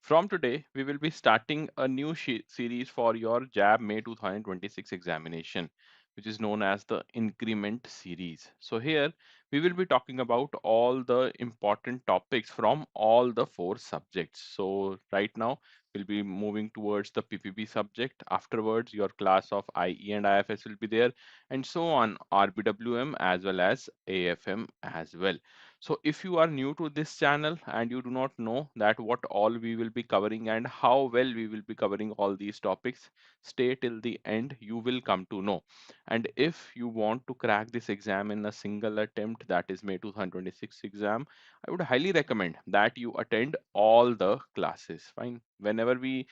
From today, we will be starting a new series for your JAIIB May 2026 examination, which is known as the Increment series. So, here we will be talking about all the important topics from all the four subjects. So, right now, we'll be moving towards the PPB subject. Afterwards, your class of IE and IFS will be there, and so on, RBWM as well as AFM as well. So if you are new to this channel and you do not know that what all we will be covering and how well we will be covering all these topics, stay till the end, you will come to know. And if you want to crack this exam in a single attempt, that is May 2026 exam, I would highly recommend that you attend all the classes. Fine. Whenever we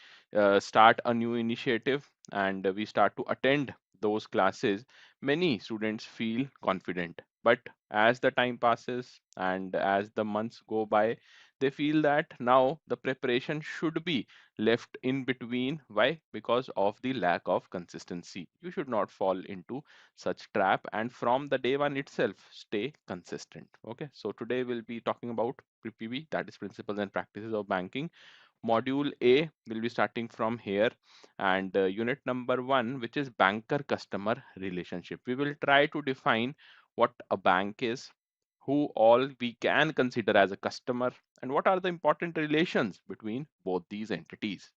start a new initiative and we start to attend those classes, many students feel confident. But as the time passes and as the months go by, they feel that now the preparation should be left in between. Why? Because of the lack of consistency. You should not fall into such trap, and from the day one itself, stay consistent. Okay, so today we'll be talking about PPB, that is Principles and Practices of Banking. Module A will be starting from here, and unit number one, which is banker customer relationship. We will try to define what a bank is, who all we can consider as a customer, and what are the important relations between both these entities.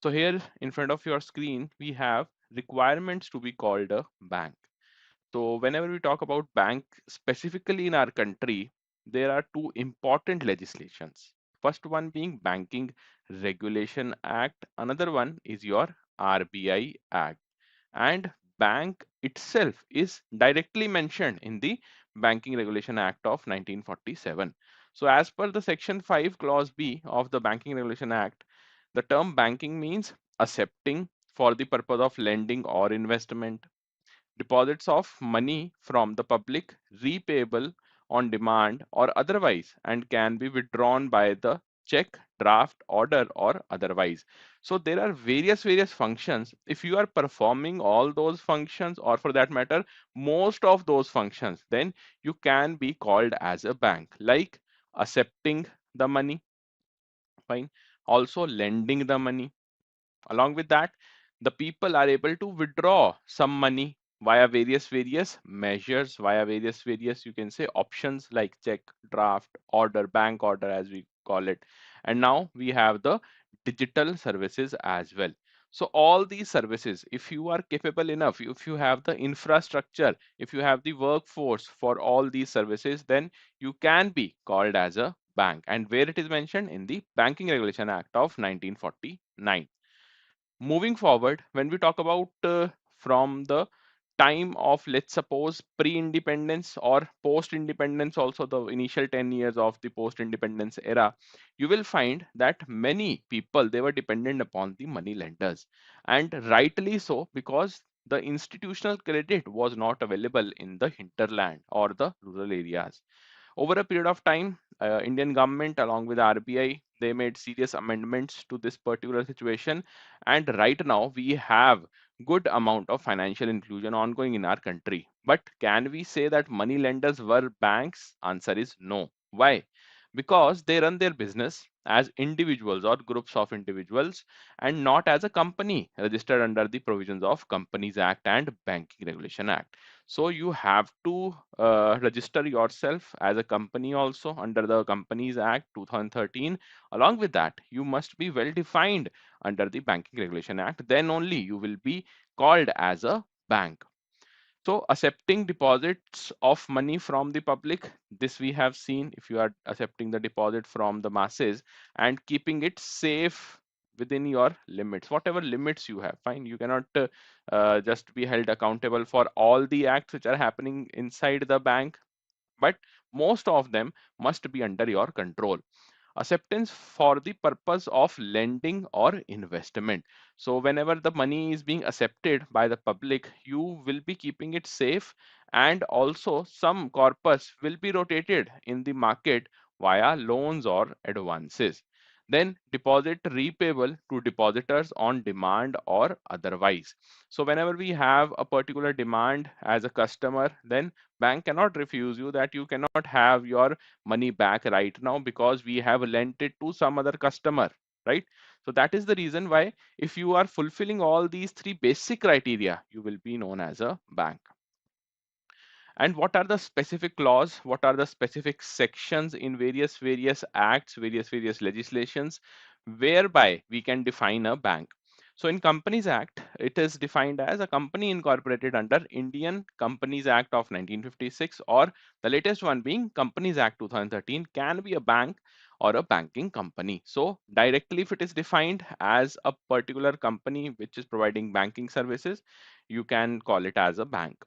So, here in front of your screen, we have requirements to be called a bank. So, whenever we talk about bank specifically in our country, there are two important legislations. First one being Banking Regulation Act, another one is your RBI Act. And bank itself is directly mentioned in the Banking Regulation Act of 1947. So, as per the Section 5, Clause B of the Banking Regulation Act, the term banking means accepting for the purpose of lending or investment deposits of money from the public, repayable on demand or otherwise, and can be withdrawn by the check, draft, order, or otherwise. So there are various functions. If you are performing all those functions, or for that matter, most of those functions, then you can be called as a bank, like accepting the money, fine, also lending the money. Along with that, the people are able to withdraw some money via various measures, via various you can say options like check, draft, order, bank order as we call it. And now we have the digital services as well. So all these services, if you are capable enough, if you have the infrastructure, if you have the workforce for all these services, then you can be called as a bank, and where it is mentioned in the Banking Regulation Act of 1949. Moving forward, when we talk about from the time of, let's suppose, pre-independence or post-independence, also the initial 10 years of the post-independence era, you will find that many people, they were dependent upon the money lenders, and rightly so, because the institutional credit was not available in the hinterland or the rural areas. Over a period of time, Indian government along with RBI, they made serious amendments to this particular situation, and right now we have good amount of financial inclusion ongoing in our country. But can we say that money lenders were banks? Answer is no. Why? Because they run their business as individuals or groups of individuals, and not as a company registered under the provisions of Companies Act and Banking Regulation Act. So you have to register yourself as a company also under the Companies Act 2013. Along with that, you must be well defined under the Banking Regulation Act. Then only you will be called as a bank. So accepting deposits of money from the public, this we have seen. If you are accepting the deposit from the masses and keeping it safe within your limits, whatever limits you have, fine. You cannot just be held accountable for all the acts which are happening inside the bank, but most of them must be under your control. Acceptance for the purpose of lending or investment. So whenever the money is being accepted by the public, you will be keeping it safe, and also some corpus will be rotated in the market via loans or advances. Then deposit repayable to depositors on demand or otherwise. So whenever we have a particular demand as a customer, then bank cannot refuse you that you cannot have your money back right now because we have lent it to some other customer, right? So that is the reason why if you are fulfilling all these three basic criteria, you will be known as a bank. And what are the specific laws, what are the specific sections in various acts, various legislations whereby we can define a bank? So in Companies Act, it is defined as a company incorporated under Indian Companies Act of 1956, or the latest one being Companies Act 2013, can be a bank or a banking company. So directly, if it is defined as a particular company which is providing banking services, you can call it as a bank.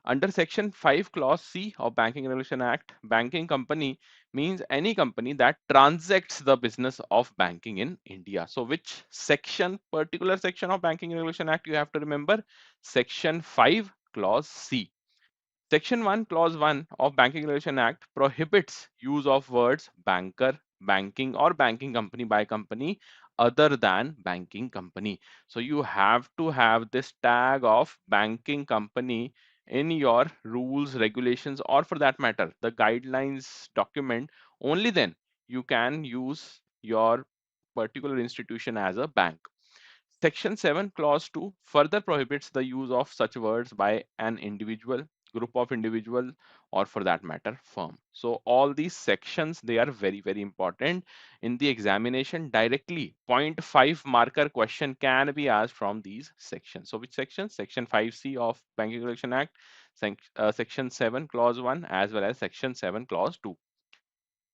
Under Section 5, Clause C of Banking Regulation Act, banking company means any company that transacts the business of banking in India. So which section, particular section of Banking Regulation Act you have to remember? Section 5, Clause C. Section 1, Clause 1 of Banking Regulation Act prohibits use of words banker, banking, or banking company by company other than banking company. So you have to have this tag of banking company in your rules, regulations, or for that matter, the guidelines document. Only then you can use your particular institution as a bank. Section 7, Clause 2 further prohibits the use of such words by an individual, group of individual, or for that matter, firm. So all these sections, they are very important in the examination. Directly, point 5 marker question can be asked from these sections. So which section? Section 5C of Banking Regulation Act, Section 7, Clause 1, as well as Section 7, Clause 2.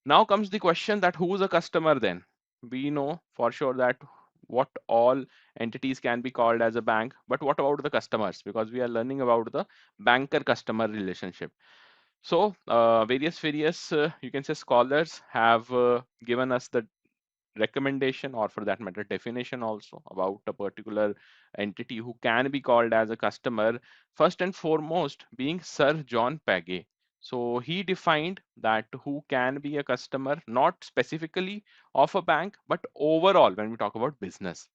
Now comes the question that who is a customer then? We know for sure that what all entities can be called as a bank, but what about the customers? Because we are learning about the banker customer relationship. So various you can say scholars have given us the recommendation, or for that matter definition also, about a particular entity who can be called as a customer. First and foremost being Sir John Page. So he defined that who can be a customer, not specifically of a bank but overall when we talk about business.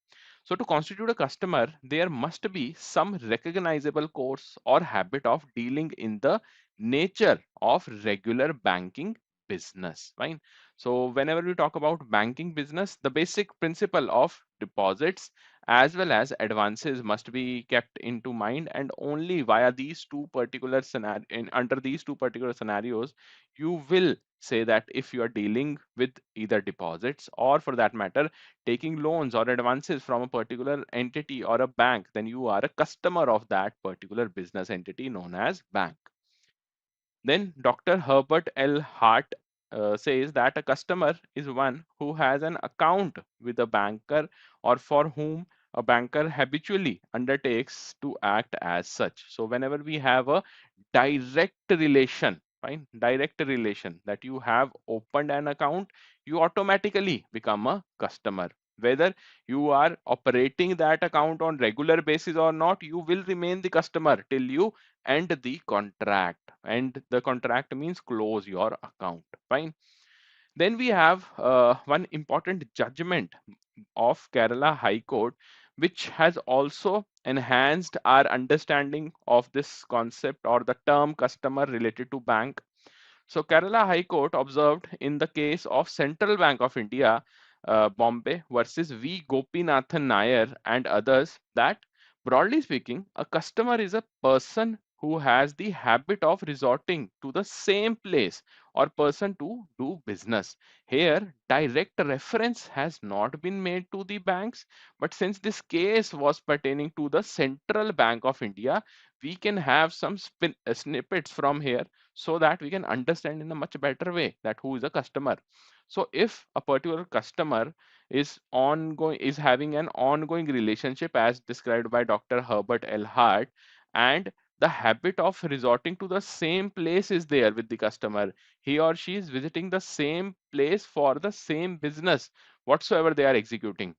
So to constitute a customer, there must be some recognizable course or habit of dealing in the nature of regular banking business, right? So whenever we talk about banking business, the basic principle of deposits as well as advances must be kept into mind, and only via these two particular under these two particular scenarios, you will say that if you are dealing with either deposits or for that matter taking loans or advances from a particular entity or a bank, then you are a customer of that particular business entity known as bank. Then Dr. Herbert L. Hart says that a customer is one who has an account with a banker or for whom a banker habitually undertakes to act as such. So whenever we have a direct relation, fine, direct relation that you have opened an account, you automatically become a customer. Whether you are operating that account on regular basis or not, you will remain the customer till you end the contract, and the contract means close your account, fine. Then we have one important judgment of Kerala High Court, which has also enhanced our understanding of this concept or the term customer related to bank. So Kerala High Court observed in the case of Central Bank of India, Bombay versus V. Gopinathan Nair and others, that broadly speaking, a customer is a person who has the habit of resorting to the same place or person to do business. Here, direct reference has not been made to the banks, but since this case was pertaining to the Central Bank of India, we can have some snippets from here so that we can understand in a much better way that who is a customer. So if a particular customer is having an ongoing relationship as described by Dr. Herbert L. Hart, and the habit of resorting to the same place is there with the customer, he or she is visiting the same place for the same business whatsoever they are executing,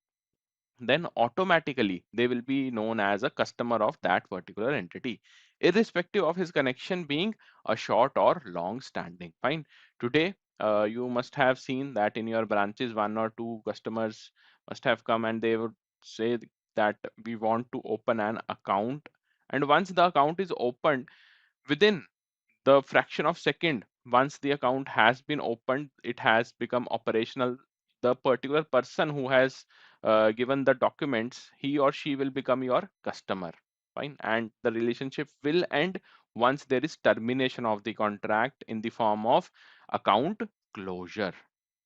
then automatically they will be known as a customer of that particular entity, irrespective of his connection being a short or long standing. Fine. Today, you must have seen that in your branches, one or two customers must have come and they would say that we want to open an account. And once the account is opened, within the fraction of second, once the account has been opened, it has become operational. The particular person who has given the documents, he or she will become your customer. Fine. And the relationship will end once there is termination of the contract in the form of account closure.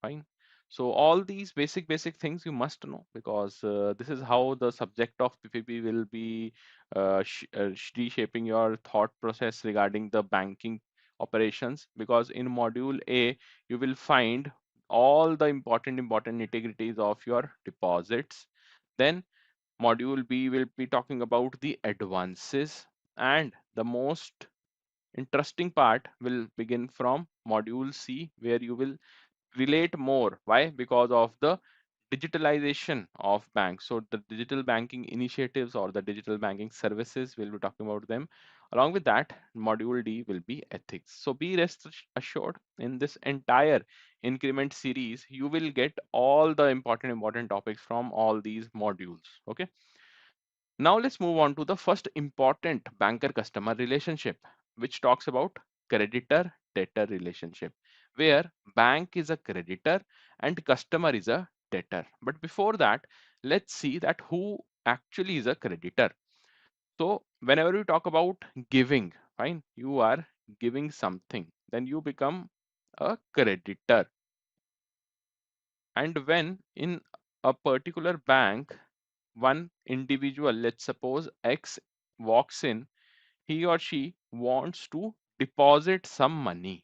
Fine. So all these basic things you must know, because this is how the subject of PPB will be reshaping your thought process regarding the banking operations. Because in module A you will find all the important nitty-gritties of your deposits. Then module B will be talking about the advances, and the most interesting part will begin from module C, where you will relate more. Why? Because of the digitalization of banks. So the digital banking initiatives or the digital banking services, we'll be talking about them. Along with that, module D will be ethics. So be rest assured, in this entire increment series, you will get all the important topics from all these modules. Okay. Now let's move on to the first important banker customer relationship, which talks about creditor debtor relationship, where bank is a creditor and customer is a debtor. But before that, let's see that who actually is a creditor. So whenever we talk about giving, fine, you are giving something, then you become a creditor. And when in a particular bank, one individual, let's suppose X, walks in, he or she wants to deposit some money.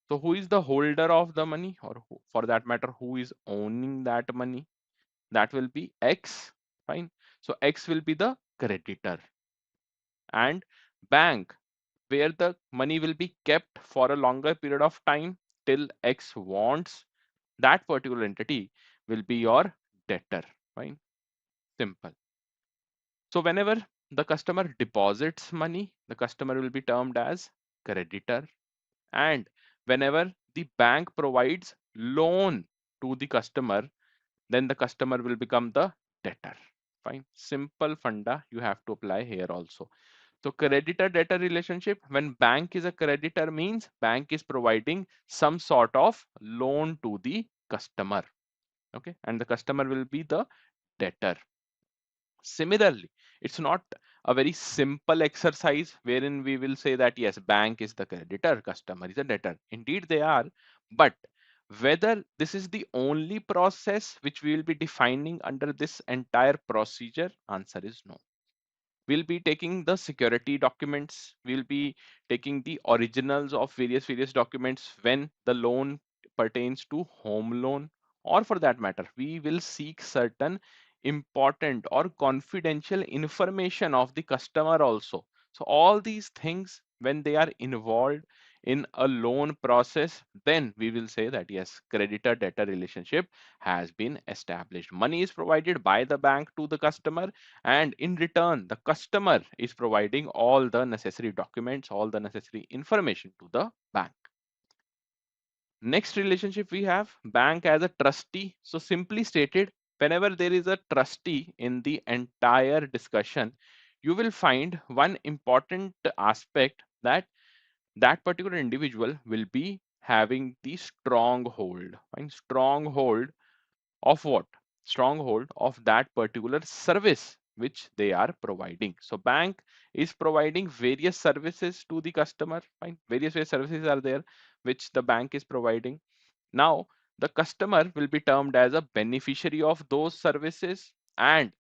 So who is the holder of the money, or who, for that matter, who is owning that money? That will be X. Fine. So X will be the creditor, and bank, where the money will be kept for a longer period of time till X wants, that particular entity will be your debtor. Fine. Simple. So whenever the customer deposits money, the customer will be termed as creditor. And whenever the bank provides loan to the customer, then the customer will become the debtor. Fine. Simple funda you have to apply here also. So creditor debtor relationship, when bank is a creditor, means bank is providing some sort of loan to the customer. Okay. And the customer will be the debtor. Similarly, it's not a very simple exercise wherein we will say that yes, bank is the creditor, customer is a debtor. Indeed, they are, but whether this is the only process which we will be defining under this entire procedure, answer is no. We'll be taking the security documents, we'll be taking the originals of various documents when the loan pertains to home loan, or for that matter we will seek certain important or confidential information of the customer also. So all these things, when they are involved in a loan process, then we will say that yes, creditor debtor relationship has been established. Money is provided by the bank to the customer, and in return the customer is providing all the necessary documents, all the necessary information to the bank. Next relationship we have bank as a trustee. So simply stated, whenever there is a trustee in the entire discussion, you will find one important aspect, that that particular individual will be having the stronghold. Fine. Stronghold of what? Stronghold of that particular service which they are providing. So bank is providing various services to the customer. Fine. Various services are there which the bank is providing. Now the customer will be termed as a beneficiary of those services, and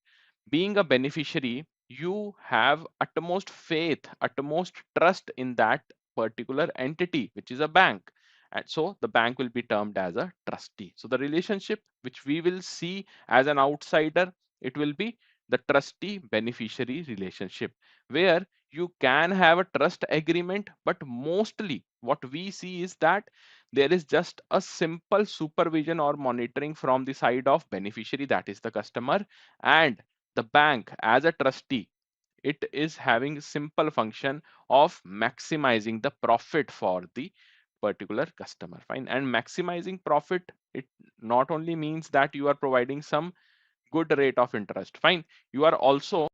being a beneficiary, you have utmost faith, utmost trust in that particular entity, which is a bank. And so the bank will be termed as a trustee. So the relationship which we will see as an outsider, it will be the trustee beneficiary relationship, where you can have a trust agreement, but mostly what we see is that there is just a simple supervision or monitoring from the side of beneficiary, that is the customer, and the bank as a trustee, it is having simple function of maximizing the profit for the particular customer. Fine. And maximizing profit, it not only means that you are providing some good rate of interest. Fine. You are also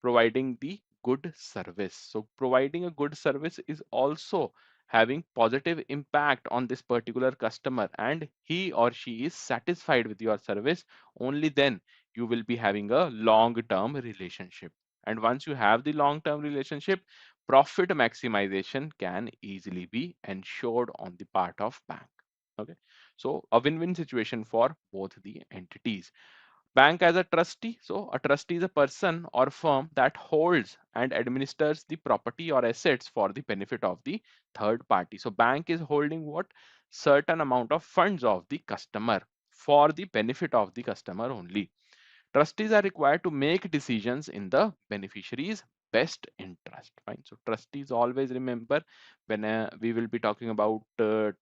providing the good service. So providing a good service is also having positive impact on this particular customer, and he or she is satisfied with your service. Only then you will be having a long term relationship. And once you have the long term relationship, profit maximization can easily be ensured on the part of bank. Okay, so a win-win situation for both the entities. Bank as a trustee. So a trustee is a person or firm that holds and administers the property or assets for the benefit of the third party. So bank is holding what? Certain amount of funds of the customer for the benefit of the customer only. Trustees are required to make decisions in the beneficiary's best interest. Fine. So trustees, always remember, when we will be talking about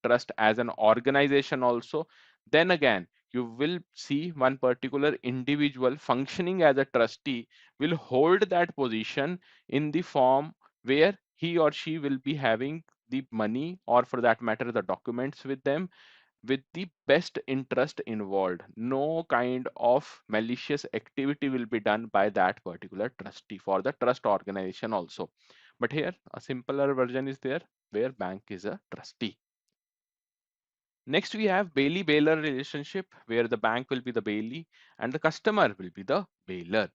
trust as an organization also, then again you will see one particular individual functioning as a trustee will hold that position in the form where he or she will be having the money, or for that matter the documents with them, with the best interest involved. No kind of malicious activity will be done by that particular trustee for the trust organization also. But here a simpler version is there where bank is a trustee. Next, we have Bailey Bailer relationship where the bank will be the bailee and the customer will be the bailer.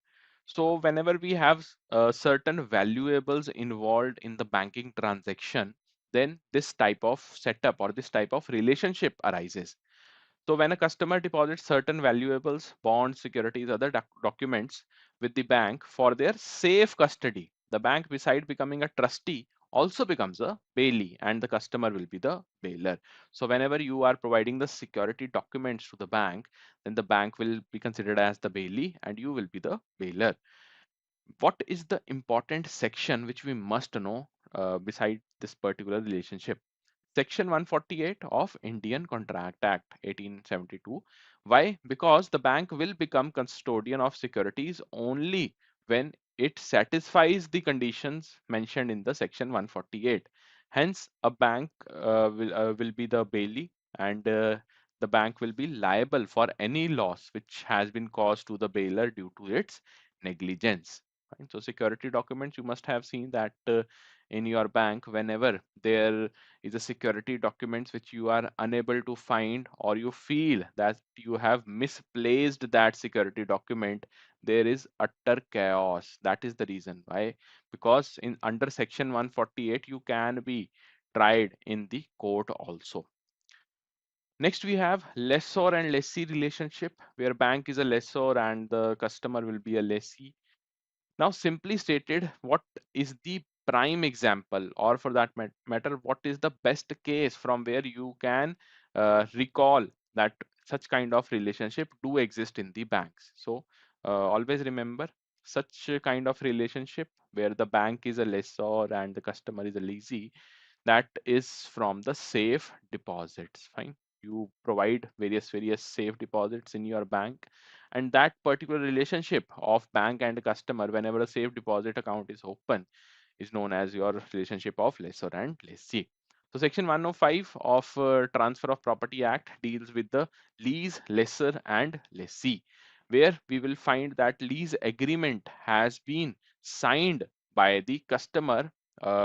So, whenever we have certain valuables involved in the banking transaction, then this type of setup or this type of relationship arises. So when a customer deposits certain valuables, bonds, securities, other documents with the bank for their safe custody, the bank, beside becoming a trustee, also becomes a bailee and the customer will be the bailer. So whenever you are providing the security documents to the bank, then the bank will be considered as the bailee and you will be the bailer. What is the important section which we must know beside this particular relationship? Section 148 of Indian Contract Act 1872. Why? Because the bank will become custodian of securities only when it satisfies the conditions mentioned in the section 148. Hence, a bank will be the bailee, and the bank will be liable for any loss which has been caused to the bailer due to its negligence. Right? So security documents, you must have seen that in your bank, whenever there is a security documents which you are unable to find, or you feel that you have misplaced that security document, there is utter chaos. That is the reason why, because in under section 148 you can be tried in the court also. Next, we have lessor and lessee relationship, where bank is a lessor and the customer will be a lessee. Now, simply stated, what is the prime example, or for that matter, what is the best case from where you can recall that such kind of relationship do exist in the banks? So, always remember such a kind of relationship where the bank is a lessor and the customer is a lessee, that is from the safe deposits. Fine. You provide various safe deposits in your bank, and that particular relationship of bank and customer, whenever a safe deposit account is open, is known as your relationship of lessor and lessee. So section 105 of Transfer of Property Act deals with the lease, lessor and lessee, where we will find that lease agreement has been signed by the customer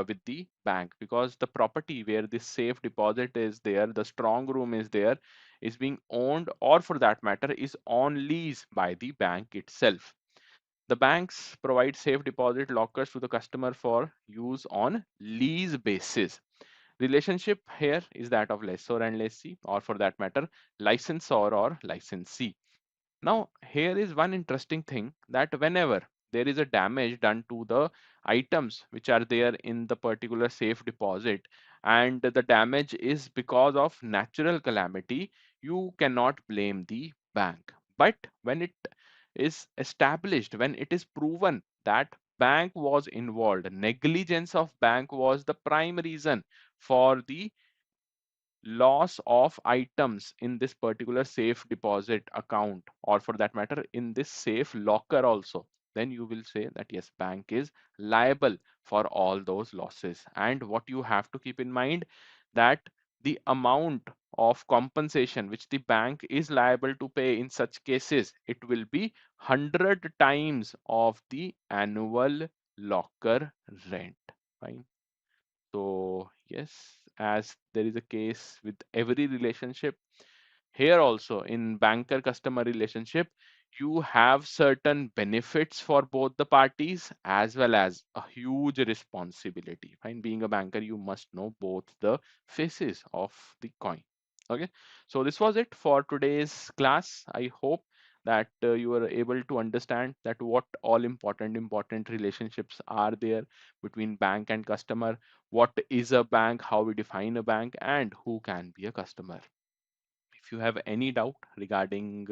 with the bank, because the property where this safe deposit is there, the strong room is there, is being owned, or for that matter is on lease by the bank itself. The banks provide safe deposit lockers to the customer for use on lease basis. Relationship here is that of lessor and lessee, or for that matter licensor or licensee. Now, here is one interesting thing, that whenever there is a damage done to the items which are there in the particular safe deposit, and the damage is because of natural calamity, you cannot blame the bank. But when it is established, when it is proven that bank was involved, negligence of bank was the prime reason for the loss of items in this particular safe deposit account, or for that matter in this safe locker also, then you will say that yes, bank is liable for all those losses. And what you have to keep in mind, that the amount of compensation which the bank is liable to pay in such cases, it will be 100 times of the annual locker rent. Fine. So yes, as there is a case with every relationship, here also in banker customer relationship, you have certain benefits for both the parties as well as a huge responsibility. Fine, being a banker, you must know both the faces of the coin. Okay, so this was it for today's class. I hope that you are able to understand that what all important relationships are there between bank and customer, what is a bank, how we define a bank, and who can be a customer. If you have any doubt regarding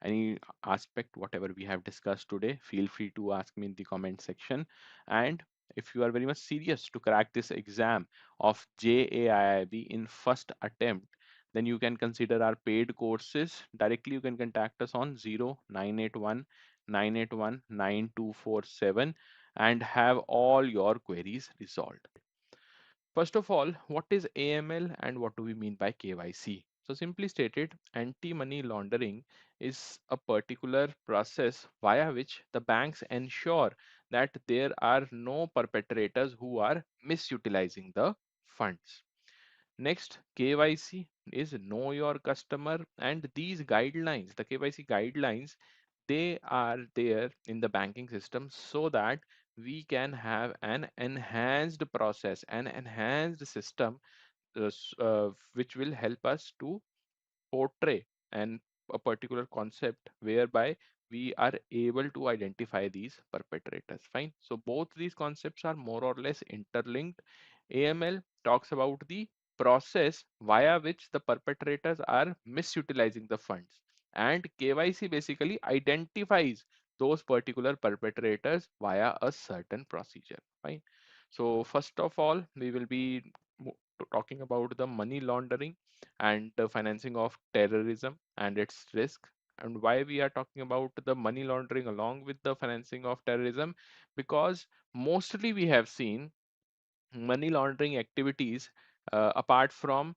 any aspect, whatever we have discussed today, feel free to ask me in the comment section. And if you are very much serious to crack this exam of JAIIB in first attempt, then you can consider our paid courses. Directly, you can contact us on 0981 981 9247 and have all your queries resolved. First of all, what is AML and what do we mean by KYC? So simply stated, anti-money laundering is a particular process via which the banks ensure that there are no perpetrators who are misutilizing the funds. Next, KYC is know your customer, and these guidelines, the KYC guidelines, they are there in the banking system so that we can have an enhanced process, an enhanced system, which will help us to portray and a particular concept whereby we are able to identify these perpetrators. Fine. So both these concepts are more or less interlinked. AML talks about the process via which the perpetrators are misutilizing the funds, and KYC basically identifies those particular perpetrators via a certain procedure. Fine. So first of all, we will be talking about the money laundering and the financing of terrorism and its risk. And why we are talking about the money laundering along with the financing of terrorism, because mostly we have seen money laundering activities, apart from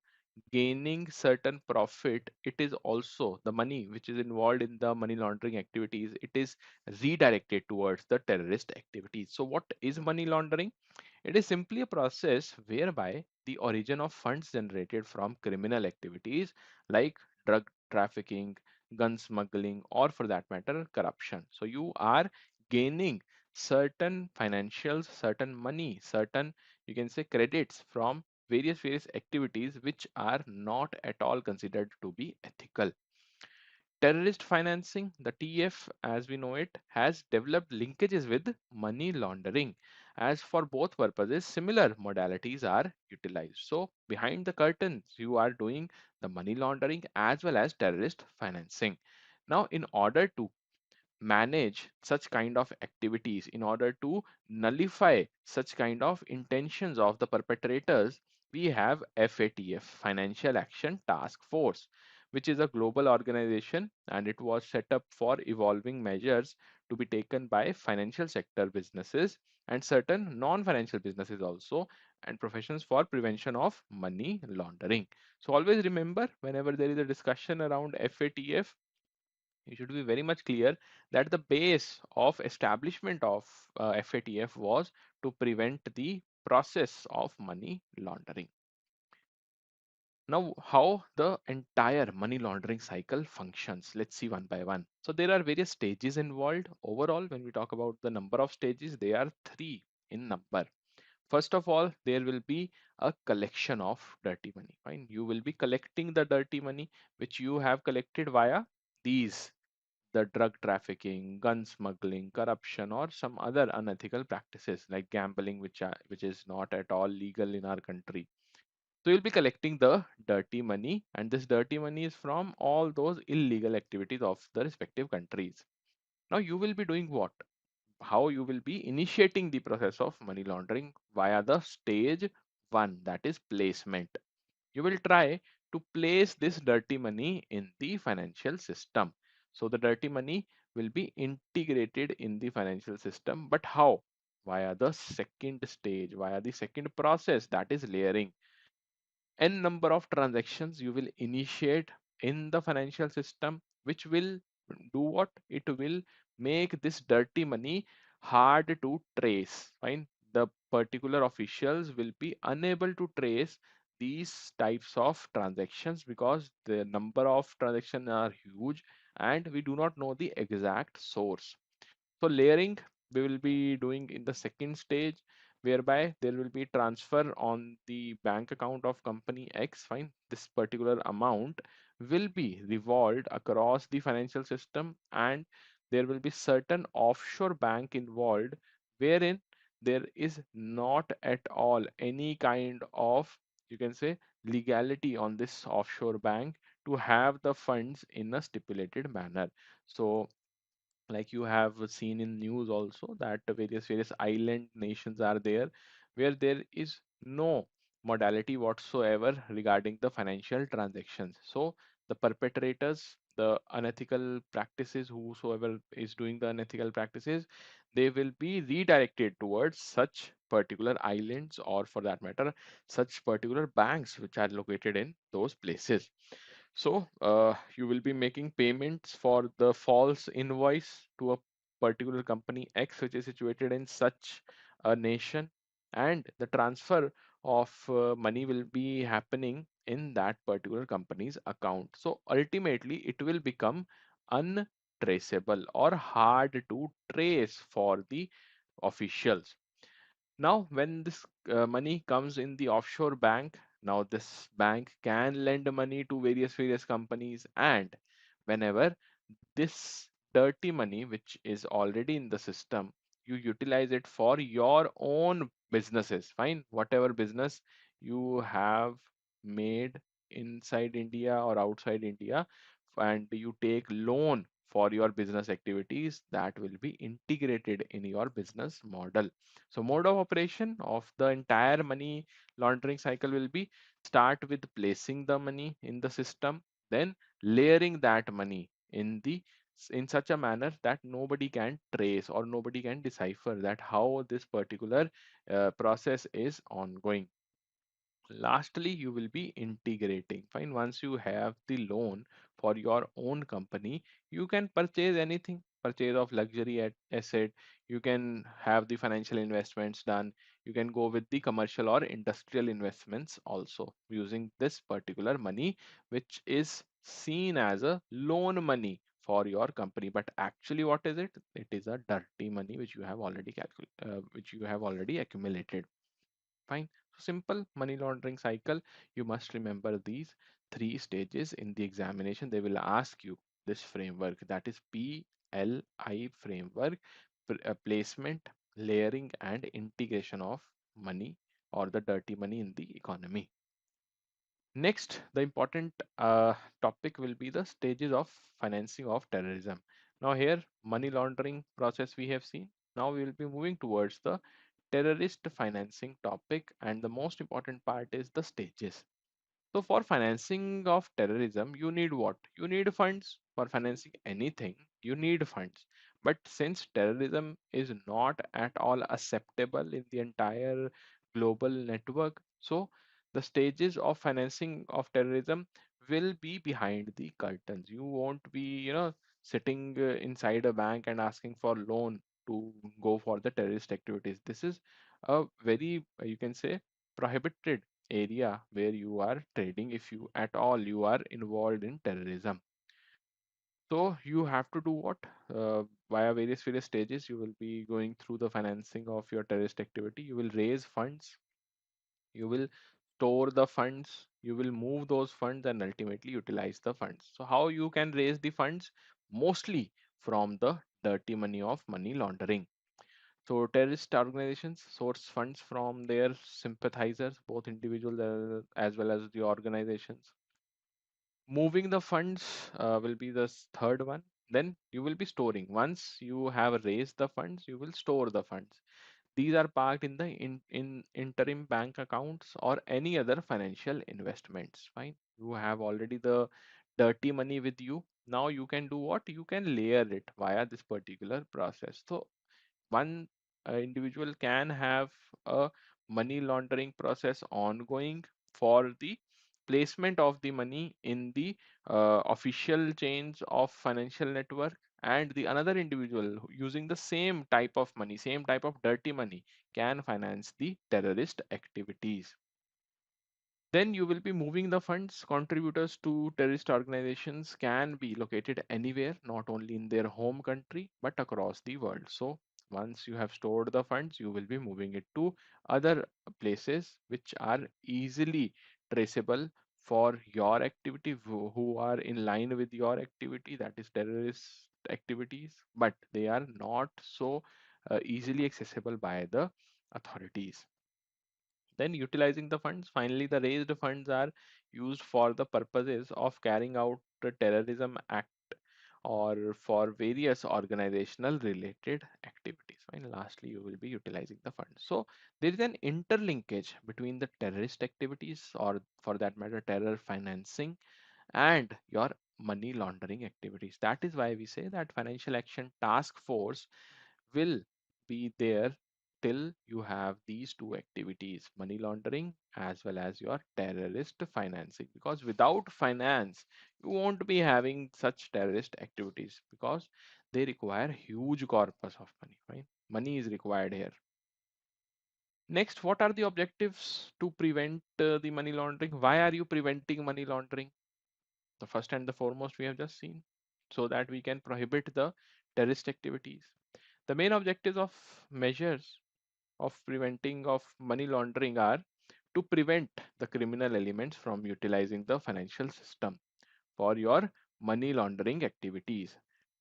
gaining certain profit, it is also the money which is involved in the money laundering activities, it is redirected towards the terrorist activities. So what is money laundering? It is simply a process whereby the origin of funds generated from criminal activities like drug trafficking, gun smuggling, or for that matter, corruption. So you are gaining certain financials, certain money, certain, you can say, credits from various activities which are not at all considered to be ethical. Terrorist financing, the TF as we know it, has developed linkages with money laundering. As for both purposes, similar modalities are utilized. So, behind the curtains, you are doing the money laundering as well as terrorist financing. Now, in order to manage such kind of activities, in order to nullify such kind of intentions of the perpetrators, we have FATF, Financial Action Task Force, which is a global organization, and it was set up for evolving measures to be taken by financial sector businesses and certain non-financial businesses also, and professions for prevention of money laundering. So always remember, whenever there is a discussion around FATF, you should be very much clear that the base of establishment of FATF was to prevent the process of money laundering. Now, how the entire money laundering cycle functions, let's see one by one. So there are various stages involved. Overall, when we talk about the number of stages, they are three in number. First of all, there will be a collection of dirty money. Fine, you will be collecting the dirty money which you have collected via these, the drug trafficking, gun smuggling, corruption, or some other unethical practices like gambling, which is not at all legal in our country. So you'll be collecting the dirty money, and this dirty money is from all those illegal activities of the respective countries. Now you will be doing what? How you will be initiating the process of money laundering via the stage one, that is placement. You will try to place this dirty money in the financial system. So the dirty money will be integrated in the financial system. But how? Via the second stage, via the second process, that is layering. N number of transactions you will initiate in the financial system, which will do what? It will make this dirty money hard to trace. Fine. The particular officials will be unable to trace these types of transactions because the number of transactions are huge and we do not know the exact source. So layering we will be doing in the second stage, whereby there will be transfer on the bank account of company X. Fine. This particular amount will be revolved across the financial system, and there will be certain offshore bank involved wherein there is not at all any kind of, you can say, legality on this offshore bank to have the funds in a stipulated manner. So like you have seen in news also that various island nations are there where there is no modality whatsoever regarding the financial transactions. So the perpetrators, the unethical practices, whosoever is doing the unethical practices, they will be redirected towards such particular islands, or for that matter such particular banks which are located in those places. So you will be making payments for the false invoice to a particular company X, which is situated in such a nation, and the transfer of money will be happening in that particular company's account. So ultimately, it will become untraceable or hard to trace for the officials. Now, when this money comes in the offshore bank, now this bank can lend money to various companies, and whenever this dirty money, which is already in the system, you utilize it for your own businesses. Fine, whatever business you have made inside India or outside India, and you take loan for your business activities, that will be integrated in your business model. So mode of operation of the entire money laundering cycle will be start with placing the money in the system, then layering that money in such a manner that nobody can trace or nobody can decipher that how this particular process is ongoing. Lastly, you will be integrating. Fine. Once you have the loan for your own company, you can purchase anything, purchase of luxury asset. You can have the financial investments done. You can go with the commercial or industrial investments also using this particular money, which is seen as a loan money for your company. But actually, what is it? It is a dirty money which you have already which you have already accumulated. Fine. So simple money laundering cycle. You must remember these three stages in the examination. They will ask you this framework, that is PLI framework, placement, layering, and integration of money or the dirty money in the economy. Next, the important topic will be the stages of financing of terrorism. Now, here, money laundering process we have seen. Now, we will be moving towards the terrorist financing topic, and the most important part is the stages. So for financing of terrorism, you need what? You need funds. For financing anything, you need funds. But since terrorism is not at all acceptable in the entire global network, so the stages of financing of terrorism will be behind the curtains. You won't be, sitting inside a bank and asking for loan to go for the terrorist activities. This is a very, you can say, prohibited area where you are trading if you at all you are involved in terrorism. So you have to do what? Via various stages you will be going through the financing of your terrorist activity. You will raise funds, you will store the funds, you will move those funds, and ultimately utilize the funds. So how you can raise the funds? Mostly from the dirty money of money laundering. So terrorist organizations source funds from their sympathizers, both individuals as well as the organizations. Moving the funds will be the third one. Then you will be storing. Once you have raised the funds, you will store the funds. These are parked in the in interim bank accounts or any other financial investments. Fine. You have already the dirty money with you. Now you can do what? You can layer it via this particular process. So one individual can have a money laundering process ongoing for the placement of the money in the official chains of financial network, and the another individual using the same type of money, same type of dirty money, can finance the terrorist activities. Then you will be moving the funds. Contributors to terrorist organizations can be located anywhere, not only in their home country, but across the world. So once you have stored the funds, you will be moving it to other places which are easily traceable for your activity, who are in line with your activity, that is terrorist activities, but they are not so easily accessible by the authorities. Then utilizing the funds, finally, the raised funds are used for the purposes of carrying out the terrorism act or for various organizational related activities. And lastly, you will be utilizing the funds. So there is an interlinkage between the terrorist activities, or for that matter, terror financing, and your money laundering activities. That is why we say that Financial Action Task Force will be there till you have these two activities, money laundering as well as your terrorist financing, because without finance you won't be having such terrorist activities, because they require huge corpus of money, right? Money is required here. Next, what are the objectives to prevent the money laundering? Why are you preventing money laundering? The first and the foremost we have just seen, so that we can prohibit the terrorist activities. The main objectives of measures of preventing of money laundering are to prevent the criminal elements from utilizing the financial system for your money laundering activities.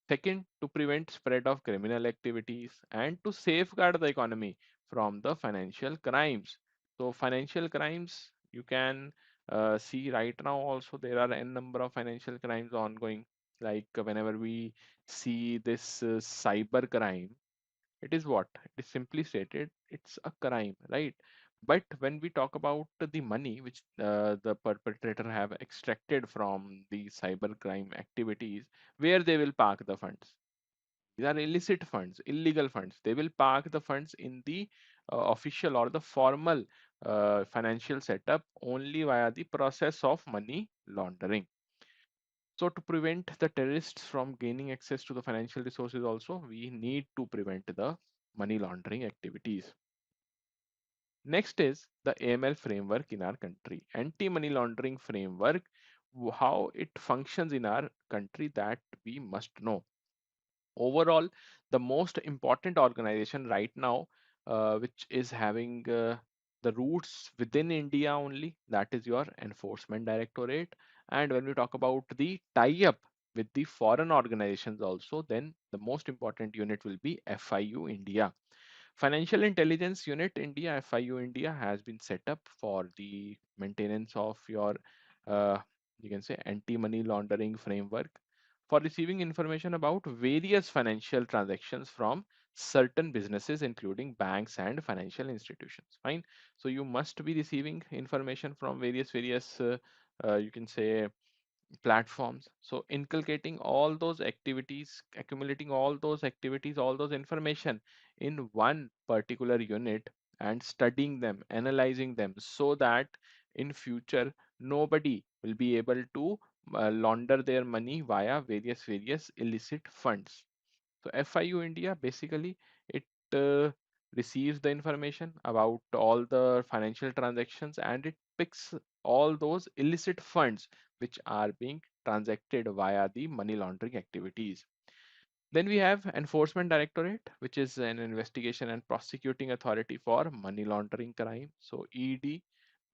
Second, to prevent spread of criminal activities and to safeguard the economy from the financial crimes. So financial crimes, you can see right now also there are n number of financial crimes ongoing. Like whenever we see this cyber crime, it is what? It is simply stated, it's a crime, right? But when we talk about the money which the perpetrator have extracted from the cyber crime activities, where they will park the funds? These are illicit funds, illegal funds. They will park the funds in the official or the formal financial setup only via the process of money laundering. So to prevent the terrorists from gaining access to the financial resources also, we need to prevent the money laundering activities. Next is the AML framework in our country. Anti-money laundering framework, how it functions in our country, that we must know. Overall, the most important organization right now, which is having the roots within India only, that is your Enforcement Directorate. And when we talk about the tie-up with the foreign organizations also, then the most important unit will be FIU India. Financial Intelligence Unit India, FIU India, has been set up for the maintenance of your, uh, you can say, anti-money laundering framework, for receiving information about various financial transactions from certain businesses, including banks and financial institutions. Fine. So you must be receiving information from various, you can say, platforms. So inculcating all those activities, accumulating all those activities, all those information in one particular unit, and studying them, analyzing them, so that in future nobody will be able to launder their money via various illicit funds. So FIU India, basically, it uh, receives the information about all the financial transactions, and it picks all those illicit funds which are being transacted via the money laundering activities. Then we have Enforcement Directorate, which is an investigation and prosecuting authority for money laundering crime. So ED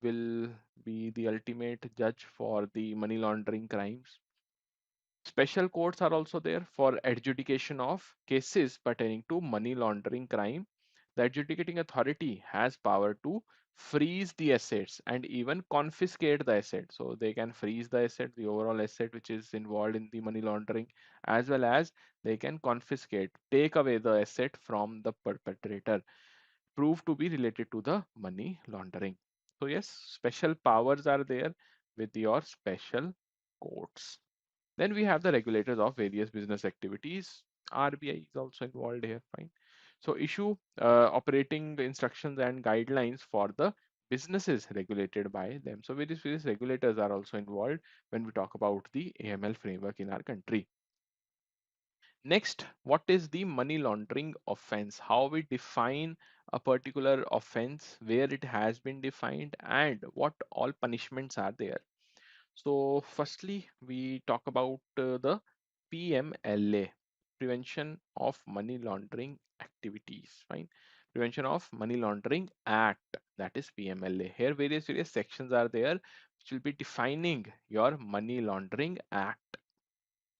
will be the ultimate judge for the money laundering crimes. Special courts are also there for adjudication of cases pertaining to money laundering crime. The adjudicating authority has power to freeze the assets and even confiscate the asset. So they can freeze the asset, the overall asset which is involved in the money laundering, as well as they can confiscate, take away the asset from the perpetrator, proved to be related to the money laundering. So yes, special powers are there with your special courts. Then we have the regulators of various business activities. RBI is also involved here, fine. So issue operating instructions and guidelines for the businesses regulated by them. So various regulators are also involved when we talk about the AML framework in our country. Next, what is the money laundering offense? How we define a particular offense, where it has been defined, and what all punishments are there. So, firstly, we talk about the PMLA, Prevention of Money Laundering Activities. Fine. Prevention of Money Laundering Act, that is PMLA. Here, various sections are there which will be defining your money laundering act.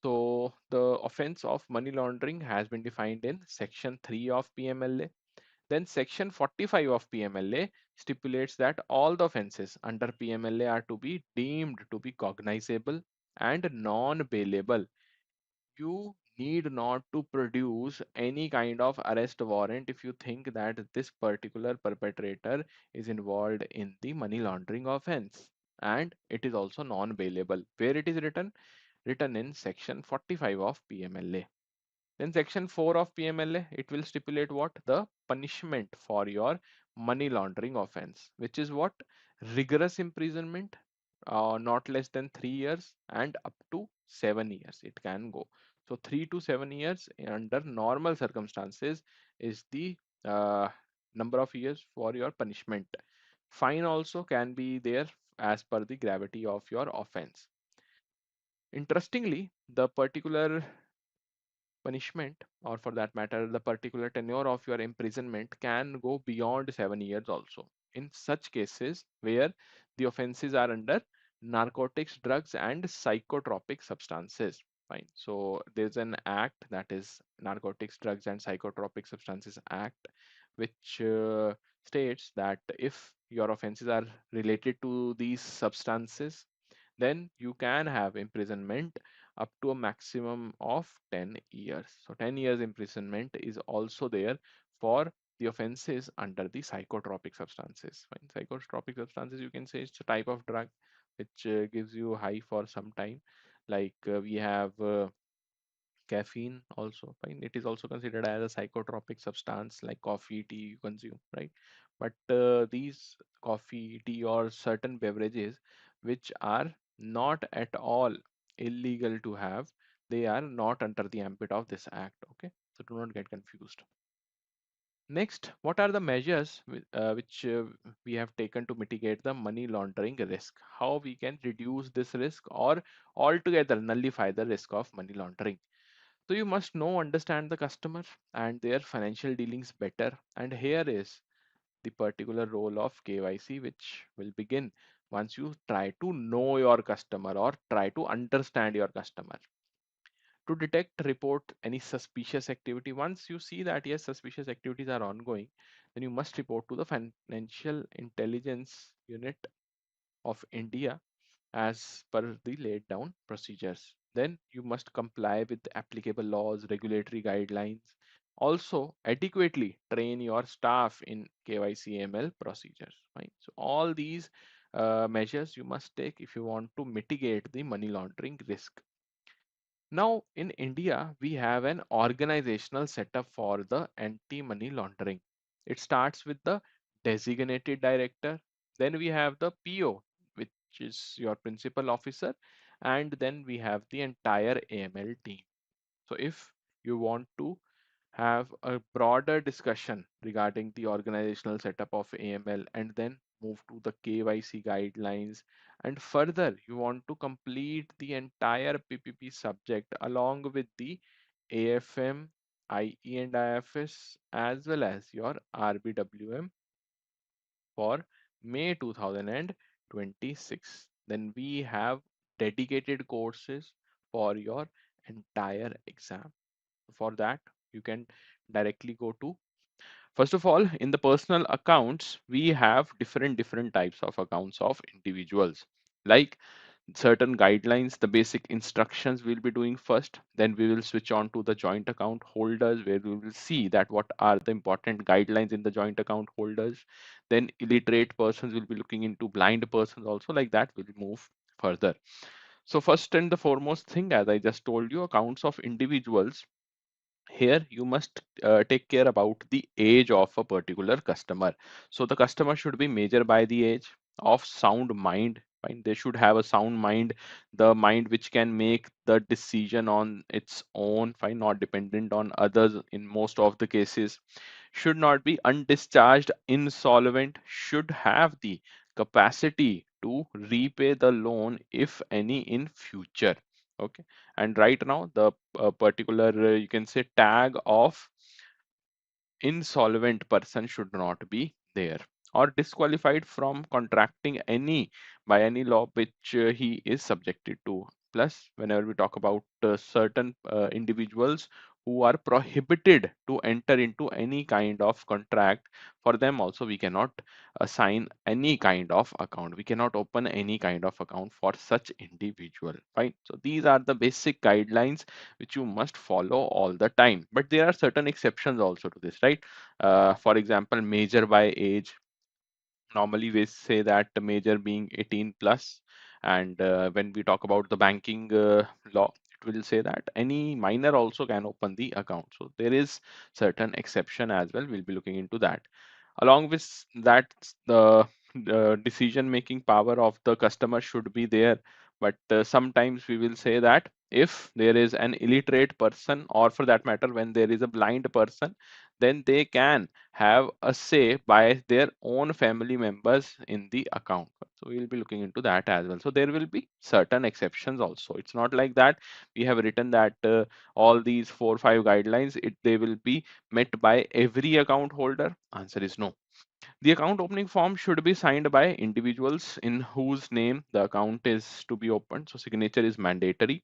So the offense of money laundering has been defined in section 3 of PMLA. Then section 45 of PMLA stipulates that all the offenses under PMLA are to be deemed to be cognizable and non-bailable. You need not to produce any kind of arrest warrant if you think that this particular perpetrator is involved in the money laundering offense, and it is also non-bailable. Where it is written in section 45 of PMLA. Then section 4 of PMLA, it will stipulate what? The punishment for your money laundering offense, which is what? Rigorous imprisonment, not less than 3 years and up to 7 years it can go. So 3 to 7 years under normal circumstances is the number of years for your punishment. Fine also can be there as per the gravity of your offense. Interestingly, the particular punishment, or for that matter, the particular tenure of your imprisonment can go beyond 7 years also. In such cases where the offenses are under narcotics, drugs, and psychotropic substances. Fine. So there's an act, that is Narcotics, Drugs, and Psychotropic Substances Act, which states that if your offenses are related to these substances, then you can have imprisonment up to a maximum of 10 years. So 10 years imprisonment is also there for the offenses under the psychotropic substances. Fine. Psychotropic substances, you can say it's a type of drug which gives you high for some time. Like we have caffeine also. Fine. It is also considered as a psychotropic substance like coffee, tea you consume, right? But these coffee, tea, or certain beverages which are not at all illegal to have, they are not under the ambit of this act. Okay, so do not get confused. Next, what are the measures which we have taken to mitigate the money laundering risk? How we can reduce this risk or altogether nullify the risk of money laundering? So you must know, understand the customer and their financial dealings better. And here is the particular role of KYC, which will begin once you try to know your customer or try to understand your customer. To detect, report any suspicious activity. Once you see that yes, suspicious activities are ongoing, then you must report to the Financial Intelligence Unit of India as per the laid down procedures. Then you must comply with the applicable laws, regulatory guidelines. Also, adequately train your staff in KYC ML procedures. Right? So, all these measures you must take if you want to mitigate the money laundering risk. Now, in India, we have an organizational setup for the anti money laundering. It starts with the designated director, then we have the PO, which is your principal officer, and then we have the entire AML team. So, if you want to have a broader discussion regarding the organizational setup of AML and then move to the KYC guidelines. And further, you want to complete the entire PPP subject along with the AFM, IE, and IFS as well as your RBWM for May 2026. Then we have dedicated courses for your entire exam. For that, you can directly go to, first of all, in the personal accounts we have different types of accounts of individuals, like certain guidelines, the basic instructions we'll be doing first, then we will switch on to the joint account holders where we will see that what are the important guidelines in the joint account holders. Then illiterate persons will be looking into blind persons also, like that we'll move further. So first and the foremost thing, as I just told you, accounts of individuals. Here you must take care about the age of a particular customer. So the customer should be measured by the age of sound mind. Fine. They should have a sound mind, the mind which can make the decision on its own, fine, not dependent on others in most of the cases. Should not be undischarged, insolvent, should have the capacity to repay the loan if any in future. Okay. And right now the particular you can say tag of insolvent person should not be there, or disqualified from contracting any by any law which he is subjected to. Plus, whenever we talk about certain individuals who are prohibited to enter into any kind of contract, for them also we cannot assign any kind of account. We cannot open any kind of account for such individual. Fine. So these are the basic guidelines which you must follow all the time. But there are certain exceptions also to this, right? For example, major by age. Normally, we say that the major being 18 plus, and when we talk about the banking law, it will say that any minor also can open the account. So there is certain exception as well. We'll be looking into that. Along with that, the decision making power of the customer should be there. But sometimes we will say that if there is an illiterate person, or for that matter when there is a blind person, then they can have a say by their own family members in the account. So we'll be looking into that as well. So there will be certain exceptions also. It's not like that we have written that all these 4 or 5 guidelines, they will be met by every account holder. Answer is no. The account opening form should be signed by individuals in whose name the account is to be opened. So signature is mandatory.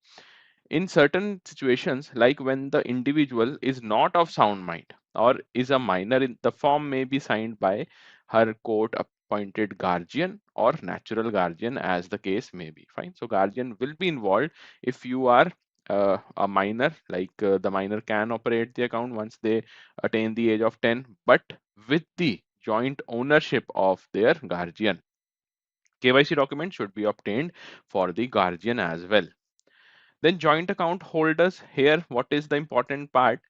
In certain situations, like when the individual is not of sound mind or is a minor, the form may be signed by her court appointed guardian or natural guardian, as the case may be. Fine. So guardian will be involved if you are a minor, like the minor can operate the account once they attain the age of 10, but with the joint ownership of their guardian. KYC document should be obtained for the guardian as well. Then joint account holders, here what is the important part?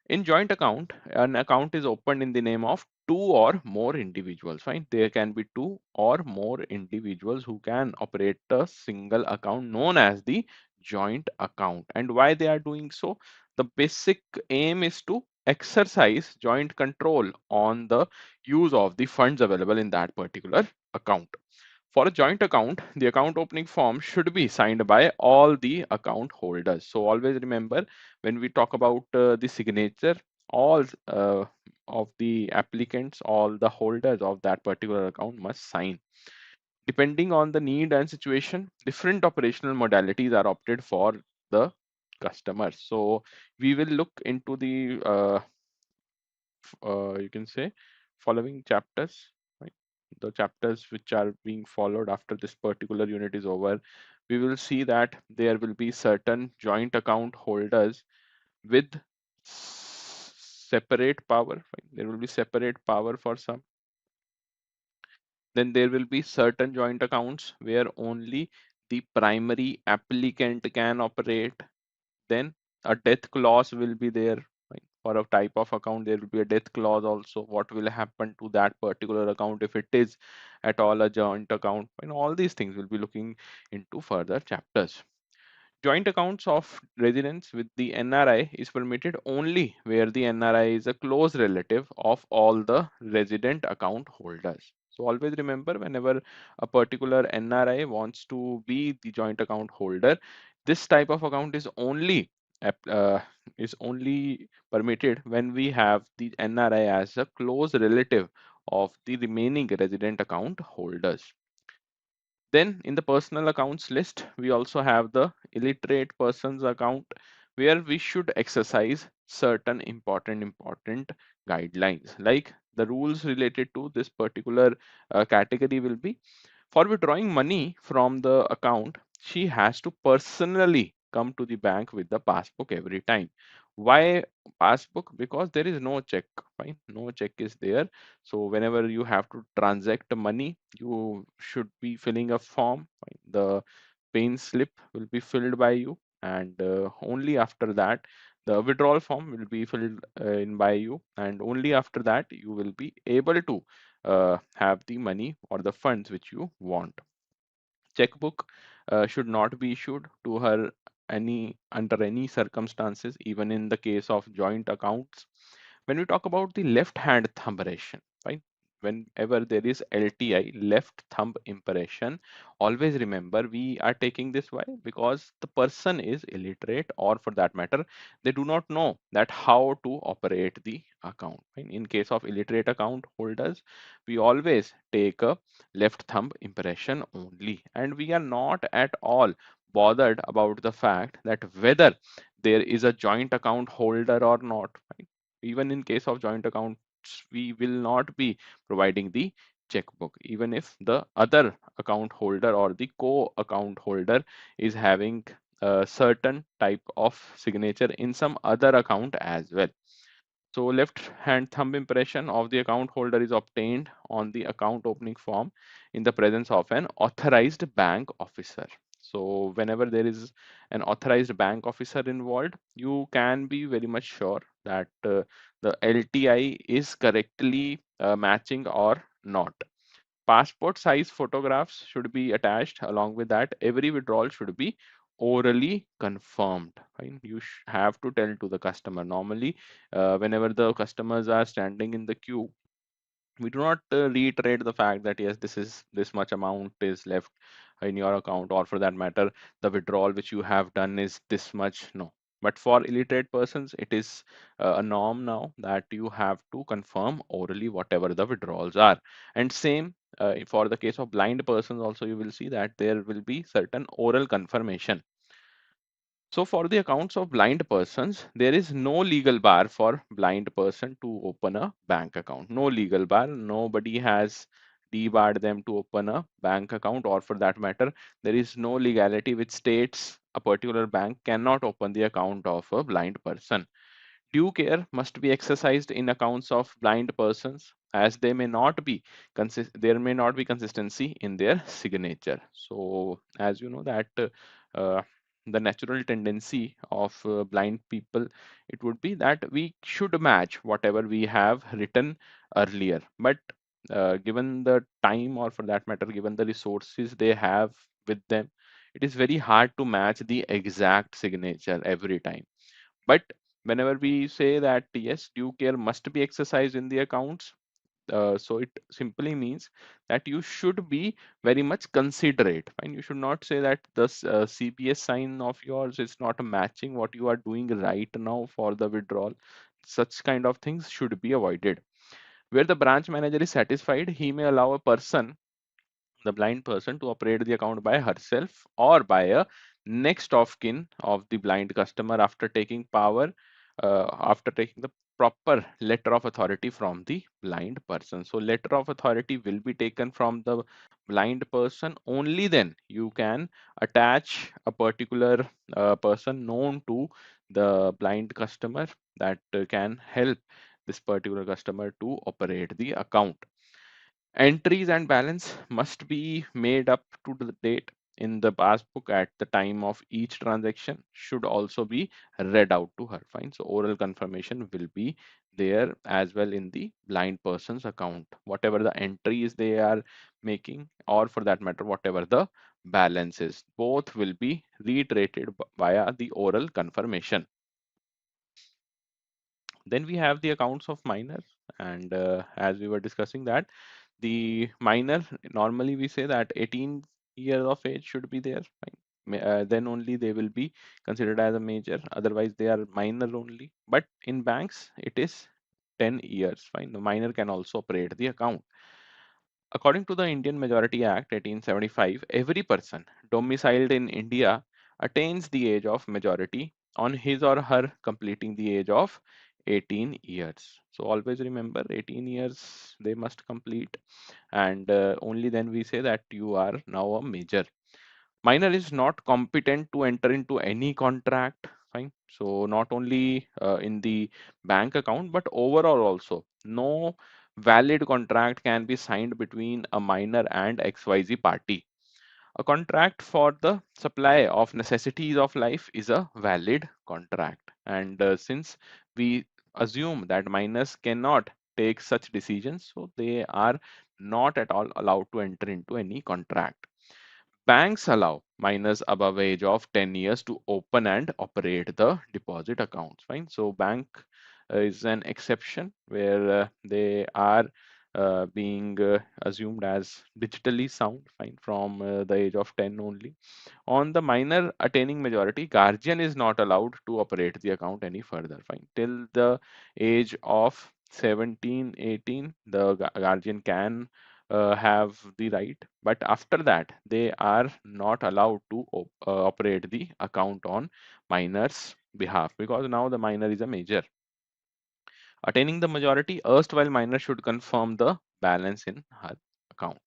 In joint account, an account is opened in the name of two or more individuals. Fine. There can be two or more individuals who can operate a single account known as the joint account. And why they are doing so? The basic aim is to exercise joint control on the use of the funds available in that particular account. For a joint account, the account opening form should be signed by all the account holders. So always remember, when we talk about the signature, all of the applicants, all the holders of that particular account must sign. Depending on the need and situation, different operational modalities are opted for the customers. So we will look into the you can say following chapters, right? The chapters which are being followed after this particular unit is over, we will see that there will be certain joint account holders with separate power, right? There will be separate power for some. Then there will be certain joint accounts where only the primary applicant can operate. Then a death clause will be there, right? For a type of account there will be a death clause also. What will happen to that particular account if it is at all a joint account? And all these things we'll be looking into further chapters. Joint accounts of residents with the NRI is permitted only where the NRI is a close relative of all the resident account holders. So always remember, whenever a particular NRI wants to be the joint account holder, this type of account is only permitted when we have the NRI as a close relative of the remaining resident account holders. Then in the personal accounts list, we also have the illiterate persons account, where we should exercise certain important guidelines. Like the rules related to this particular category will be, for withdrawing money from the account, she has to personally come to the bank with the passbook every time. Why passbook? Because there is no check, fine? No check is there. So whenever you have to transact money, you should be filling a form. Fine? The pay slip will be filled by you, and only after that the withdrawal form will be filled in by you, and only after that you will be able to have the money or the funds which you want. Checkbook should not be issued to her any under any circumstances, even in the case of joint accounts. When we talk about the left hand thumb impression, right? Whenever there is LTI, left thumb impression, always remember we are taking this. Why? Because the person is illiterate, or for that matter, they do not know that how to operate the account. Right? In case of illiterate account holders, we always take a left thumb impression only, and we are not at all bothered about the fact that whether there is a joint account holder or not. Right? Even in case of joint accounts, we will not be providing the checkbook, even if the other account holder or the co-account holder is having a certain type of signature in some other account as well. So left hand thumb impression of the account holder is obtained on the account opening form in the presence of an authorized bank officer. So whenever there is an authorized bank officer involved, you can be very much sure that the LTI is correctly matching or not. Passport size photographs should be attached. Along with that, every withdrawal should be orally confirmed. Right? You have to tell to the customer. Normally, whenever the customers are standing in the queue, we do not reiterate the fact that yes, this much amount is left in your account, or for that matter the withdrawal which you have done is this much. No, but for illiterate persons it is a norm now that you have to confirm orally whatever the withdrawals are. And same for the case of blind persons also, you will see that there will be certain oral confirmation. So for the accounts of blind persons, there is no legal bar for blind person to open a bank account. No legal bar. Nobody has debarred them to open a bank account, or for that matter, there is no legality which states a particular bank cannot open the account of a blind person. Due care must be exercised in accounts of blind persons, as they may not be there may not be consistency in their signature. So as you know that uh, the natural tendency of blind people, it would be that we should match whatever we have written earlier, but given the time, or for that matter given the resources they have with them, it is very hard to match the exact signature every time. But whenever we say that yes, due care must be exercised in the accounts, so it simply means that you should be very much considerate. And you should not say that the CPS sign of yours is not matching what you are doing right now for the withdrawal. Such kind of things should be avoided. Where the branch manager is satisfied, he may allow a person, the blind person, to operate the account by herself or by a next of kin of the blind customer after taking the proper letter of authority from the blind person. So letter of authority will be taken from the blind person. Only then you can attach a particular person known to the blind customer that can help this particular customer to operate the account. Entries and balance must be made up to the date in the passbook at the time of each transaction, should also be read out to her. Fine. So oral confirmation will be there as well in the blind person's account. Whatever the entries they are making, or for that matter, whatever the balance is, both will be reiterated via the oral confirmation. Then we have the accounts of minor, and as we were discussing that the minor, normally we say that 18 years of age should be there. Right? Then only they will be considered as a major. Otherwise, they are minor only. But in banks, it is 10 years. Fine. The minor can also operate the account. According to the Indian Majority Act 1875, every person domiciled in India attains the age of majority on his or her completing the age of 18 years. So always remember 18 years they must complete, and only then we say that you are now a major. Minor is not competent to enter into any contract. Fine. So not only in the bank account, but overall also, no valid contract can be signed between a minor and XYZ party. A contract for the supply of necessities of life is a valid contract. And since we assume that minors cannot take such decisions, so they are not at all allowed to enter into any contract. Banks allow minors above age of 10 years to open and operate the deposit accounts. Fine. So bank is an exception where they are being assumed as digitally sound, fine, from the age of 10 only. On the minor attaining majority, guardian is not allowed to operate the account any further. Fine. Till the age of 17, 18, the guardian can have the right, but after that, they are not allowed to operate the account on minor's behalf because now the minor is a major. Attaining the majority, erstwhile minor should confirm the balance in her account.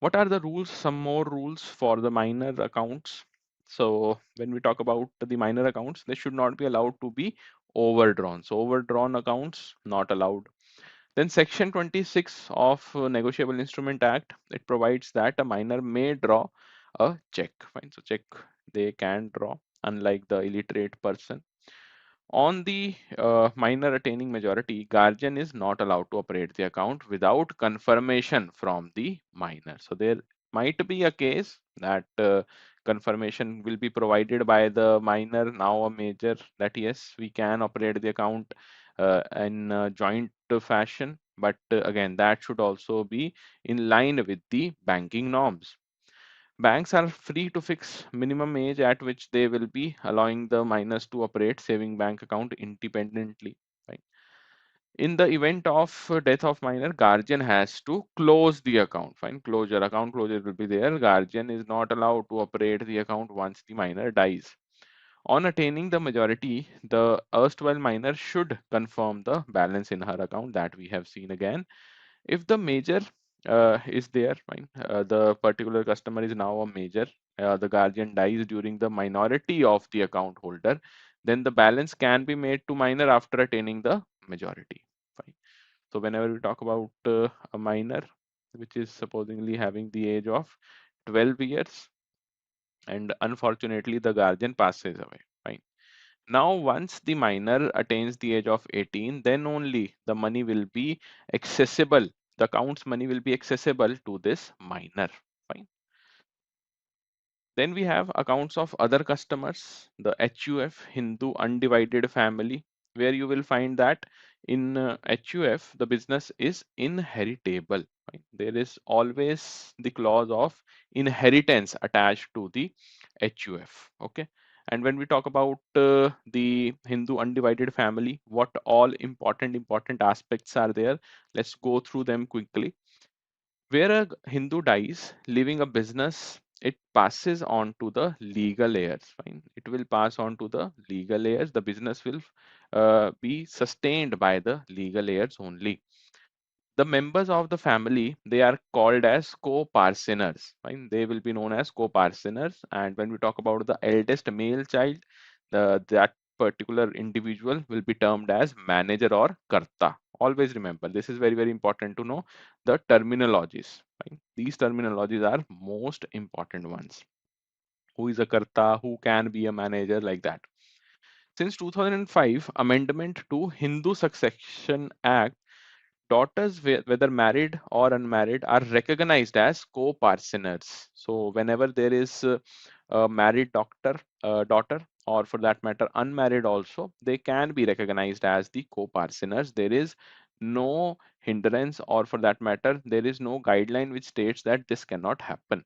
What are the rules? Some more rules for the minor accounts. So when we talk about the minor accounts, they should not be allowed to be overdrawn. So overdrawn accounts not allowed. Then section 26 of Negotiable Instrument Act, it provides that a minor may draw a check. Fine. So check they can draw, unlike the illiterate person. On the minor attaining majority, guardian is not allowed to operate the account without confirmation from the minor. So there might be a case that confirmation will be provided by the minor, now a major, that yes, we can operate the account in joint fashion. But again, that should also be in line with the banking norms. Banks are free to fix minimum age at which they will be allowing the minors to operate saving bank account independently. Right? In the event of death of minor, guardian has to close the account. Fine, closure, account closure will be there. Guardian is not allowed to operate the account once the minor dies. On attaining the majority, the erstwhile minor should confirm the balance in her account that we have seen again. If the major is there, fine, the particular customer is now a major, the guardian dies during the minority of the account holder, then the balance can be made to minor after attaining the majority. Fine. So whenever we talk about a minor, which is supposedly having the age of 12 years, and unfortunately the guardian passes away. Fine. Now, once the minor attains the age of 18, then only the money will be accessible. The account's money will be accessible to this minor. Fine. Then we have accounts of other customers, the HUF, Hindu Undivided Family, where you will find that in HUF, the business is inheritable. Right? There is always the clause of inheritance attached to the HUF. Okay. And when we talk about the Hindu Undivided Family, what all important aspects are there? Let's go through them quickly. Where a Hindu dies, leaving a business, it passes on to the legal heirs. Fine. It will pass on to the legal heirs. The business will be sustained by the legal heirs only. The members of the family, they are called as co-parceners. Fine. They will be known as co-parceners. And when we talk about the eldest male child, that particular individual will be termed as manager or karta. Always remember, this is very important to know the terminologies. Fine. These terminologies are most important ones. Who is a karta? Who can be a manager? Like that. Since 2005, amendment to Hindu Succession Act, daughters, whether married or unmarried, are recognized as co-parceners. So whenever there is a married daughter, or for that matter unmarried also, they can be recognized as the co-parceners. There is no hindrance, or for that matter there is no guideline which states that this cannot happen.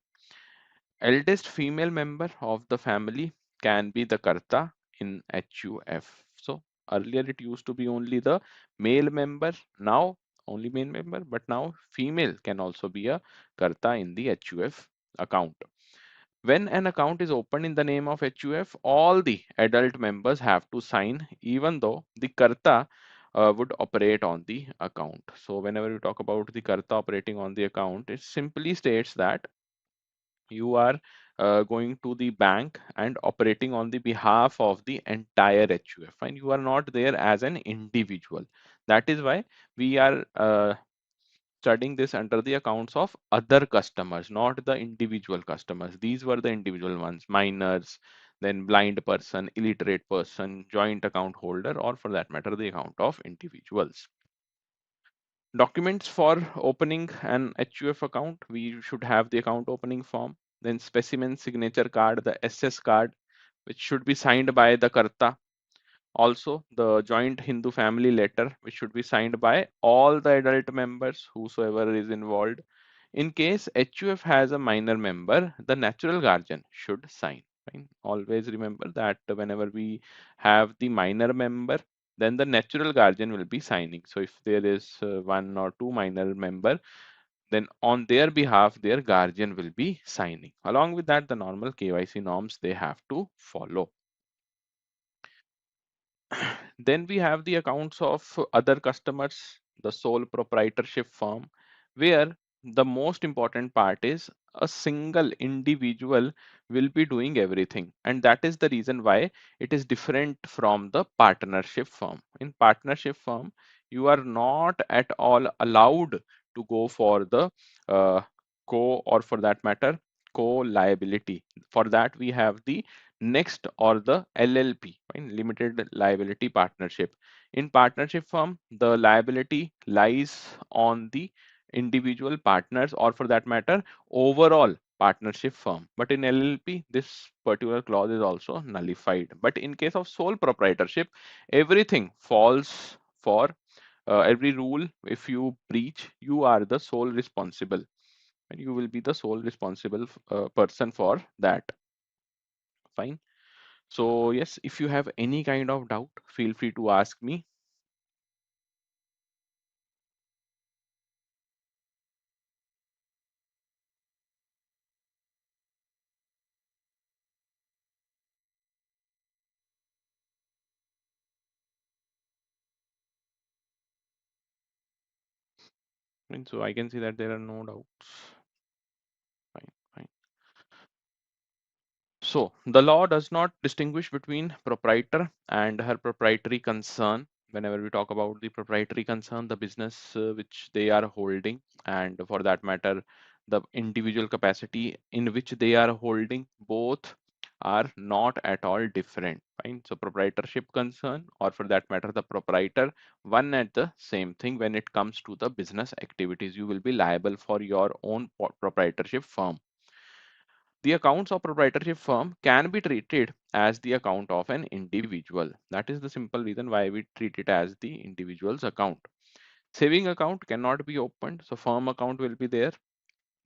Eldest female member of the family can be the karta in HUF. So earlier it used to be only the male member, now only male member, but now female can also be a karta in the HUF account. When an account is opened in the name of HUF, all the adult members have to sign, even though the karta would operate on the account. So whenever we talk about the karta operating on the account, it simply states that you are going to the bank and operating on the behalf of the entire HUF, and you are not there as an individual. That is why we are studying this under the accounts of other customers, not the individual customers. These were the individual ones, minors, then blind person, illiterate person, joint account holder, or for that matter, the account of individuals. Documents for opening an HUF account, we should have the account opening form, then specimen signature card, the SS card, which should be signed by the Karta. Also, the joint Hindu family letter, which should be signed by all the adult members, whosoever is involved. In case HUF has a minor member, the natural guardian should sign. Right? Always remember that whenever we have the minor member, then the natural guardian will be signing. So if there is one or two minor member, then on their behalf, their guardian will be signing. Along with that, the normal KYC norms they have to follow. Then we have the accounts of other customers, the sole proprietorship firm, where the most important part is a single individual will be doing everything. And that is the reason why it is different from the partnership firm. In partnership firm, you are not at all allowed to go for the uh, co or for that matter, co-liability. For that, we have the next or the LLP, right? Limited liability partnership. In partnership firm, the liability lies on the individual partners or for that matter, overall partnership firm. But in LLP, this particular clause is also nullified. But in case of sole proprietorship, everything falls for every rule. If you breach, you are the sole responsible and you will be the sole responsible person for that. Fine. So yes, if you have any kind of doubt, feel free to ask me. And so I can see that there are no doubts. Fine, fine. So the law does not distinguish between proprietor and her proprietary concern. Whenever we talk about the proprietary concern, the business which they are holding, and for that matter, the individual capacity in which they are holding, both are not at all different. Fine. So proprietorship concern, or for that matter, the proprietor, one and the same thing when it comes to the business activities. You will be liable for your own proprietorship firm. The accounts of proprietorship firm can be treated as the account of an individual. That is the simple reason why we treat it as the individual's account. Saving account cannot be opened, so firm account will be there.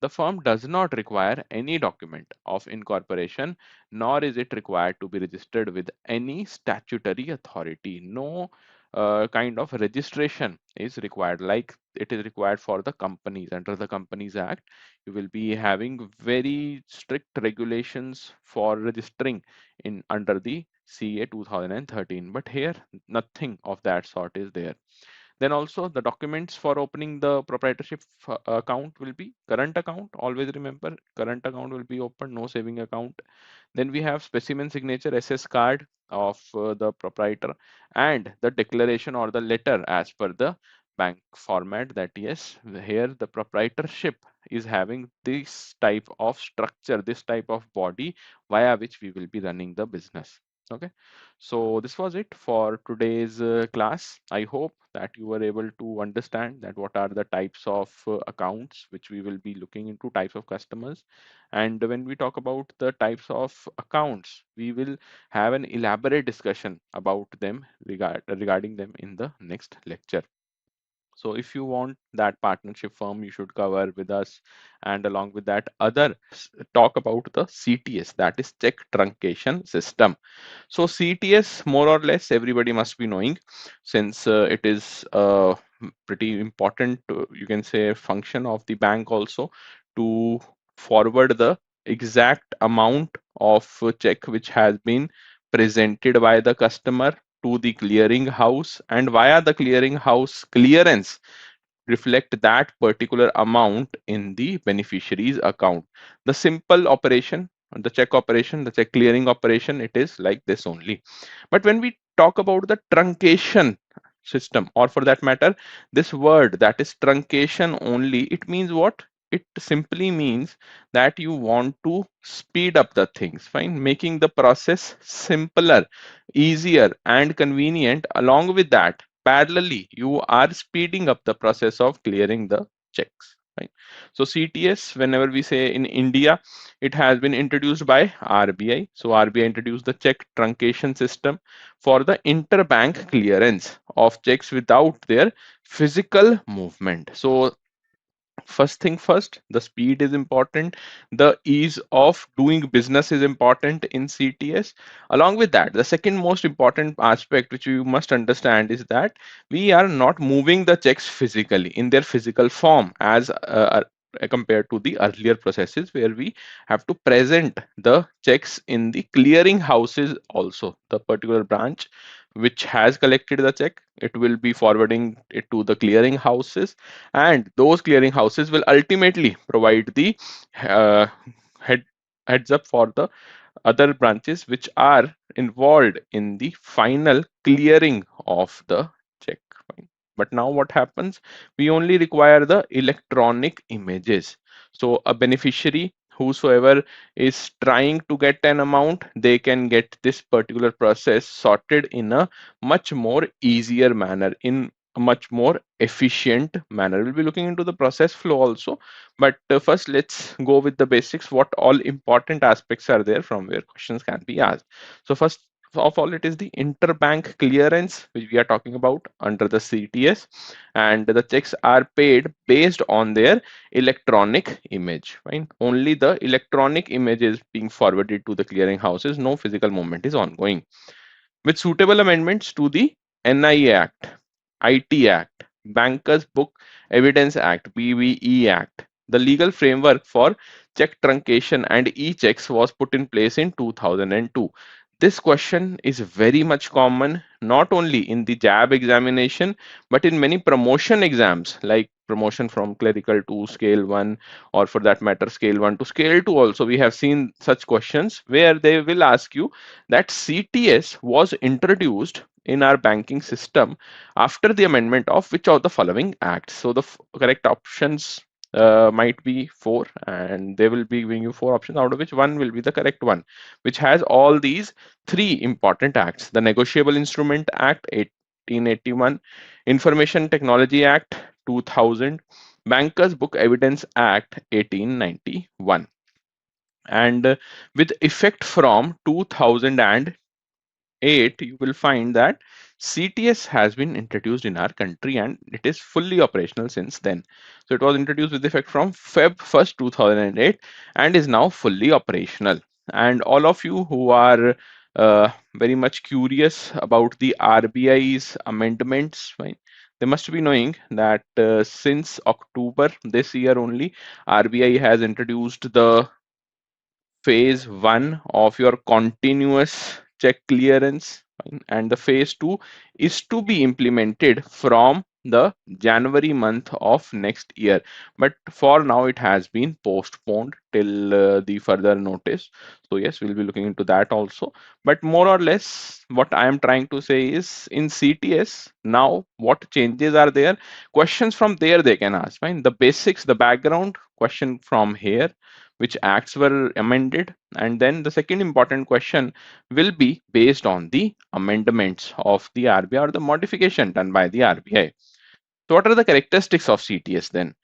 The firm does not require any document of incorporation, nor is it required to be registered with any statutory authority. No kind of registration is required, like it is required for the companies. Under the Companies Act, you will be having very strict regulations for registering in under the CA 2013. But here, nothing of that sort is there. Then also the documents for opening the proprietorship account will be current account. Always remember, current account will be open, no saving account. Then we have specimen signature SS card of the proprietor and the declaration or the letter as per the bank format, that yes, here the proprietorship is having this type of structure, this type of body via which we will be running the business. Okay, so this was it for today's class. I hope that you were able to understand that what are the types of accounts which we will be looking into, types of customers. And when we talk about the types of accounts, we will have an elaborate discussion about them regarding them in the next lecture. So if you want that partnership firm, you should cover with us. And along with that, talk about the CTS, that is check truncation system. So CTS, more or less, everybody must be knowing, since it is a pretty important, you can say, function of the bank also to forward the exact amount of check which has been presented by the customer to the clearing house, and via the clearing house clearance reflect that particular amount in the beneficiary's account. The simple operation, the check operation, the check clearing operation, it is like this only. But when we talk about the truncation, system, or for that matter, this word that is truncation only, it means what? It simply means that you want to speed up the things, fine, making the process simpler, easier, and convenient. Along with that, parallelly, you are speeding up the process of clearing the checks. Right. So CTS, whenever we say in India, it has been introduced by RBI. So RBI introduced the check truncation system for the interbank clearance of checks without their physical movement. So first thing first, the speed is important, the ease of doing business is important in CTS. Along with that, the second most important aspect which you must understand is that we are not moving the checks physically in their physical form as compared to the earlier processes where we have to present the checks in the clearing houses. Also, the particular branch which has collected the check, it will be forwarding it to the clearing houses, and those clearing houses will ultimately provide the uh, head, heads up for the other branches which are involved in the final clearing of the check. Fine. But now what happens? We only require the electronic images. So a beneficiary, whosoever is trying to get an amount, they can get this particular process sorted in a much more easier manner, in a much more efficient manner. We'll be looking into the process flow also, but first let's go with the basics. What all important aspects are there from where questions can be asked? So first of all, it is the interbank clearance which we are talking about under the CTS, and the checks are paid based on their electronic image. Right? Only the electronic image is being forwarded to the clearing houses. No physical movement is ongoing. With suitable amendments to the NIA Act, IT Act, Bankers Book Evidence Act, BBE Act, the legal framework for check truncation and e-checks was put in place in 2002. This question is very much common not only in the JAB examination but in many promotion exams like promotion from clerical to scale 1, or for that matter scale 1 to scale 2 also. We have seen such questions where they will ask you that CTS was introduced in our banking system after the amendment of which of the following acts. So the correct options might be four, and they will be giving you four options, out of which one will be the correct one, which has all these three important acts: the Negotiable Instrument Act 1881, Information Technology Act 2000, Bankers Book Evidence Act 1891. And with effect from 2008, you will find that CTS has been introduced in our country and it is fully operational since then. So it was introduced with effect from Feb 1st, 2008 and is now fully operational. And all of you who are very much curious about the RBI's amendments, right? They must be knowing that since October this year only, RBI has introduced the phase 1 of your continuous check clearance, fine, and the phase 2 is to be implemented from the January month of next year, but for now it has been postponed till the further notice. So yes, we'll be looking into that also, but more or less what I am trying to say is in CTS now what changes are there, questions from there they can ask, fine, the basics, the background question from here, which acts were amended, and then the second important question will be based on the amendments of the RBI or the modification done by the RBI. So what are the characteristics of CTS then?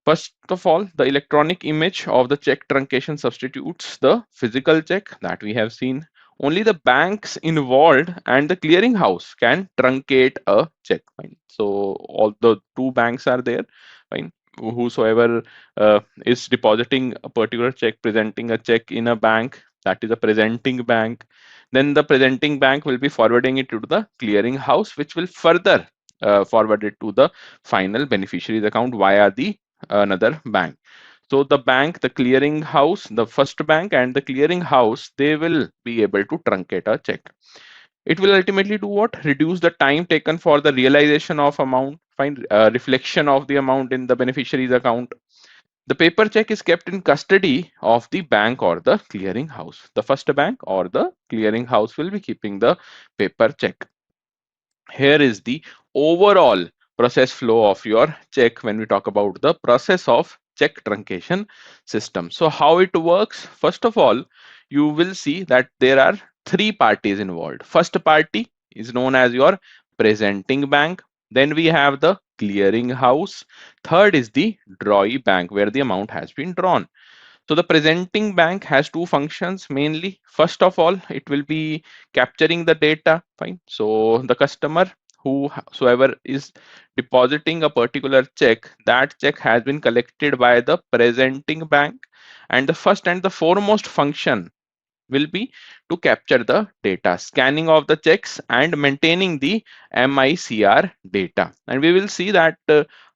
First of all, the electronic image of the check truncation substitutes the physical check that we have seen. Only the banks involved and the clearing house can truncate a check. Fine. So all the two banks are there. Fine. Whosoever is depositing a particular check, presenting a check in a bank, that is a presenting bank. Then the presenting bank will be forwarding it to the clearing house, which will further forward it to the final beneficiary's account via the another bank. So the bank, the clearing house, the first bank and the clearing house, they will be able to truncate a check. It will ultimately do what? Reduce the time taken for the realization of amount, find reflection of the amount in the beneficiary's account. The paper check is kept in custody of the bank or the clearing house. The first bank or the clearing house will be keeping the paper check. Here is the overall process flow of your check when we talk about the process of check truncation system. So how it works? First of all, you will see that there are three parties involved. First party is known as your presenting bank. Then we have the clearing house. Third is the drawee bank where the amount has been drawn. So the presenting bank has two functions mainly. First of all, it will be capturing the data. Fine. So the customer whosoever is depositing a particular check, that check has been collected by the presenting bank. And the first and the foremost function will be to capture the data, scanning of the checks and maintaining the MICR data. And we will see that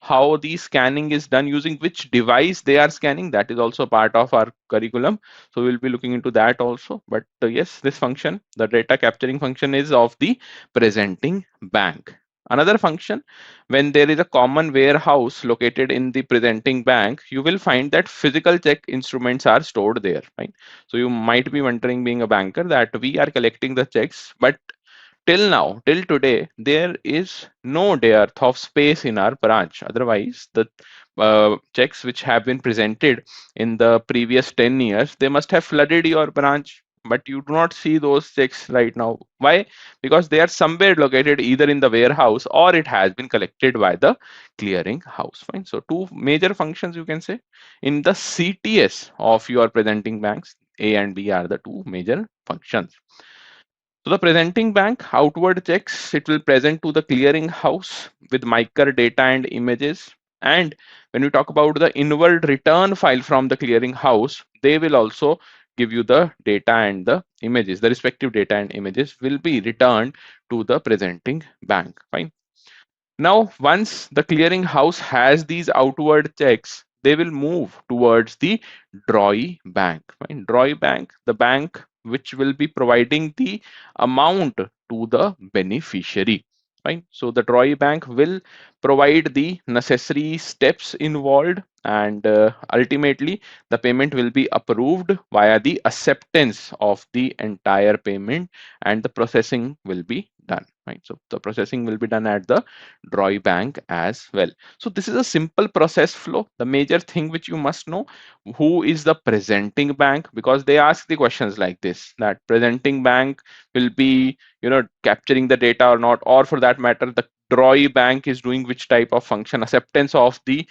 how the scanning is done, using which device they are scanning. That is also part of our curriculum. So we'll be looking into that also. But yes, this function, the data capturing function, is of the presenting bank. Another function, when there is a common warehouse located in the presenting bank, you will find that physical check instruments are stored there, right? So you might be wondering, being a banker, that we are collecting the checks, but till now, till today, there is no dearth of space in our branch. Otherwise, the checks which have been presented in the previous 10 years, they must have flooded your branch. But you do not see those checks right now. Why? Because they are somewhere located either in the warehouse or it has been collected by the clearing house. Fine. So two major functions you can say in the CTS of your presenting banks. A and B are the two major functions. So the presenting bank outward checks, it will present to the clearing house with micro data and images. And when we talk about the inward return file from the clearing house, they will also give you the data and the images. The respective data and images will be returned to the presenting bank. Fine. Now, once the clearing house has these outward checks, they will move towards the drawee bank. Right? Drawee bank, the bank which will be providing the amount to the beneficiary. Right? So the drawee bank will provide the necessary steps involved, and ultimately the payment will be approved via the acceptance of the entire payment, and the processing will be done. Right? So the processing will be done at the drawee bank as well. So this is a simple process flow. The major thing which you must know, who is the presenting bank, because they ask the questions like this, that presenting bank will be, capturing the data or not, or for that matter, the drawee bank is doing which type of function. Acceptance of the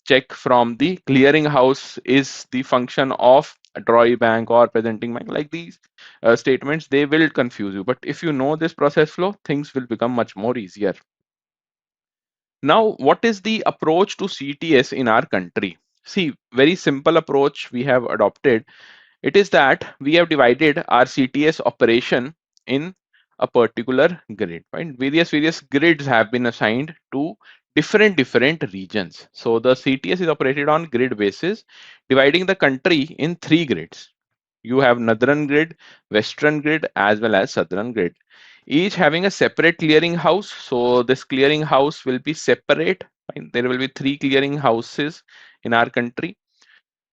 check from the clearing house is the function of a drawee bank or presenting bank. Like these statements, they will confuse you, but if you know this process flow, things will become much more easier. Now, what is the approach to CTS in our country? See, very simple approach we have adopted. It is that we have divided our CTS operation in a particular grid, right? Various grids have been assigned to different regions. So the CTS is operated on grid basis, dividing the country in three grids. You have northern grid, western grid, as well as southern grid, each having a separate clearing house. So this clearing house will be separate. Fine. There will be three clearing houses in our country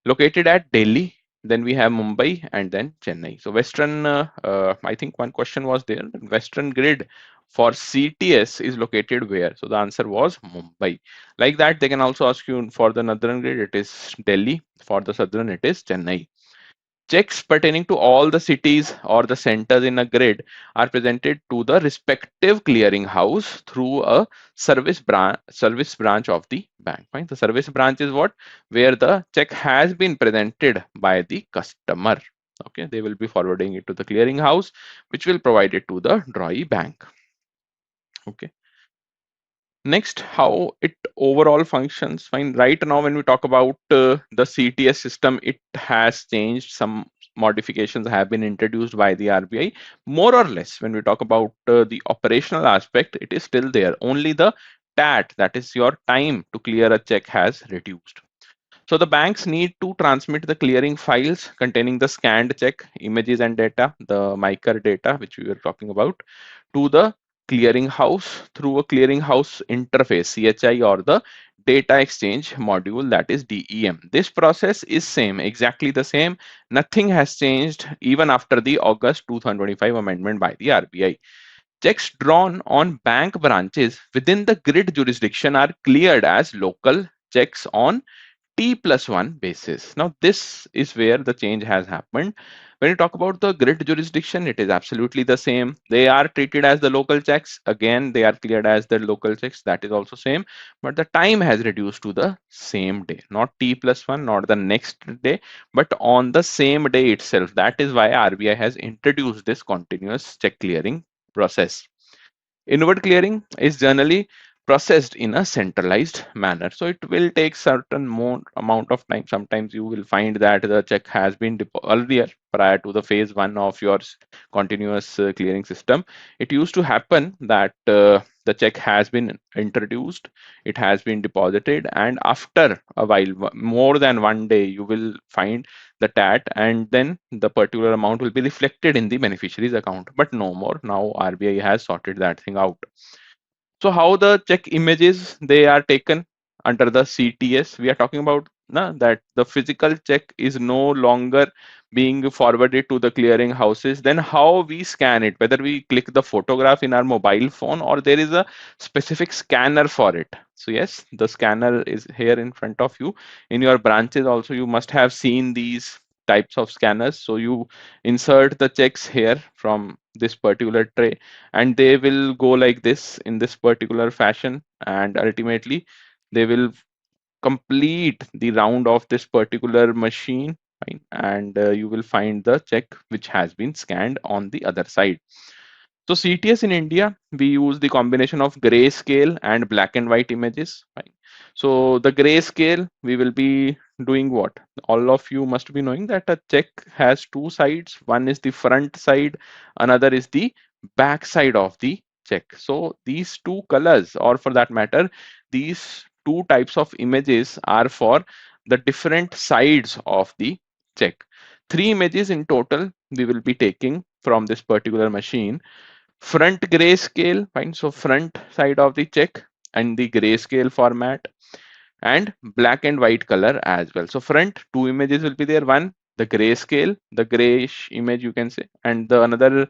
located at Delhi. Then we have Mumbai and then Chennai. So western, I think one question was there. Western grid for CTS is located where? So the answer was Mumbai. Like that, they can also ask you for the northern grid, it is Delhi. For the southern, it is Chennai. Checks pertaining to all the cities or the centers in a grid are presented to the respective clearing house through a service branch of the bank. Right? The service branch is what? Where the check has been presented by the customer. Okay, they will be forwarding it to the clearing house, which will provide it to the drawee bank. Okay. Next, how it overall functions. Fine. Right now, when we talk about the CTS system, it has changed. Some modifications have been introduced by the RBI. More or less, when we talk about the operational aspect, it is still there. Only the TAT, that is your time to clear a check, has reduced. So the banks need to transmit the clearing files containing the scanned check, images and data, the MICR data, which we were talking about, to the clearing house through a clearing house interface, CHI, or the data exchange module, that is DEM. This process is same, exactly the same. Nothing has changed even after the August 2025 amendment by the RBI. Checks drawn on bank branches within the grid jurisdiction are cleared as local checks on T+1 basis. Now, this is where the change has happened. When you talk about the grid jurisdiction, it is absolutely the same. They are treated as the local checks. Again, they are cleared as the local checks. That is also same. But the time has reduced to the same day, not T+1, not the next day, but on the same day itself. That is why RBI has introduced this continuous check clearing process. Inward clearing is generally processed in a centralized manner, so it will take certain more amount of time. Sometimes you will find that the check has been earlier, prior to the phase one of your continuous clearing system. It used to happen that the check has been introduced, it has been deposited, and after a while, more than one day, you will find the TAT, and then the particular amount will be reflected in the beneficiary's account. But no more. Now RBI has sorted that thing out. So how the check images they are taken under the CTS? We are talking about that the physical check is no longer being forwarded to the clearing houses. Then how we scan it? Whether we click the photograph in our mobile phone or there is a specific scanner for it. So yes, the scanner is here in front of you. In your branches also, you must have seen these types of scanners. So you insert the checks here from this particular tray, and they will go like this in this particular fashion, and ultimately they will complete the round of this particular machine, right? And you will find the check which has been scanned on the other side. So CTS in India, we use the combination of grayscale and black and white images, right? So the grayscale, we will be doing what? All of you must be knowing that a check has two sides. One is the front side, another is the back side of the check. So these two colors, or for that matter, these two types of images are for the different sides of the check. Three images in total we will be taking from this particular machine. Front grayscale, fine, so front side of the check and the grayscale format, and black and white color as well. So front two images will be there. One, the grayscale, the grayish image you can say, and the another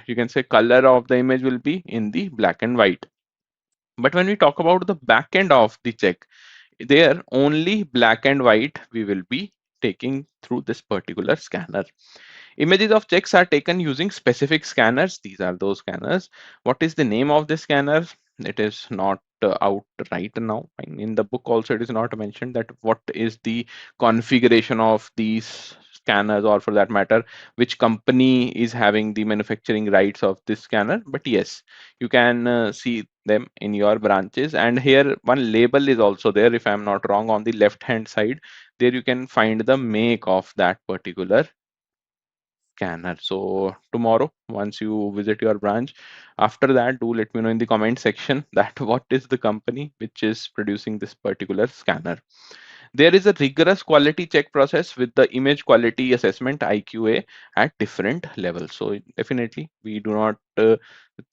you can say color of the image will be in the black and white. But when we talk about the back end of the check, there only black and white we will be taking through this particular scanner. Images of checks are taken using specific scanners. These are those scanners. What is the name of the scanner? It is not out right now. In the book also it is not mentioned that what is the configuration of these scanners, or for that matter, which company is having the manufacturing rights of this scanner. But yes, you can see them in your branches. And here one label is also there, if I'm not wrong, on the left hand side. There you can find the make of that particular scanner. So tomorrow, once you visit your branch, after that, do let me know in the comment section that what is the company which is producing this particular scanner. There is a rigorous quality check process with the image quality assessment IQA at different levels. So definitely we do not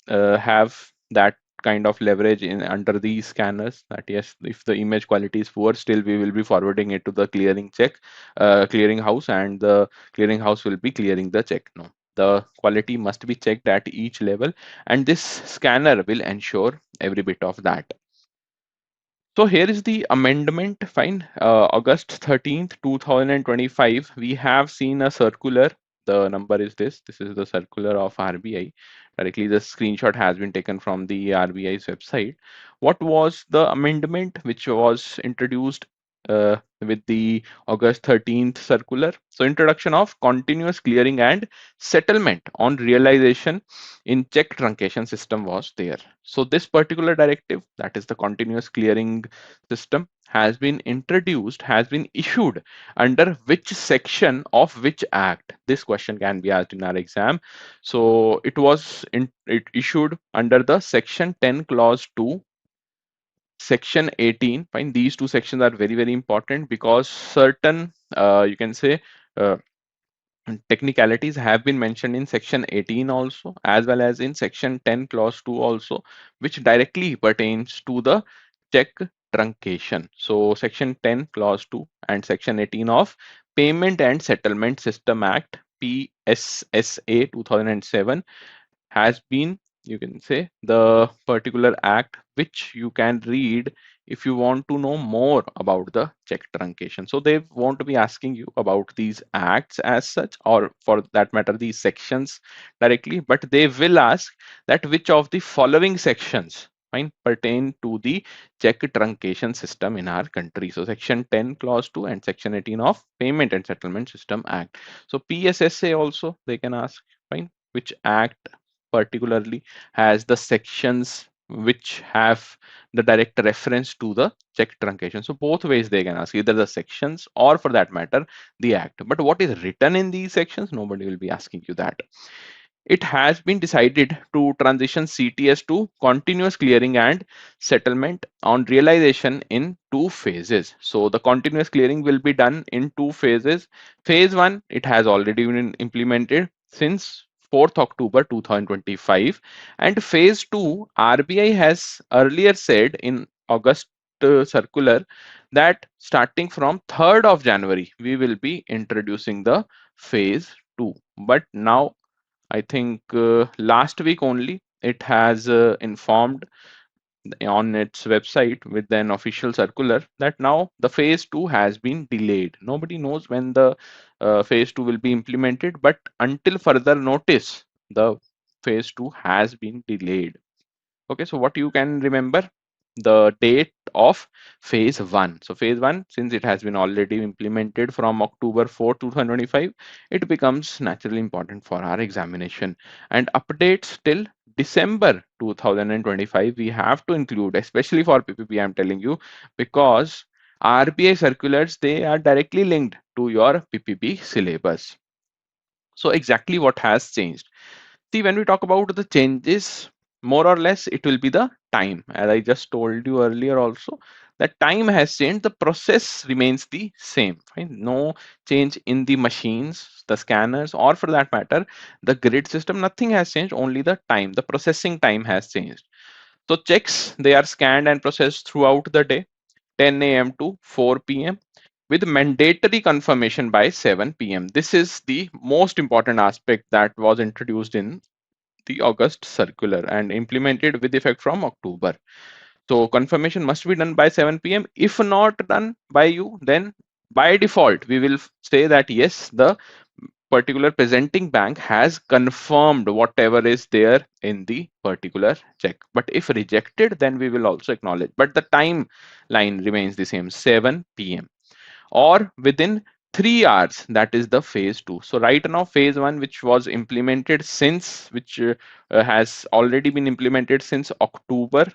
have that kind of leverage in under these scanners, that yes, if the image quality is poor, still we will be forwarding it to the clearing house, and the clearing house will be clearing the check. No, the quality must be checked at each level, and this scanner will ensure every bit of that. So here is the amendment, fine. August 13th, 2025, we have seen a circular. The number is this. This is the circular of RBI. Directly, the screenshot has been taken from the RBI's website. What was the amendment which was introduced with the August 13th circular? So introduction of continuous clearing and settlement on realization in check truncation system was there. So this particular directive, that is the continuous clearing system, has been introduced, has been issued under which section of which act? This question can be asked in our exam. So it issued under the section 10 clause 2, section 18. Fine, these two sections are very very important because certain you can say uh, technicalities have been mentioned in section 18 also, as well as in section 10 clause 2 also, which directly pertains to the check truncation. So section 10 clause 2 and section 18 of Payment and Settlement System Act, PSSA 2007, has been you can say the particular act which you can read if you want to know more about the check truncation. So they won't be asking you about these acts as such, or for that matter these sections directly, but they will ask that which of the following sections fine pertain to the check truncation system in our country. So section 10 clause 2 and section 18 of payment and settlement system act. So PSSA also they can ask, fine, which act particularly has the sections which have the direct reference to the check truncation. So both ways they can ask, either the sections or for that matter the act. But what is written in these sections, nobody will be asking you that. It has been decided to transition CTS to continuous clearing and settlement on realization in two phases. So the continuous clearing will be done in two phases. Phase 1, it has already been implemented since 4th October 2025, and phase 2, RBI has earlier said in August circular that starting from 3rd of January we will be introducing the phase 2. But now I think last week only it has informed on its website with an official circular that now the phase 2 has been delayed. Nobody knows when the phase 2 will be implemented, but until further notice, the phase 2 has been delayed. Okay, so what you can remember, the date of phase 1. So phase 1, since it has been already implemented from October 4 2025, it becomes naturally important for our examination. And updates till December 2025 we have to include, especially for PPB I'm telling you, because RBI circulars, they are directly linked to your PPB syllabus. So exactly what has changed? See, when we talk about the changes, more or less it will be the time. As I just told you earlier also, that time has changed, the process remains the same. Fine? No change in the machines, the scanners, or for that matter, the grid system, nothing has changed, only the time, the processing time has changed. So checks, they are scanned and processed throughout the day, 10 a.m. to 4 p.m. with mandatory confirmation by 7 p.m. This is the most important aspect that was introduced in the August circular and implemented with effect from October. So confirmation must be done by 7 p.m. If not done by you, then by default, we will say that yes, the particular presenting bank has confirmed whatever is there in the particular check. But if rejected, then we will also acknowledge. But the timeline remains the same, 7 p.m. or within 3 hours, that is the phase 2. So right now phase 1, which was implemented since, which has already been implemented since October,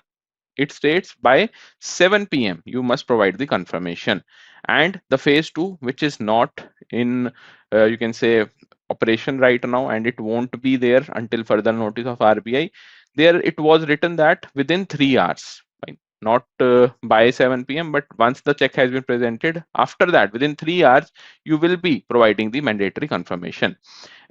it states by 7 p.m. you must provide the confirmation. And the phase 2, which is not in you can say operation right now, and it won't be there until further notice of RBI, there it was written that within 3 hours, fine, not by 7 p.m., but once the check has been presented, after that within 3 hours you will be providing the mandatory confirmation,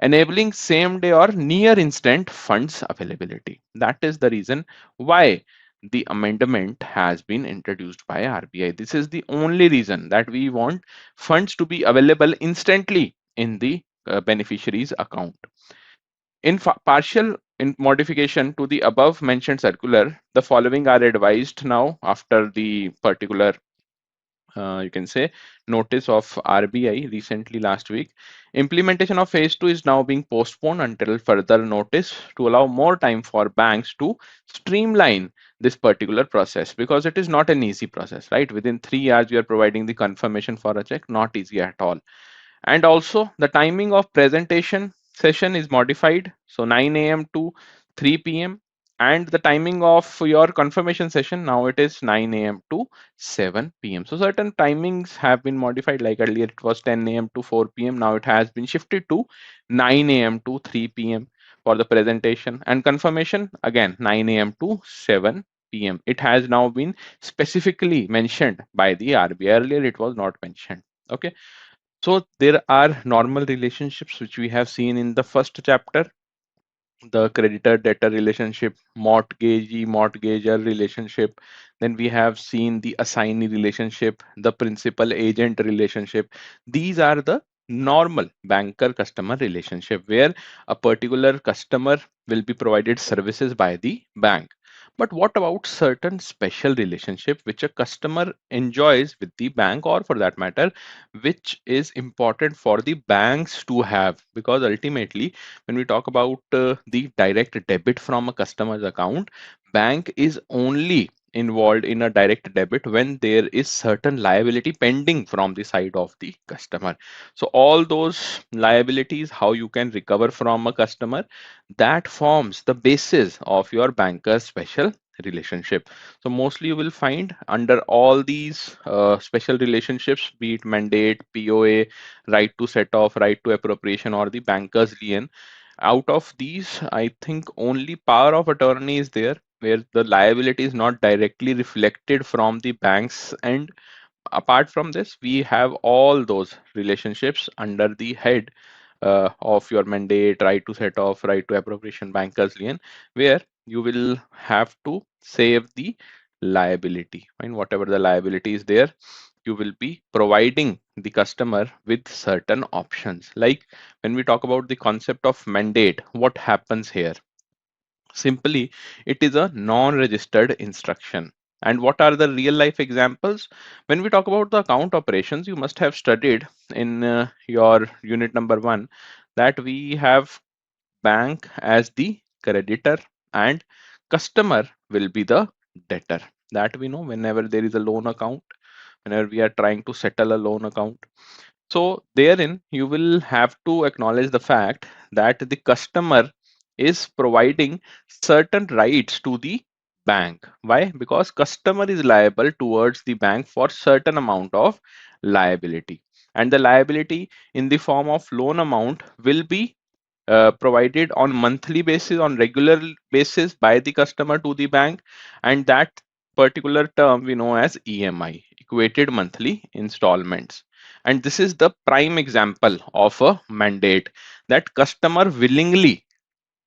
enabling same day or near instant funds availability. That is the reason why the amendment has been introduced by RBI. This is the only reason that we want funds to be available instantly in the beneficiary's account. In partial in modification to the above mentioned circular, the following are advised now after the particular you can say notice of RBI recently last week. Implementation of phase 2 is now being postponed until further notice to allow more time for banks to streamline this particular process, because it is not an easy process, right? Within 3 hours you are providing the confirmation for a check, not easy at all. And also the timing of presentation session is modified, so 9 a.m. to 3 p.m. and the timing of your confirmation session, now it is 9 a.m. to 7 p.m. So certain timings have been modified, like earlier it was 10 a.m. to 4 p.m. now it has been shifted to 9 a.m. to 3 p.m. for the presentation, and confirmation again 9 a.m. to 7 p.m. It has now been specifically mentioned by the RBI, earlier it was not mentioned. Okay, so there are normal relationships which we have seen in the first chapter, the creditor debtor relationship, mortgagee mortgager relationship. Then we have seen the assignee relationship, the principal agent relationship. These are the normal banker customer relationship where a particular customer will be provided services by the bank. But what about certain special relationship which a customer enjoys with the bank, or for that matter which is important for the banks to have? Because ultimately when we talk about the direct debit from a customer's account, bank is only involved in a direct debit when there is certain liability pending from the side of the customer. So all those liabilities, how you can recover from a customer, that forms the basis of your banker's special relationship. So mostly you will find under all these special relationships, be it mandate, POA, right to set off, right to appropriation, or the banker's lien. Out of these, I think only power of attorney is there, where the liability is not directly reflected from the bank's end. Apart from this, we have all those relationships under the head of your mandate, right to set off, right to appropriation, banker's lien, where you will have to save the liability. And whatever the liability is there, you will be providing the customer with certain options. Like when we talk about the concept of mandate, what happens here? Simply, it is a non-registered instruction. And what are the real life examples? When we talk about the account operations, you must have studied in your unit number 1 that we have bank as the creditor and customer will be the debtor. That we know whenever there is a loan account, whenever we are trying to settle a loan account. So therein you will have to acknowledge the fact that the customer is providing certain rights to the bank. Why? Because customer is liable towards the bank for certain amount of liability. And the liability in the form of loan amount will be provided on monthly basis, on regular basis by the customer to the bank, and that particular term we know as EMI, equated monthly installments. And this is the prime example of a mandate that customer willingly,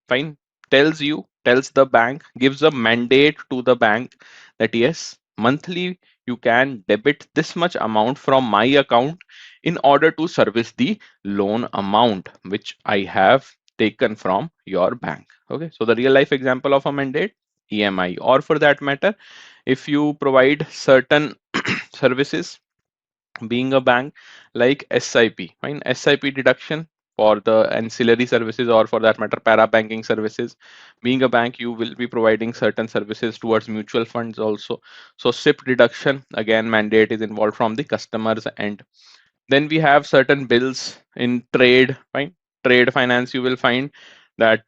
fine, tells the bank, gives a mandate to the bank that yes, monthly you can debit this much amount from my account in order to service the loan amount which I have taken from your bank. Okay, so the real life example of a mandate, EMI, or for that matter, if you provide certain services being a bank, like SIP, fine, SIP deduction for the ancillary services, or for that matter para banking services. Being a bank, you will be providing certain services towards mutual funds also. So SIP deduction, again mandate is involved from the customers end. Then we have certain bills in trade, right? Trade finance, you will find that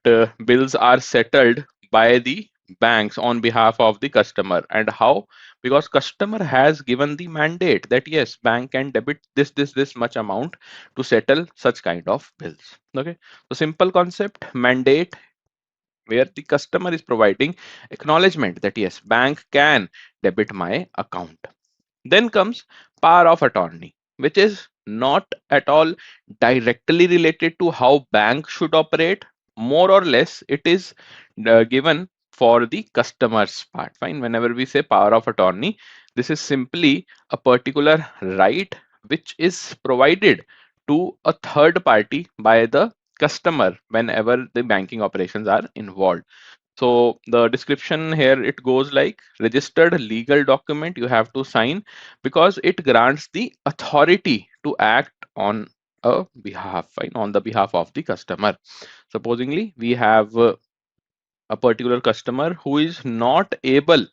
bills are settled by the banks on behalf of the customer. And how? Because customer has given the mandate that yes, bank can debit this much amount to settle such kind of bills. Okay, so simple concept, mandate, where the customer is providing acknowledgement that yes, bank can debit my account. Then comes power of attorney, which is not at all directly related to how bank should operate. More or less, it is given for the customer's part. Fine. Whenever we say power of attorney, this is simply a particular right which is provided to a third party by the customer whenever the banking operations are involved. So the description here, it goes like registered legal document you have to sign because it grants the authority to act on a behalf, fine, on the behalf of the customer. Supposingly we have a particular customer who is not able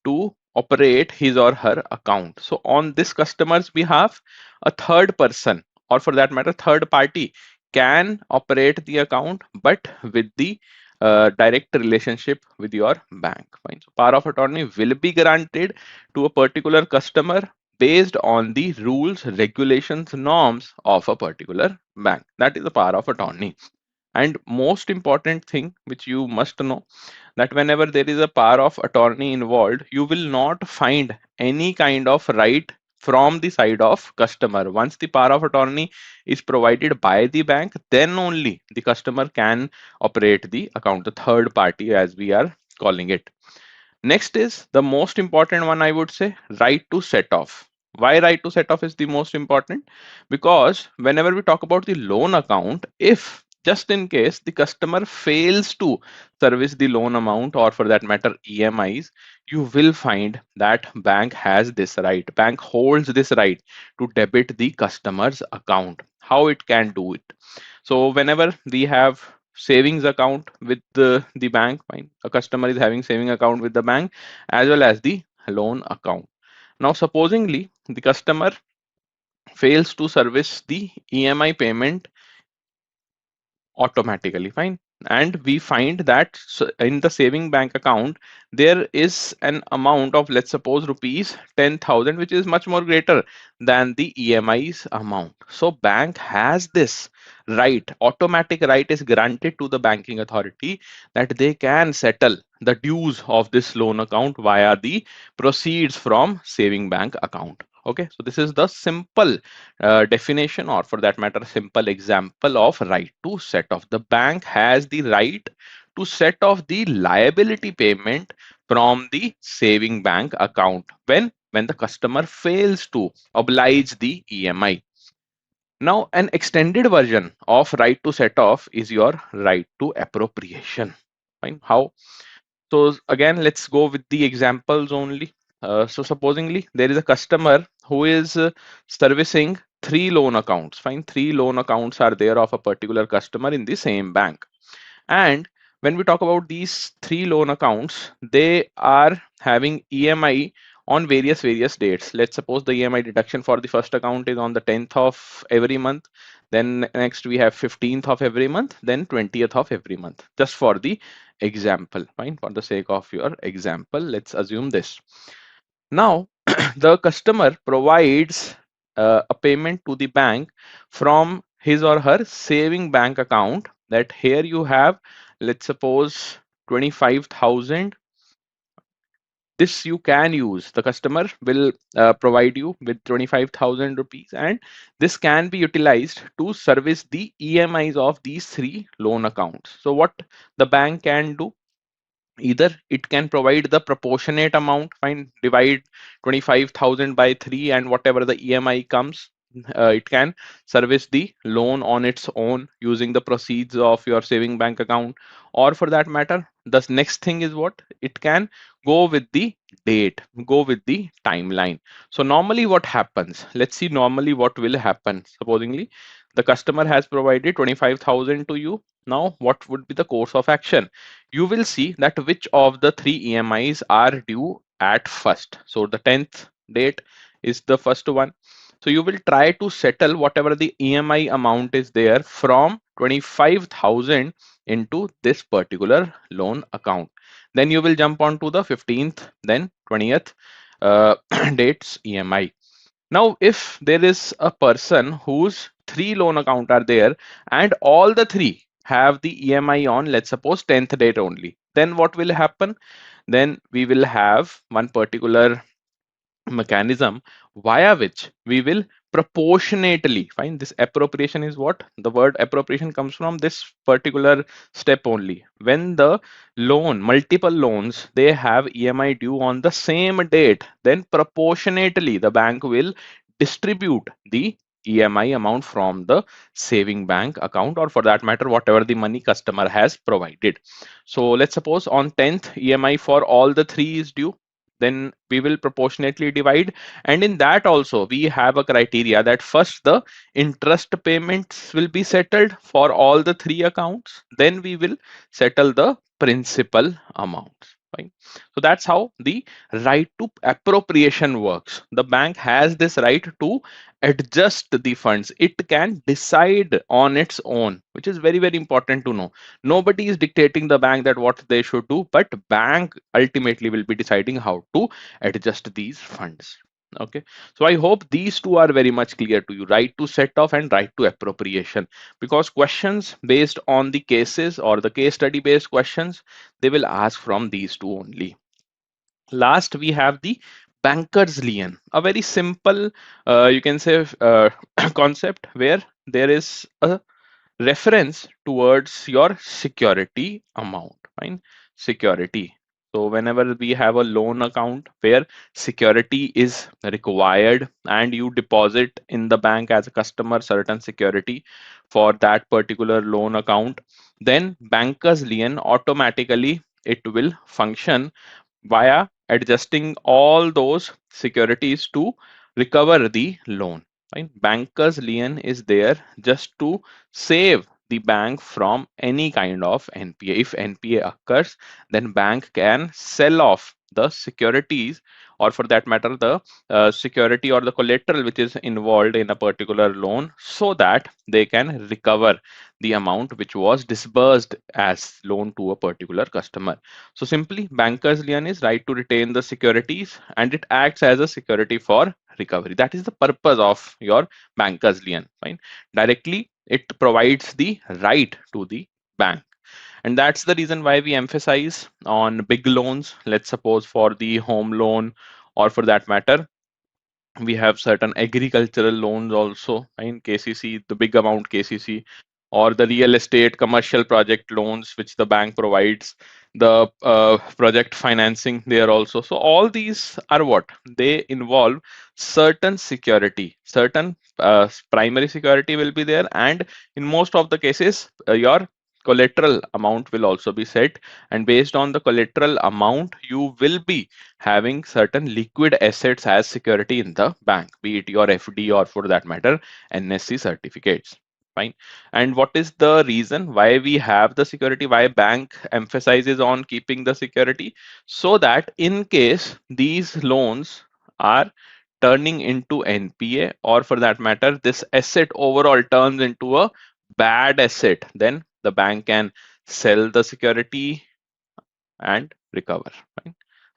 to operate his or her account. So on this customer's behalf, a third person, or for that matter, third party, can operate the account, but with the direct relationship with your bank. Fine. So power of attorney will be granted to a particular customer based on the rules, regulations, norms of a particular bank. That is the power of attorney. And most important thing which you must know, that whenever there is a power of attorney involved, you will not find any kind of right from the side of customer. Once the power of attorney is provided by the bank, then only the customer can operate the account, the third party as we are calling it. Next is the most important one, I would say, right to set off. Why right to set off is the most important? Because whenever we talk about the loan account, if just in case the customer fails to service the loan amount, or for that matter EMIs, you will find that bank has this right. Bank holds this right to debit the customer's account. How it can do it? So whenever we have savings account with the bank, fine, a customer is having saving account with the bank as well as the loan account. Now, supposingly the customer fails to service the EMI payment automatically, fine, and we find that in the saving bank account there is an amount of, let's suppose, rupees 10,000, which is much more greater than the EMI's amount. So bank has this right, automatic right is granted to the banking authority, that they can settle the dues of this loan account via the proceeds from saving bank account. Okay, so this is the simple definition, or for that matter simple example of right to set off. The bank has the right to set off the liability payment from the saving bank account when the customer fails to oblige the EMI. Now, an extended version of right to set off is your right to appropriation. Fine. How? So again, let's go with the examples only. So supposingly there is a customer who is servicing three loan accounts. Fine, three loan accounts are there of a particular customer in the same bank. And when we talk about these three loan accounts, they are having EMI on various dates. Let's suppose the EMI deduction for the first account is on the 10th of every month. Then next we have 15th of every month, then 20th of every month. Just for the example, fine, for the sake of your example, let's assume this. Now, the customer provides a payment to the bank from his or her saving bank account, that here you have, let's suppose, 25,000. This you can use. The customer will provide you with 25,000 rupees, and this can be utilized to service the EMIs of these three loan accounts. So what the bank can do, either it can provide the proportionate amount, fine, divide 25,000 by 3, and whatever the EMI comes, it can service the loan on its own using the proceeds of your saving bank account. Or for that matter, the next thing is what, it can go with the date, go with the timeline. So normally what happens, let's see normally what will happen. Supposingly the customer has provided 25,000 to you. Now what would be the course of action? You will see that which of the three EMIs are due at first. So the 10th date is the first one. So you will try to settle whatever the EMI amount is there from 25,000 into this particular loan account. Then you will jump on to the 15th, then 20th dates EMI. Now, if there is a person whose three loan account are there and all the three have the EMI on, let's suppose 10th date only, then what will happen? Then we will have one particular mechanism via which we will proportionately find this appropriation is what, the word appropriation comes from this particular step only. When the loan, multiple loans, they have EMI due on the same date, then proportionately the bank will distribute the EMI amount from the saving bank account, or for that matter whatever the money customer has provided. So let's suppose on 10th EMI for all the three is due, then we will proportionately divide, and in that also we have a criteria that first the interest payments will be settled for all the three accounts, then we will settle the principal amounts. Fine. So that's how the right to appropriation works. The bank has this right to adjust the funds. It can decide on its own, which is very important to know. Nobody is dictating the bank that what they should do, but bank ultimately will be deciding how to adjust these funds. Okay, so I hope these two are very much clear to you, right to set off and right to appropriation, because questions based on the cases or the case study based questions, they will ask from these two only. Last we have the banker's lien, a very simple you can say concept where there is a reference towards your security amount. Fine, security. So whenever we have a loan account where security is required and you deposit in the bank as a customer certain security for that particular loan account, then banker's lien automatically it will function via adjusting all those securities to recover the loan. Right? Banker's lien is there just to save the bank from any kind of NPA. If NPA occurs, then bank can sell off the securities, or for that matter, the security or the collateral which is involved in a particular loan, so that they can recover the amount which was disbursed as loan to a particular customer. So simply, banker's lien is right to retain the securities and it acts as a security for recovery. That is the purpose of your banker's lien. Fine. Directly, it provides the right to the bank. And that's the reason why we emphasize on big loans. Let's suppose for the home loan, or for that matter, we have certain agricultural loans also in KCC, the big amount KCC, or the real estate commercial project loans which the bank provides, the project financing there also. So all these are what they involve certain security, certain primary security will be there, and in most of the cases your collateral amount will also be set, and based on the collateral amount you will be having certain liquid assets as security in the bank, be it your FD or for that matter, NSC certificates. Fine. And what is the reason why we have the security? Why bank emphasizes on keeping the security? So that in case these loans are turning into NPA, or for that matter, this asset overall turns into a bad asset, then the bank can sell the security and recover. Right?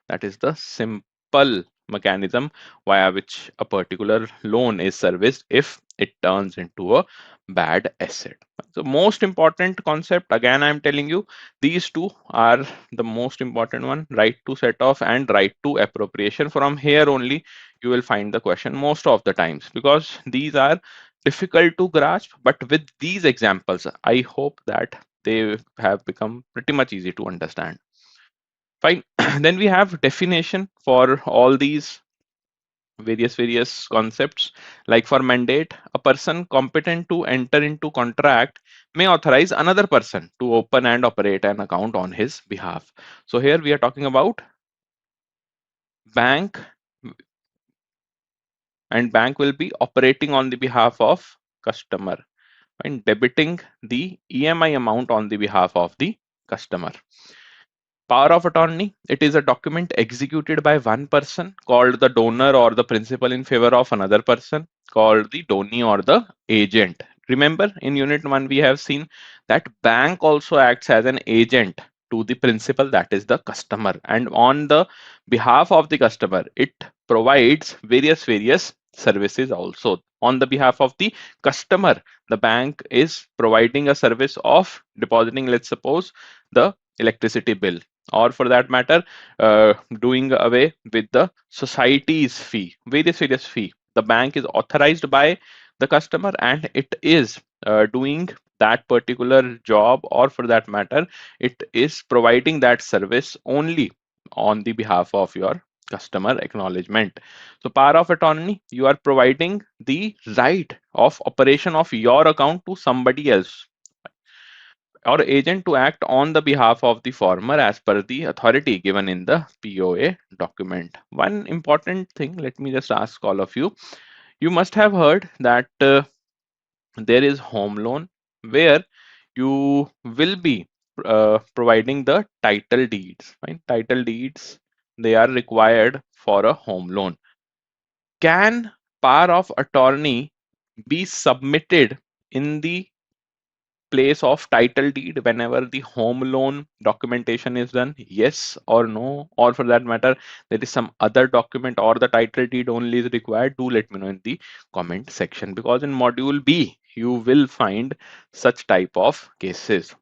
That is the simple mechanism via which a particular loan is serviced if it turns into a bad asset. So most important concept, again I'm telling you, these two are the most important one: right to set off and right to appropriation. From here only you will find the question most of the times, because these are difficult to grasp, but with these examples I hope that they have become pretty much easy to understand. Fine. Then we have definition for all these various concepts. Like for mandate, a person competent to enter into contract may authorize another person to open and operate an account on his behalf. So here we are talking about bank, and bank will be operating on the behalf of customer and debiting the EMI amount on the behalf of the customer. Power of attorney, it is a document executed by one person called the donor or the principal in favor of another person called the donee or the agent. Remember, in unit 1 we have seen that bank also acts as an agent to the principal, that is the customer, and on the behalf of the customer it provides various services also. On the behalf of the customer, the bank is providing a service of depositing, let's suppose, the electricity bill, or for that matter, doing away with the society's fee, various fee. The bank is authorized by the customer and it is doing that particular job, or for that matter it is providing that service only on the behalf of your customer acknowledgement. So power of attorney, you are providing the right of operation of your account to somebody else or agent to act on the behalf of the former as per the authority given in the POA document. One important thing, let me just ask all of you. You must have heard that there is home loan where you will be providing the title deeds. Right? Title deeds, they are required for a home loan. Can power of attorney be submitted in the place of title deed whenever the home loan documentation is done? Yes or no? Or for that matter, there is some other document or the title deed only is required? Do let me know in the comment section, because in module B you will find such type of cases.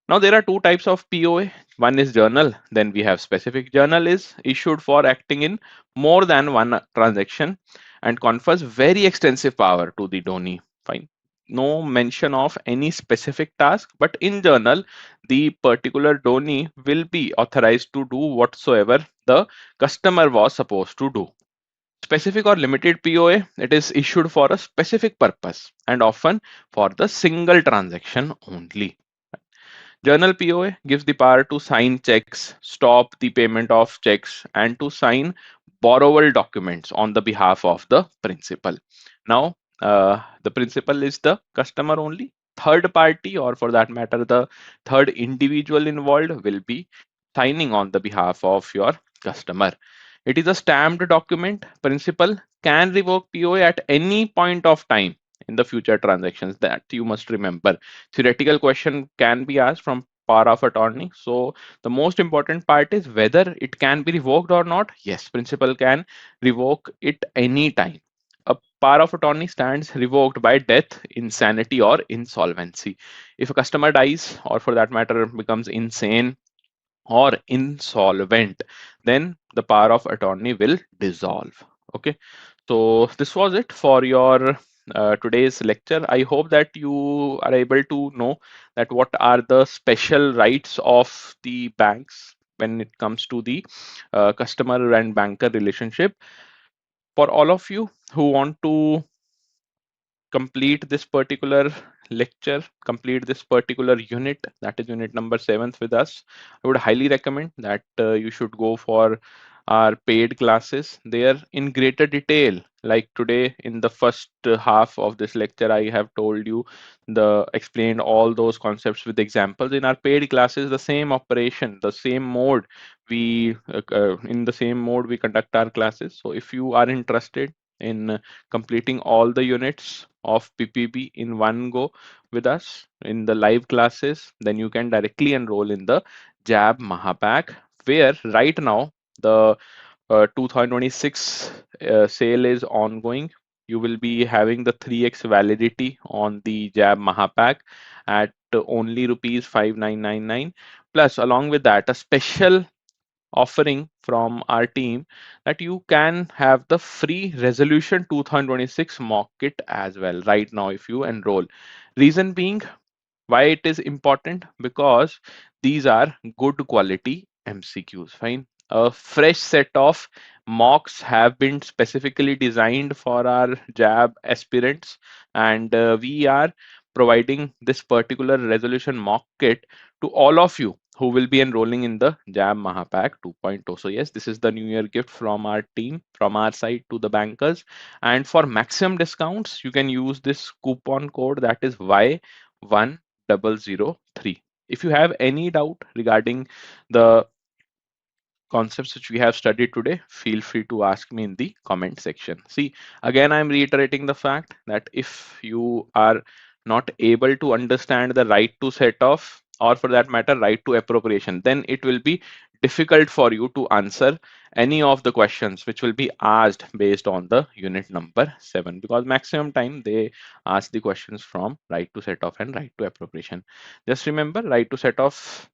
Now there are two types of POA. One is journal, then we have specific. Journal is issued for acting in more than one transaction and confers very extensive power to the donee. Fine. no mention of any specific task, but in general, the particular donee will be authorized to do whatsoever the customer was supposed to do. Specific or limited POA, it is issued for a specific purpose and often for the single transaction only. Journal POA gives the power to sign checks, stop the payment of checks, and to sign borrower documents on the behalf of the principal. Now, the principal is the customer only. Third party, or for that matter, the third individual involved, will be signing on the behalf of your customer. It is a stamped document. Principal can revoke POA at any point of time in the future transactions. That you must remember. Theoretical question can be asked from power of attorney. So the most important part is whether it can be revoked or not. Yes, principal can revoke it anytime. A power of attorney stands revoked by death, insanity, or insolvency. If a customer dies, or for that matter, becomes insane or insolvent, then the power of attorney will dissolve. Okay, so this was it for your today's lecture. I hope that you are able to know that what are the special rights of the banks when it comes to the customer and banker relationship. For all of you who want to complete this particular lecture, complete this particular unit, that is unit number 7 with us, I would highly recommend that you should go for our paid classes there in greater detail. Like today, in the first half of this lecture, I have told you explained all those concepts with examples. In our paid classes, the same operation, the same mode, we in the same mode we conduct our classes. So if you are interested in completing all the units of PPB in one go with us in the live classes, then you can directly enroll in the JAIIB Mahapack, where right now the 2026 sale is ongoing. You will be having the 3x validity on the JAIIB Mahapack at only rupees 5999. Plus, along with that, a special offering from our team that you can have the free resolution 2026 mock kit as well right now if you enroll. Reason being why it is important, because these are good quality MCQs. Fine, a fresh set of mocks have been specifically designed for our JAB aspirants, and we are providing this particular resolution mock kit to all of you who will be enrolling in the JAB Mahapack 2.0. So yes, this is the new year gift from our team, from our side to the bankers. And for maximum discounts, you can use this coupon code, that is Y1003. If you have any doubt regarding the concepts which we have studied today, feel free to ask me in the comment section. See, again, I'm reiterating the fact that if you are not able to understand the right to set off, or for that matter, right to appropriation, then it will be difficult for you to answer any of the questions which will be asked based on the unit number 7, because maximum time they ask the questions from right to set off and right to appropriation. Just remember, right to set off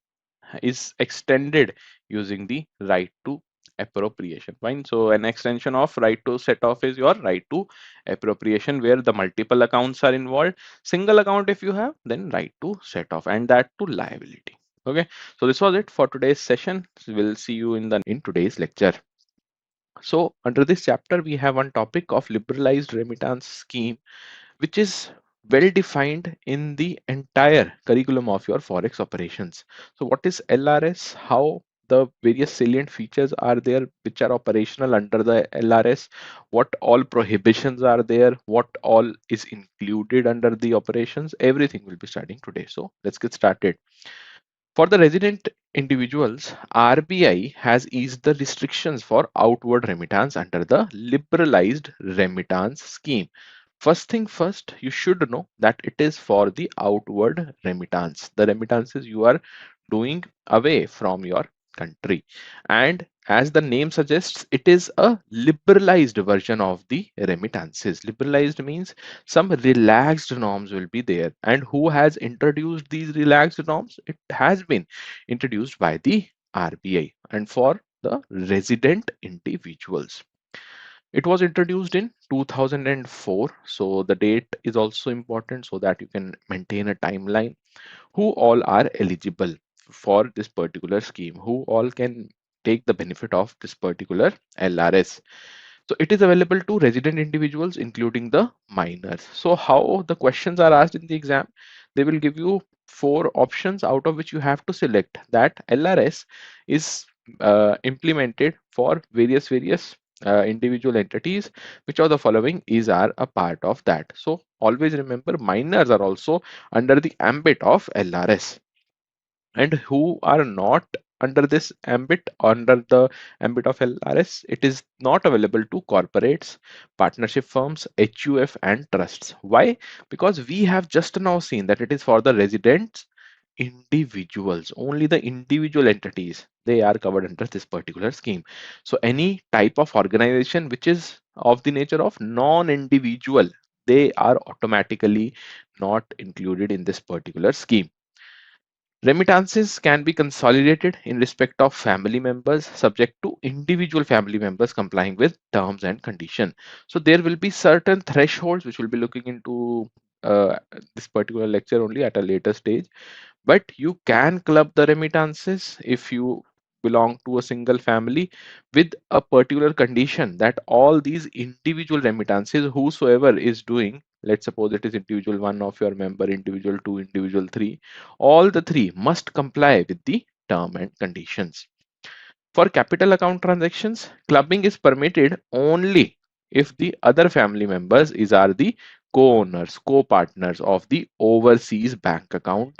is extended using the right to appropriation. Fine. So an extension of right to set off is your right to appropriation, where the multiple accounts are involved. Single account if you have, then right to set off, and that to liability. Okay. So this was it for today's session. We'll see you in today's lecture. So under this chapter, we have one topic of liberalized remittance scheme, which is well defined in the entire curriculum of your forex operations. So what is LRS? How the various salient features are there which are operational under the LRS? What all prohibitions are there? What all is included under the operations? Everything we'll be studying today. So let's get started. For the resident individuals, RBI has eased the restrictions for outward remittance under the liberalized remittance scheme. First thing first, you should know that it is for the outward remittance, the remittances you are doing away from your country. And as the name suggests, it is a liberalized version of the remittances. Liberalized means some relaxed norms will be there. And who has introduced these relaxed norms? It has been introduced by the RBI and for the resident individuals. It was introduced in 2004, so the date is also important so that you can maintain a timeline. Who all are eligible for this particular scheme? Who all can take the benefit of this particular LRS? So it is available to resident individuals, including the minors. So how the questions are asked in the exam? They will give you four options, out of which you have to select that LRS is implemented for various individual entities. Which of the following is are a part of that? So always remember, minors are also under the ambit of LRS, and who are not under this ambit, under the ambit of LRS, it is not available to corporates, partnership firms, HUF and trusts. Why? Because we have just now seen that it is for the residents individuals, only the individual entities, they are covered under this particular scheme. So any type of organization which is of the nature of non-individual, they are automatically not included in this particular scheme. Remittances can be consolidated in respect of family members, subject to individual family members complying with terms and condition. So there will be certain thresholds which we'll be looking into this particular lecture only at a later stage. But you can club the remittances if you belong to a single family, with a particular condition that all these individual remittances, whosoever is doing, let's suppose it is individual one of your member, individual two, individual three, all the three must comply with the term and conditions. For capital account transactions, clubbing is permitted only if the other family members are the co-owners, co-partners of the overseas bank account,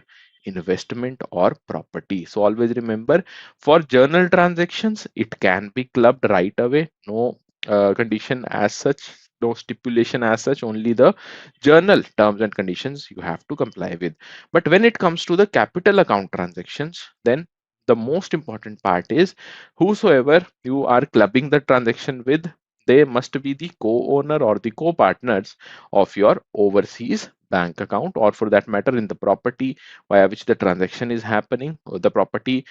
investment or property. So always remember, for journal transactions, it can be clubbed right away. No condition as such, no stipulation as such, only the journal terms and conditions you have to comply with. But when it comes to the capital account transactions, then the most important part is whosoever you are clubbing the transaction with, they must be the co-owner or the co-partners of your overseas bank account, or for that matter in the property via which the transaction is happening, or the property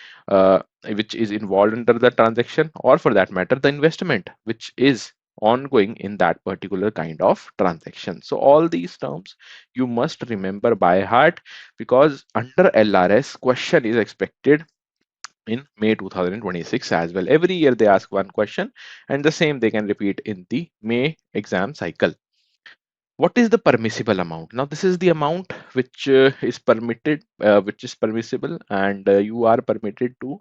which is involved under the transaction, or for that matter the investment which is ongoing in that particular kind of transaction. So all these terms you must remember by heart, because under LRS question is expected in May 2026 as well. Every year they ask one question, and the same they can repeat in the May exam cycle. What is the permissible amount? Now this is the amount which is permitted, which is permissible, and you are permitted to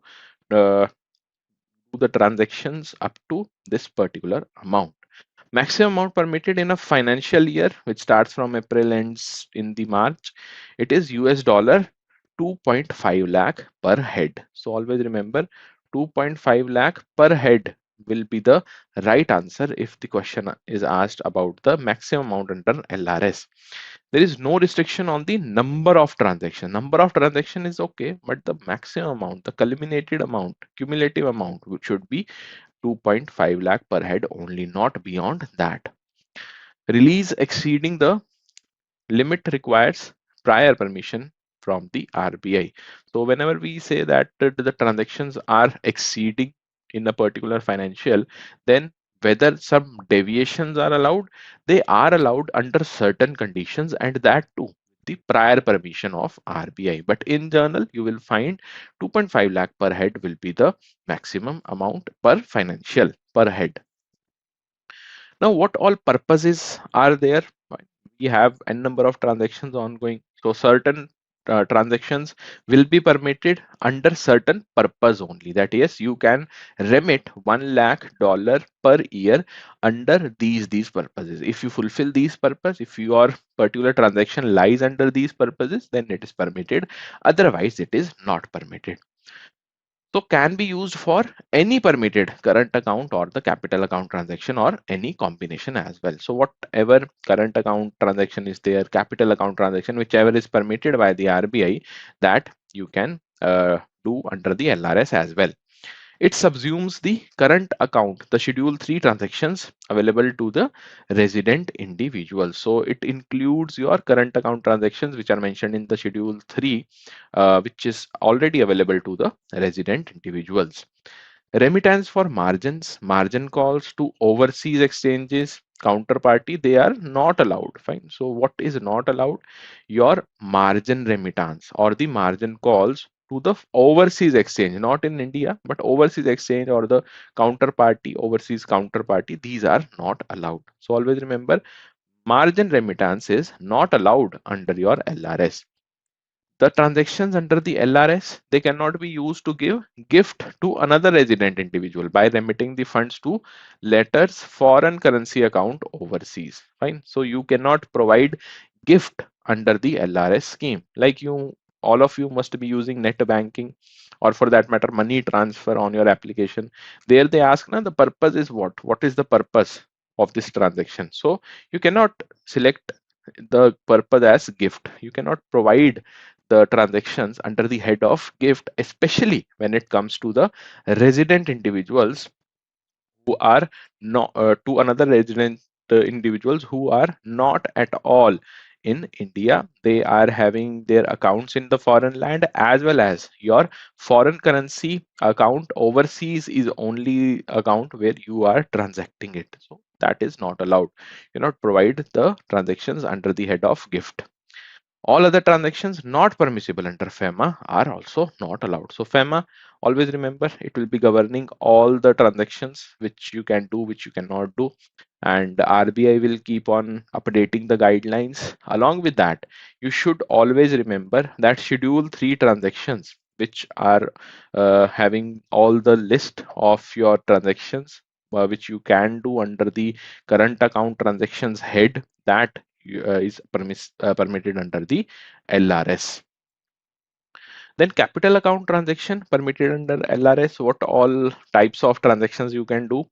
do the transactions up to this particular amount. Maximum amount permitted in a financial year which starts from April ends in the March, it is US dollar 2.5 lakh per head. So always remember, 2.5 lakh per head will be the right answer if the question is asked about the maximum amount under LRS. There is no restriction on the number of transaction. Number of transaction is okay, but the maximum amount, the culminated amount, cumulative amount, which should be 2.5 lakh per head only, not beyond that. Release exceeding the limit requires prior permission from the RBI. So whenever we say that the transactions are exceeding in a particular financial, then whether some deviations are allowed, they are allowed under certain conditions, and that too the prior permission of RBI. But in journal, you will find 2.5 lakh per head will be the maximum amount per financial per head. Now, what all purposes are there? We have n number of transactions ongoing. So certain transactions will be permitted under certain purpose only. That is, you can remit $1 lakh per year under these purposes. If you fulfill these purpose, if your particular transaction lies under these purposes, then it is permitted. Otherwise, it is not permitted. So can be used for any permitted current account or the capital account transaction, or any combination as well. So whatever current account transaction is there, capital account transaction, whichever is permitted by the RBI, that you can do under the LRS as well. It subsumes the current account, the schedule 3 transactions available to the resident individual. So it includes your current account transactions which are mentioned in the schedule 3, which is already available to the resident individuals. Remittance for margins, margin calls to overseas exchanges, counterparty, they are not allowed. Fine. So what is not allowed? Your margin remittance or the margin calls to the overseas exchange, not in India, but overseas exchange or the counterparty, overseas counterparty, these are not allowed. So always remember, margin remittance is not allowed under your LRS. The transactions under the LRS, they cannot be used to give gift to another resident individual by remitting the funds to letters foreign currency account overseas. Fine. So you cannot provide gift under the LRS scheme. Like you, all of you must be using net banking or for that matter, money transfer on your application. There they ask, now the purpose is what? What is the purpose of this transaction? So you cannot select the purpose as gift. You cannot provide the transactions under the head of gift, especially when it comes to the resident individuals who are not to another resident individuals who are not at all in India. They are having their accounts in the foreign land, as well as your foreign currency account overseas is only account where you are transacting it. So that is not allowed. You cannot provide the transactions under the head of gift. All other transactions not permissible under FEMA are also not allowed. So FEMA, always remember, it will be governing all the transactions which you can do, which you cannot do. And RBI will keep on updating the guidelines. Along with that, you should always remember that Schedule 3 transactions, which are having all the list of your transactions, which you can do under the current account transactions head, that is permitted under the LRS. Then capital account transaction permitted under LRS. What all types of transactions you can do?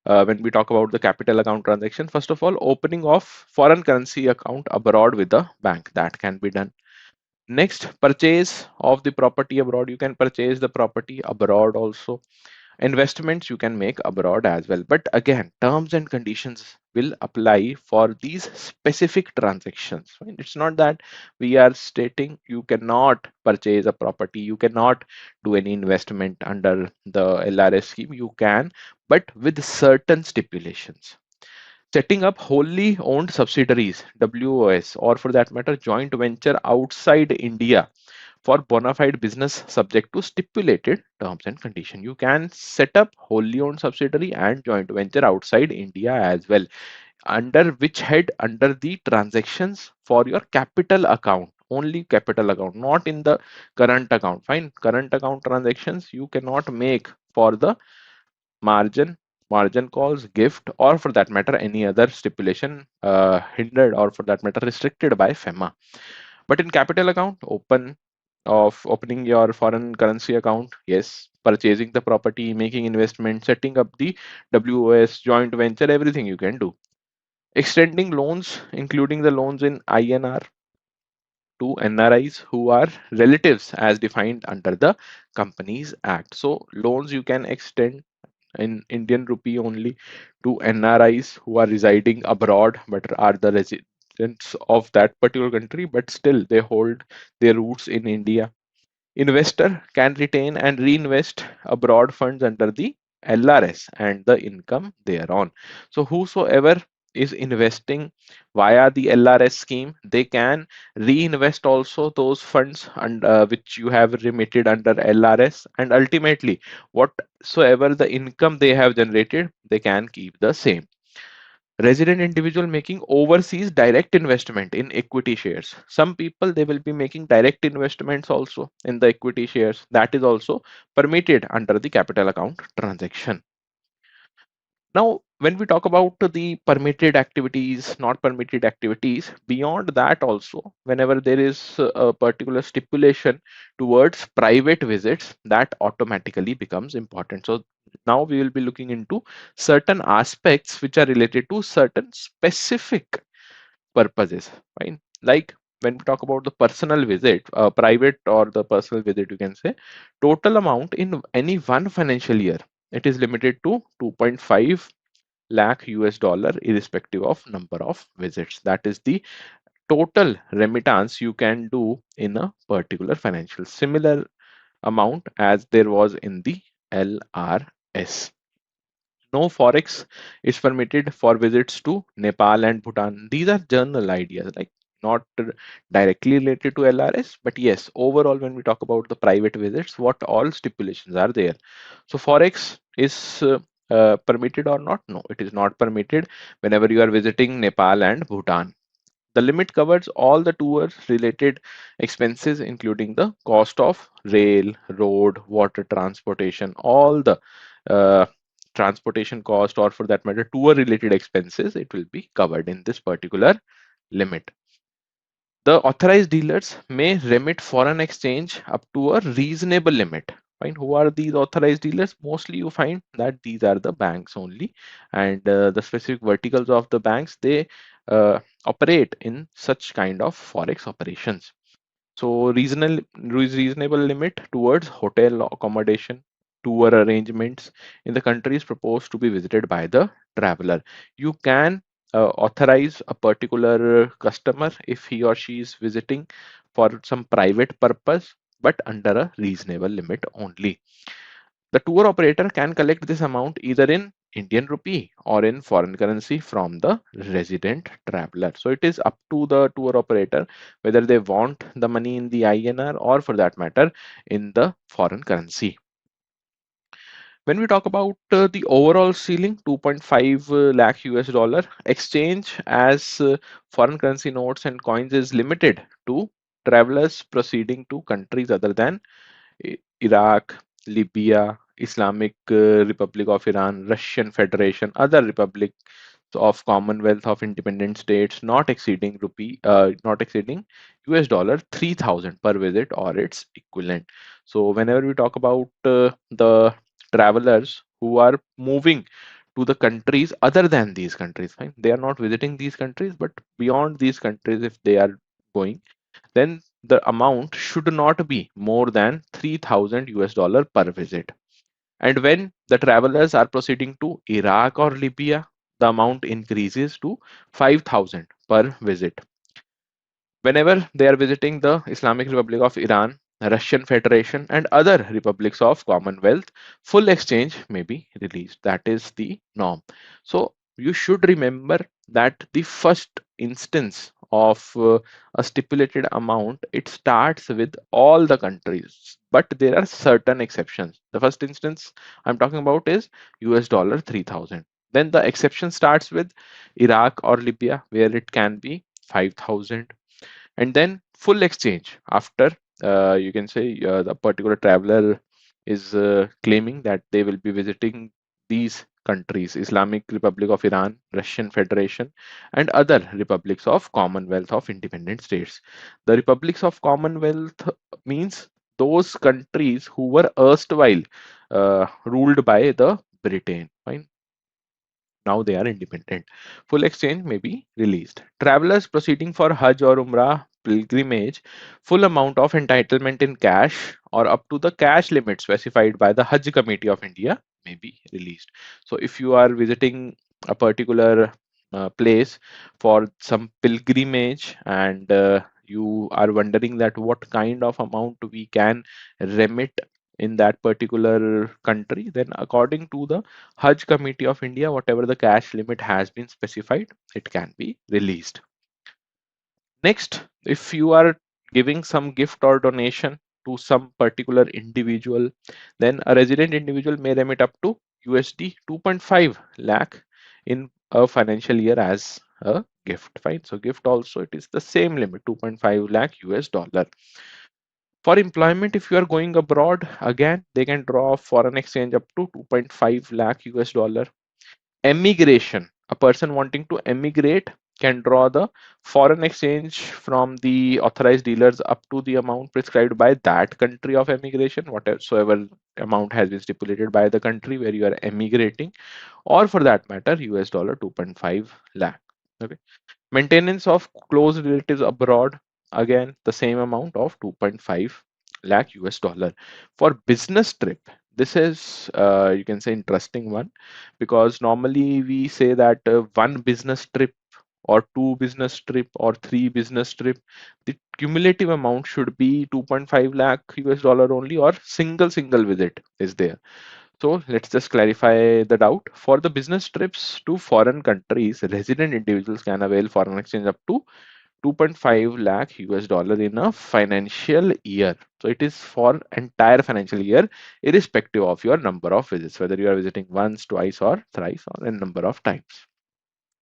When we talk about the capital account transaction, first of all, opening of foreign currency account abroad with the bank, that can be done. Next, purchase of the property abroad. You can purchase the property abroad also. Investments you can make abroad as well, but again, terms and conditions will apply for these specific transactions. Right? It's not that we are stating you cannot purchase a property, you cannot do any investment under the LRS scheme. You can, but with certain stipulations. Setting up wholly owned subsidiaries, WOS, or for that matter joint venture outside India for bona fide business subject to stipulated terms and condition. You can set up wholly owned subsidiary and joint venture outside India as well. Under which head? Under the transactions for your capital account. Only capital account, not in the current account. Fine. Current account transactions you cannot make for the margin, margin calls, gift, or for that matter, any other stipulation hindered or for that matter restricted by FEMA. But in capital account, opening your foreign currency account, yes, purchasing the property, making investment, setting up the WOS, joint venture, everything you can do. Extending loans, including the loans in INR to NRIs who are relatives as defined under the Companies Act. So loans you can extend in Indian rupee only to NRIs who are residing abroad but are the residents of that particular country, but still they hold their roots in India. Investor can retain and reinvest abroad funds under the LRS and the income thereon. So whosoever is investing via the LRS scheme, they can reinvest also those funds and which you have remitted under LRS, and ultimately whatsoever the income they have generated, they can keep the same. Resident individual making overseas direct investment in equity shares. Some people they will be making direct investments also in the equity shares. That is also permitted under the capital account transaction. Now, when we talk about the permitted activities, not permitted activities, beyond that also, whenever there is a particular stipulation towards private visits, that automatically becomes important. So now we will be looking into certain aspects which are related to certain specific purposes, right? Like when we talk about the personal visit, private or the personal visit, you can say, total amount in any one financial year, it is limited to 2.5 lakh US dollar irrespective of number of visits. That is the total remittance you can do in a particular financial, similar amount as there was in the LRS. S. No forex is permitted for visits to Nepal and Bhutan. These are general ideas, like not directly related to LRS, but yes, overall, when we talk about the private visits, what all stipulations are there. So, forex is permitted or not? No, it is not permitted whenever you are visiting Nepal and Bhutan. The limit covers all the tour related expenses, including the cost of rail, road, water transportation, all the uh, transportation cost, or for that matter, tour related expenses, it will be covered in this particular limit. The authorized dealers may remit foreign exchange up to a reasonable limit. Fine. Who are these authorized dealers? Mostly you find that these are the banks only, and the specific verticals of the banks, they operate in such kind of forex operations. So reasonable limit towards hotel accommodation, tour arrangements in the countries proposed to be visited by the traveler. You can authorize a particular customer if he or she is visiting for some private purpose, but under a reasonable limit only. The tour operator can collect this amount either in Indian rupee or in foreign currency from the resident traveler. So it is up to the tour operator whether they want the money in the INR or, for that matter, in the foreign currency. When we talk about the overall ceiling, 2.5 lakh US dollar, exchange as foreign currency notes and coins is limited to travelers proceeding to countries other than Iraq, Libya, Islamic Republic of Iran, Russian Federation, other republics of Commonwealth of Independent States, not exceeding US dollar 3,000 per visit or its equivalent. So whenever we talk about the travelers who are moving to the countries other than these countries, fine, they are not visiting these countries, but beyond these countries, if they are going, then the amount should not be more than 3,000 US dollar per visit. And when the travelers are proceeding to Iraq or Libya, the amount increases to 5,000 per visit. Whenever they are visiting the Islamic Republic of Iran, Russian Federation, and other republics of Commonwealth, full exchange may be released. That is the norm. So you should remember that the first instance of a stipulated amount, it starts with all the countries, but there are certain exceptions. The first instance I'm talking about is US dollar 3,000. Then the exception starts with Iraq or Libya, where it can be 5,000, and then full exchange after you can say the particular traveler is claiming that they will be visiting these countries: Islamic Republic of Iran, Russian Federation, and other republics of Commonwealth of Independent States. The republics of Commonwealth means those countries who were erstwhile ruled by the Britain. Fine. Now they are independent. Full exchange may be released. Travelers proceeding for Hajj or Umrah pilgrimage, full amount of entitlement in cash or up to the cash limit specified by the Hajj Committee of India may be released. So if you are visiting a particular place for some pilgrimage, and you are wondering that what kind of amount we can remit in that particular country, then according to the Hajj Committee of India, whatever the cash limit has been specified, it can be released. Next, if you are giving some gift or donation to some particular individual, then a resident individual may remit up to USD 2.5 lakh in a financial year as a gift. Fine. So gift also, it is the same limit, 2.5 lakh US dollar. For employment, if you are going abroad, again, they can draw foreign exchange up to 2.5 lakh US dollar. Emigration, a person wanting to emigrate can draw the foreign exchange from the authorized dealers up to the amount prescribed by that country of emigration, whatever amount has been stipulated by the country where you are emigrating, or for that matter, US dollar 2.5 lakh. Okay. Maintenance of close relatives abroad, again, the same amount of 2.5 lakh US dollar. For business trip, this is, you can say, interesting one, because normally we say that one business trip or two business trip or three business trip, the cumulative amount should be 2.5 lakh US dollar only, or single visit is there. So let's just clarify the doubt. For the business trips to foreign countries, resident individuals can avail foreign exchange up to 2.5 lakh US dollar in a financial year. So it is for entire financial year, irrespective of your number of visits, whether you are visiting once, twice, or thrice, or a number of times.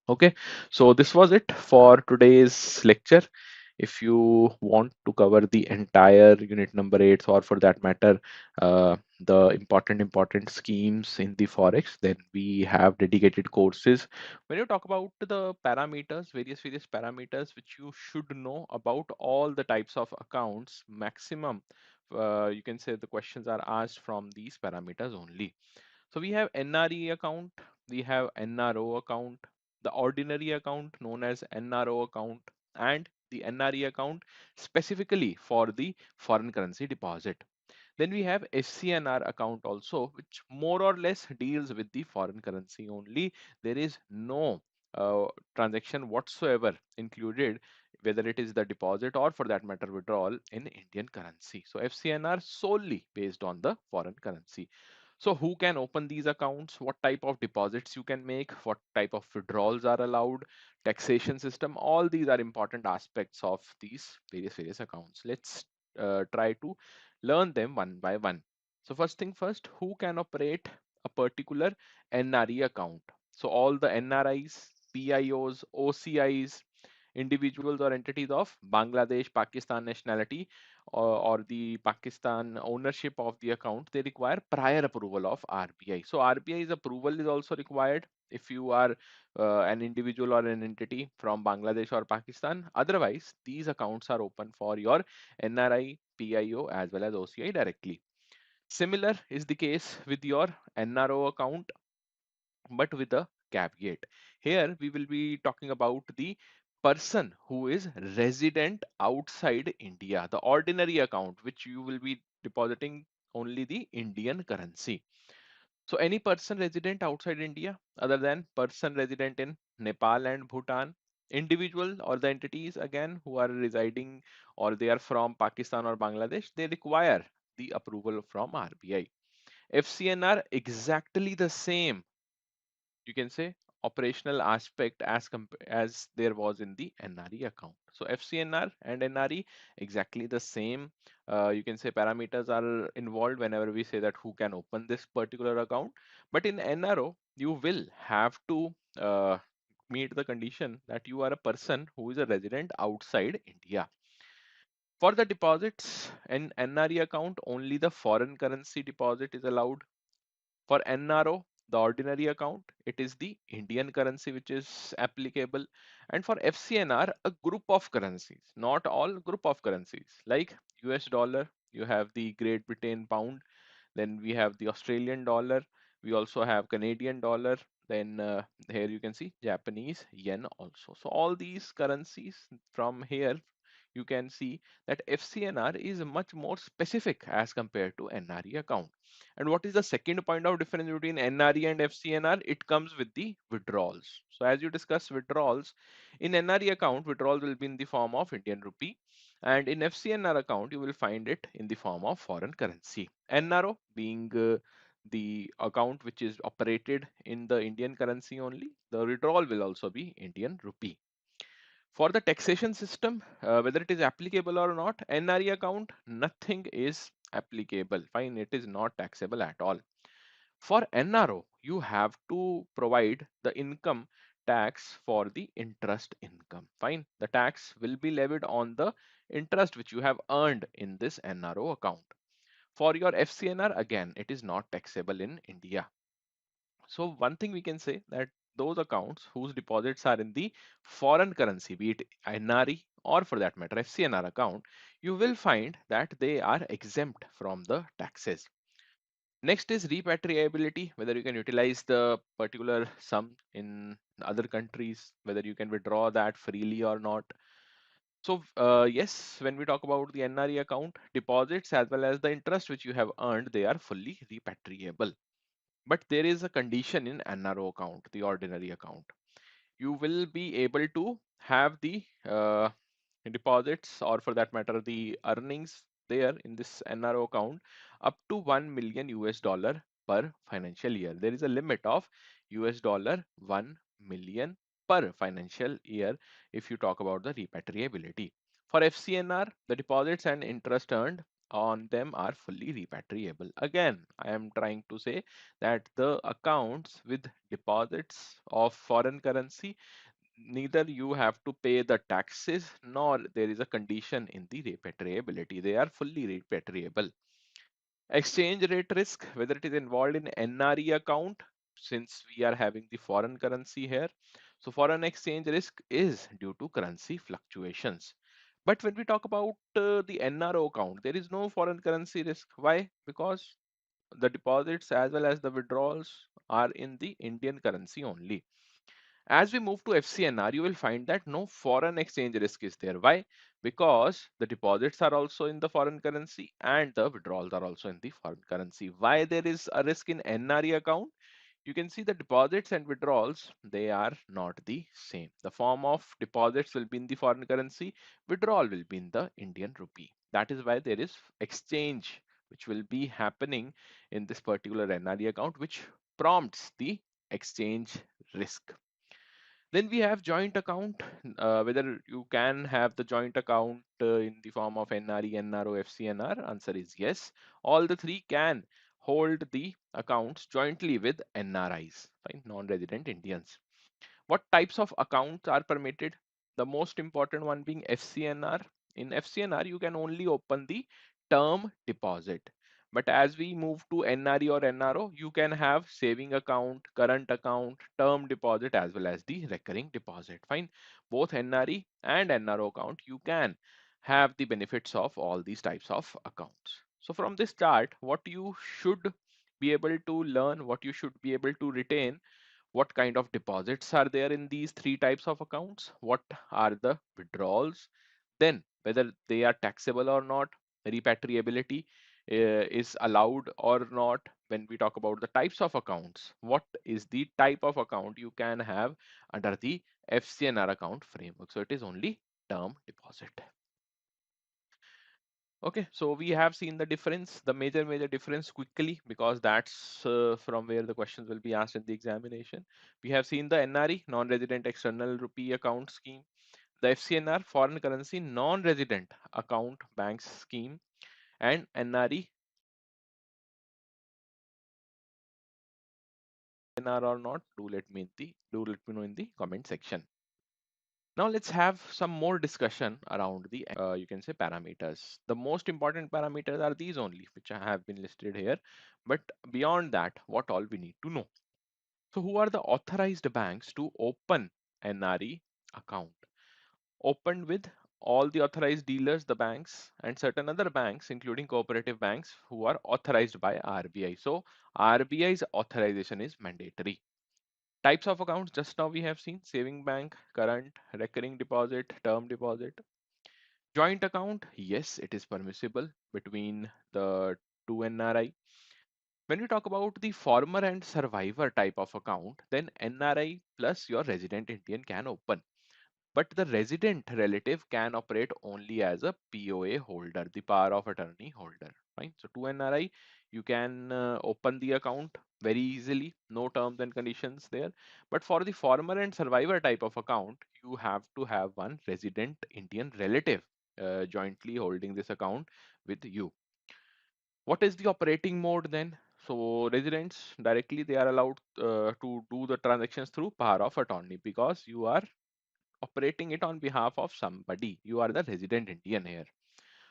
Okay, so this was it for today's lecture. If you want to cover the entire unit number 8, or for that matter, the important schemes in the forex, then we have dedicated courses. When you talk about the parameters, various parameters which you should know about all the types of accounts, maximum, you can say the questions are asked from these parameters only. So we have NRE account, we have NRO account, the ordinary account known as NRO account, and the NRE account specifically for the foreign currency deposit. Then we have FCNR account also, which more or less deals with the foreign currency only. There is no transaction whatsoever included, whether it is the deposit or for that matter withdrawal in Indian currency. So FCNR solely based on the foreign currency. So who can open these accounts? What type of deposits you can make? What type of withdrawals are allowed? Taxation system. All these are important aspects of these various accounts. Let's try to learn them one by one. So first thing first, who can operate a particular NRE account? So all the NRIs, PIOs, OCIs, individuals or entities of Bangladesh, Pakistan nationality, or the Pakistan ownership of the account, they require prior approval of RBI. So RBI's approval is also required if you are an individual or an entity from Bangladesh or Pakistan. Otherwise, these accounts are open for your NRI, PIO as well as OCI directly. Similar is the case with your NRO account, but with a caveat. Here we will be talking about the person who is resident outside India, the ordinary account, which you will be depositing only the Indian currency. So any person resident outside India, other than person resident in Nepal and Bhutan, individual or the entities again who are residing or they are from Pakistan or Bangladesh, they require the approval from RBI. FCNR exactly the same, you can say, operational aspect as there was in the NRE account. So FCNR and NRE exactly the same. You can say parameters are involved whenever we say that who can open this particular account. But in NRO, you will have to meet the condition that you are a person who is a resident outside India. For the deposits in NRE account, only the foreign currency deposit is allowed. For NRO, the ordinary account, it is the Indian currency which is applicable. And for FCNR, a group of currencies, not all, group of currencies like US dollar, you have the Great Britain pound, then we have the Australian dollar, we also have Canadian dollar, then here you can see Japanese yen also. So all these currencies from here you can see that FCNR is much more specific as compared to NRE account. And what is the second point of difference between NRE and FCNR? It comes with the withdrawals. So as you discuss withdrawals, in NRE account, withdrawals will be in the form of Indian rupee. And in FCNR account, you will find it in the form of foreign currency. NRO being the account which is operated in the Indian currency only, the withdrawal will also be Indian rupee. For the taxation system, whether it is applicable or not, NRE account, nothing is applicable. Fine, it is not taxable at all. For NRO, you have to provide the income tax for the interest income. Fine, the tax will be levied on the interest which you have earned in this NRO account. For your FCNR, again, it is not taxable in India. So one thing we can say that those accounts whose deposits are in the foreign currency, be it NRE or for that matter FCNR account, you will find that they are exempt from the taxes. Next is repatriability, whether you can utilize the particular sum in other countries, whether you can withdraw that freely or not. So yes, when we talk about the NRE account, deposits as well as the interest which you have earned, they are fully repatriable. But there is a condition in NRO account, the ordinary account. You will be able to have the deposits or for that matter the earnings there in this NRO account up to 1 million US dollar per financial year. There is a limit of $1 million per financial year if you talk about the repatriability. For FCNR, the deposits and interest earned on them are fully repatriable. Again, I am trying to say that the accounts with deposits of foreign currency, neither you have to pay the taxes nor there is a condition in the repatriability. They are fully repatriable. Exchange rate risk, whether it is involved in NRE account, since we are having the foreign currency here. So foreign exchange risk is due to currency fluctuations. But when we talk about the NRO account, there is no foreign currency risk. Why? Because the deposits as well as the withdrawals are in the Indian currency only. As we move to FCNR, you will find that no foreign exchange risk is there. Why? Because the deposits are also in the foreign currency and the withdrawals are also in the foreign currency. Why there is a risk in NRE account? You can see the deposits and withdrawals, they are not the same. The form of deposits will be in the foreign currency, withdrawal will be in the Indian rupee. That is why there is exchange which will be happening in this particular NRE account, which prompts the exchange risk. Then we have joint account. Whether you can have the joint account in the form of NRE, NRO, FCNR, answer is yes. All the three can hold the accounts jointly with NRIs, fine, non-resident Indians. What types of accounts are permitted? The most important one being FCNR. In FCNR, you can only open the term deposit. But as we move to NRE or NRO, you can have saving account, current account, term deposit, as well as the recurring deposit. Fine. Both NRE and NRO account, you can have the benefits of all these types of accounts. So from this chart, what you should be able to learn, what you should be able to retain, what kind of deposits are there in these three types of accounts, what are the withdrawals, then whether they are taxable or not, repatriability is allowed or not. When we talk about the types of accounts, what is the type of account you can have under the FCNR account framework? So it is only term deposit. Okay, so we have seen the difference, the major difference quickly, because that's from where the questions will be asked in the examination. We have seen the NRE, non-resident external rupee account scheme, the FCNR, foreign currency non-resident account banks scheme, and NRE, NR or not. Do let me know in the comment section. Now let's have some more discussion around the you can say parameters. The most important parameters are these only, which I have been listed here. But beyond that, what all we need to know. So who are the authorized banks to open NRE account? Opened with all the authorized dealers, the banks, and certain other banks, including cooperative banks who are authorized by RBI. So RBI's authorization is mandatory. Types of accounts, just now we have seen saving bank, current, recurring deposit, term deposit. Joint account, yes, it is permissible between the two NRI. When we talk about the former and survivor type of account, then NRI plus your resident Indian can open. But the resident relative can operate only as a POA holder, the power of attorney holder. Right? So to NRI, you can open the account very easily, no terms and conditions there. But for the former and survivor type of account, you have to have one resident Indian relative jointly holding this account with you. What is the operating mode then? So residents directly they are allowed to do the transactions through power of attorney, because you are operating it on behalf of somebody. You are the resident Indian here.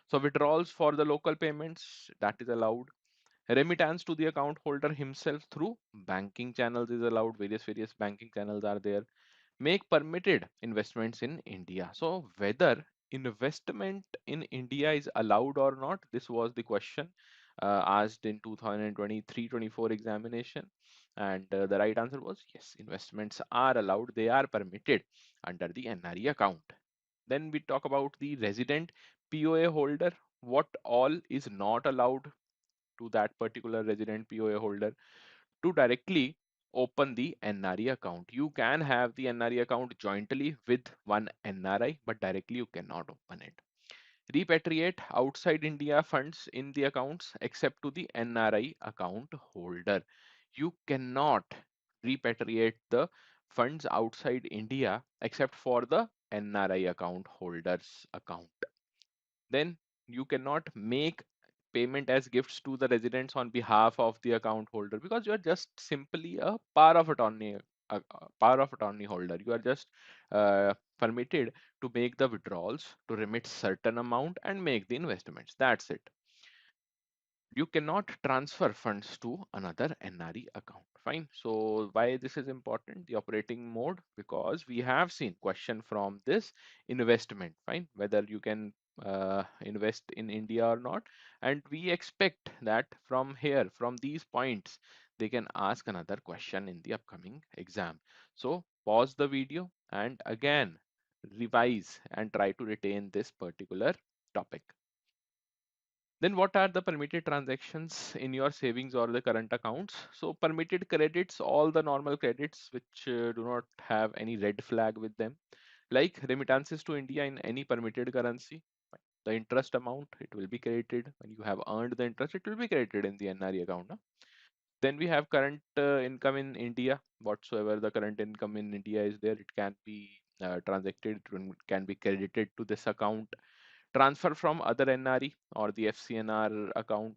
So withdrawals for the local payments, that is allowed. Remittance to the account holder himself through banking channels is allowed. Various banking channels are there. Make permitted investments in India. So whether investment in India is allowed or not, this was the question asked in 2023-24 examination, and the right answer was yes, investments are allowed, they are permitted under the NRE account. Then we talk about the resident POA holder, what all is not allowed to that particular resident POA holder to directly open the NRE account. You can have the NRE account jointly with one NRI, but directly you cannot open it. Repatriate outside India funds in the accounts except to the NRI account holder. You cannot repatriate the funds outside India except for the NRI account holder's account. Then you cannot make payment as gifts to the residents on behalf of the account holder, because you are just simply a power of attorney holder. You are just permitted to make the withdrawals, to remit certain amount and make the investments. That's it. You cannot transfer funds to another NRE account. Fine. So why this is important? The operating mode, because we have seen question from this investment. Fine. Whether you can invest in India or not. And we expect that from here, from these points, they can ask another question in the upcoming exam. So pause the video and again revise and try to retain this particular topic. Then what are the permitted transactions in your savings or the current accounts? So permitted credits, all the normal credits which do not have any red flag with them, like remittances to India in any permitted currency. The interest amount, it will be credited when you have earned the interest, it will be credited in the NRE account. No? Then we have current income in India. Whatsoever the current income in India is there, it can be transacted, can be credited to this account. Transfer from other NRE or the FCNR account.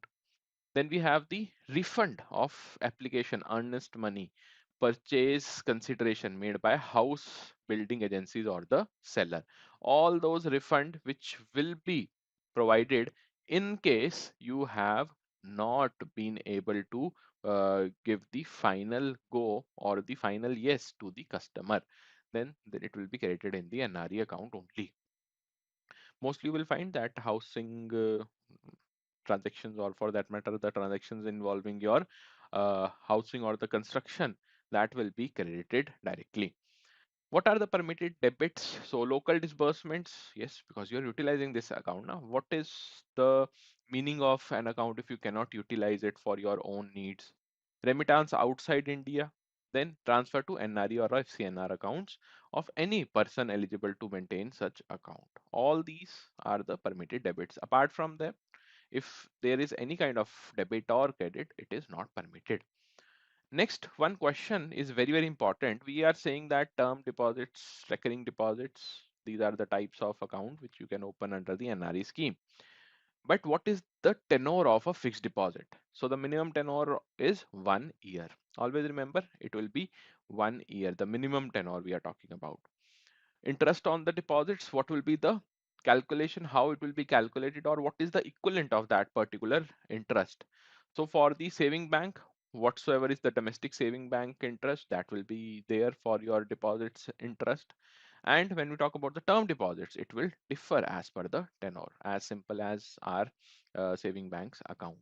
Then we have the refund of application earnest money, purchase consideration made by house building agencies or the seller. All those refund which will be provided in case you have not been able to give the final go or the final yes to the customer. Then it will be credited in the NRE account only. Mostly you will find that housing transactions, or for that matter the transactions involving your housing or the construction, that will be credited directly. What are the permitted debits? So local disbursements, yes, because you're utilizing this account now. What is the meaning of an account if you cannot utilize it for your own needs? Remittance outside India, then transfer to NRE or FCNR accounts of any person eligible to maintain such account. All these are the permitted debits. Apart from them, if there is any kind of debit or credit, it is not permitted. Next, one question is very, very important. We are saying that term deposits, recurring deposits, these are the types of account which you can open under the NRE scheme. But what is the tenor of a fixed deposit? So the minimum tenor is 1 year. Always remember, it will be 1 year, the minimum tenor we are talking about. Interest on the deposits, what will be the calculation, how it will be calculated, or what is the equivalent of that particular interest? So for the saving bank, whatsoever is the domestic saving bank interest, that will be there for your deposits interest. And when we talk about the term deposits, it will differ as per the tenor, as simple as our saving bank's account.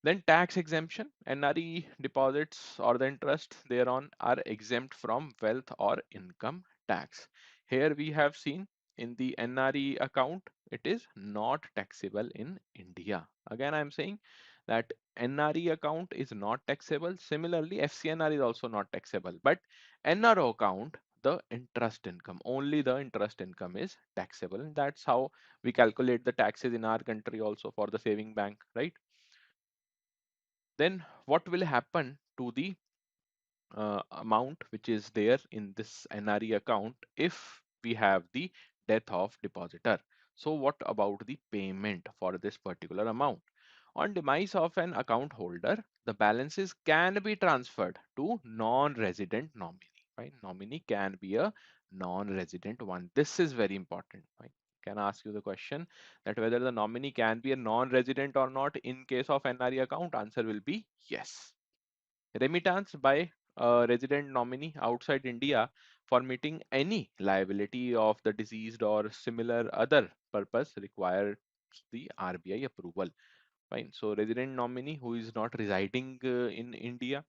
Then tax exemption, NRE deposits or the interest thereon are exempt from wealth or income tax. Here we have seen in the NRE account, it is not taxable in India. Again, I'm saying that NRE account is not taxable. Similarly, FCNR is also not taxable. But NRO account, the interest income, only the interest income is taxable. And that's how we calculate the taxes in our country also for the saving bank, right? Then what will happen to the amount which is there in this NRE account if we have the death of depositor? So what about the payment for this particular amount? On demise of an account holder, the balances can be transferred to non-resident nominee. Right? Nominee can be a non-resident one. This is very important. Right? Can ask you the question that whether the nominee can be a non-resident or not in case of NRE account. Answer will be yes. Remittance by a resident nominee outside India for meeting any liability of the deceased or similar other purpose requires the RBI approval. Fine. So resident nominee who is not residing in India,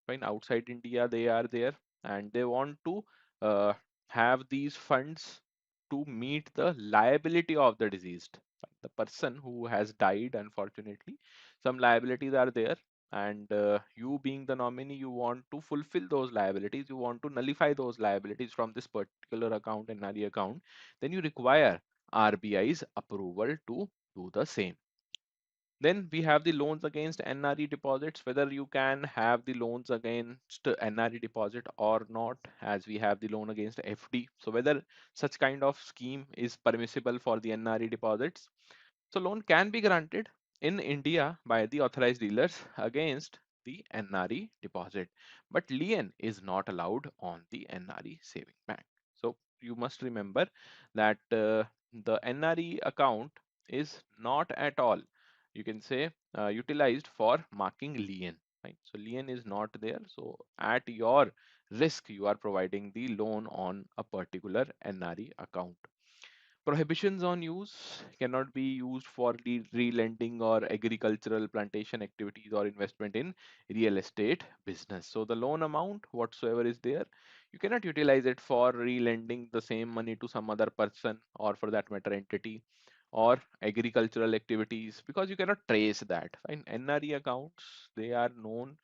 fine, outside India, they are there and they want to uh, have these funds to meet the liability of the deceased. The person who has died, unfortunately, some liabilities are there, and you being the nominee, you want to fulfill those liabilities, you want to nullify those liabilities from this particular account and NRE account, then you require RBI's approval to do the same. Then we have the loans against NRE deposits, whether you can have the loans against NRE deposit or not, as we have the loan against FD. So whether such kind of scheme is permissible for the NRE deposits. So loan can be granted in India by the authorized dealers against the NRE deposit, but lien is not allowed on the NRE saving bank. So you must remember that the NRE account is not at all, you can say, utilized for marking lien. Right? So lien is not there. So at your risk, you are providing the loan on a particular NRE account. Prohibitions on use cannot be used for the re-lending or agricultural plantation activities or investment in real estate business. So the loan amount whatsoever is there, you cannot utilize it for re-lending the same money to some other person, or for that matter entity, or agricultural activities, because you cannot trace that. In NRE accounts, they are known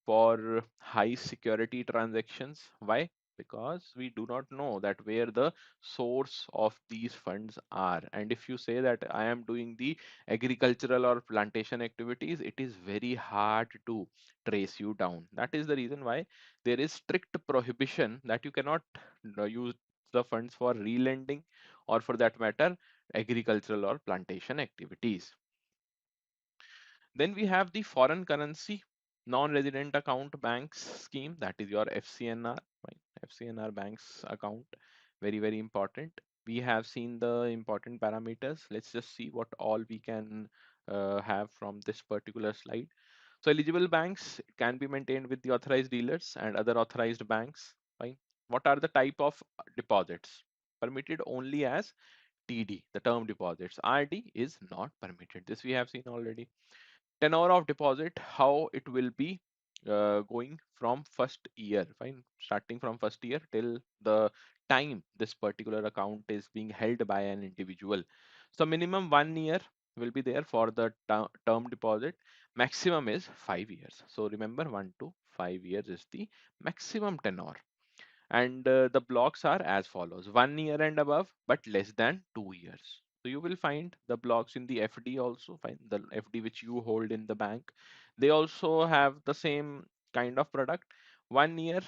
for high security transactions. Why? Because we do not know that where the source of these funds are. And if you say that I am doing the agricultural or plantation activities, it is very hard to trace you down. That is the reason why there is strict prohibition that you cannot use the funds for relending, or for that matter, agricultural or plantation activities. Then we have the foreign currency non-resident account banks scheme, that is your FCNR, right? FCNR banks account, very, very important. We have seen the important parameters. Let's just see what all we can have from this particular slide. So eligible banks can be maintained with the authorized dealers and other authorized banks, right? What are the type of deposits? Permitted only as TD, the term deposits. RD is not permitted. This we have seen already. Tenor of deposit, how it will be going from first year, fine, starting from first year till the time this particular account is being held by an individual. So minimum 1 year will be there for the term deposit. Maximum is 5 years. So remember, 1 to 5 years is the maximum tenor. And the blocks are as follows: 1 year and above, but less than 2 years. So you will find the blocks in the FD also, find the FD which you hold in the bank. They also have the same kind of product: 1 year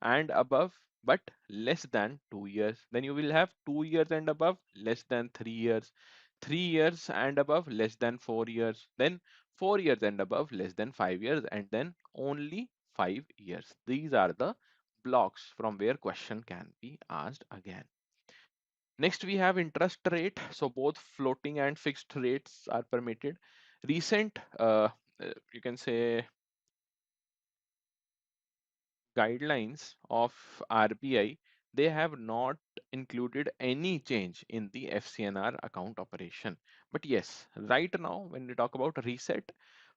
and above, but less than 2 years. Then you will have 2 years and above, less than 3 years. 3 years and above, less than 4 years. Then 4 years and above, less than 5 years, and then only 5 years. These are the blocks from where question can be asked again. Next, we have interest rate. So both floating and fixed rates are permitted. Recent, you can say, guidelines of RBI, they have not included any change in the FCNR account operation. But yes, right now, when we talk about reset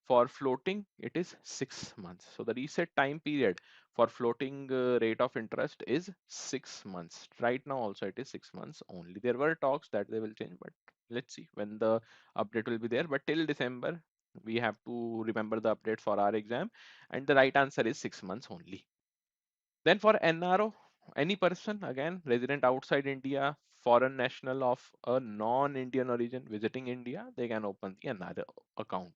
for floating, it is 6 months. So the reset time period for floating rate of interest is 6 months. Right now, also, it is 6 months only. There were talks that they will change, but let's see when the update will be there. But till December, we have to remember the update for our exam, and the right answer is 6 months only. Then for NRO, any person, again, resident outside India, foreign national of a non-Indian origin visiting India, they can open the NRO account.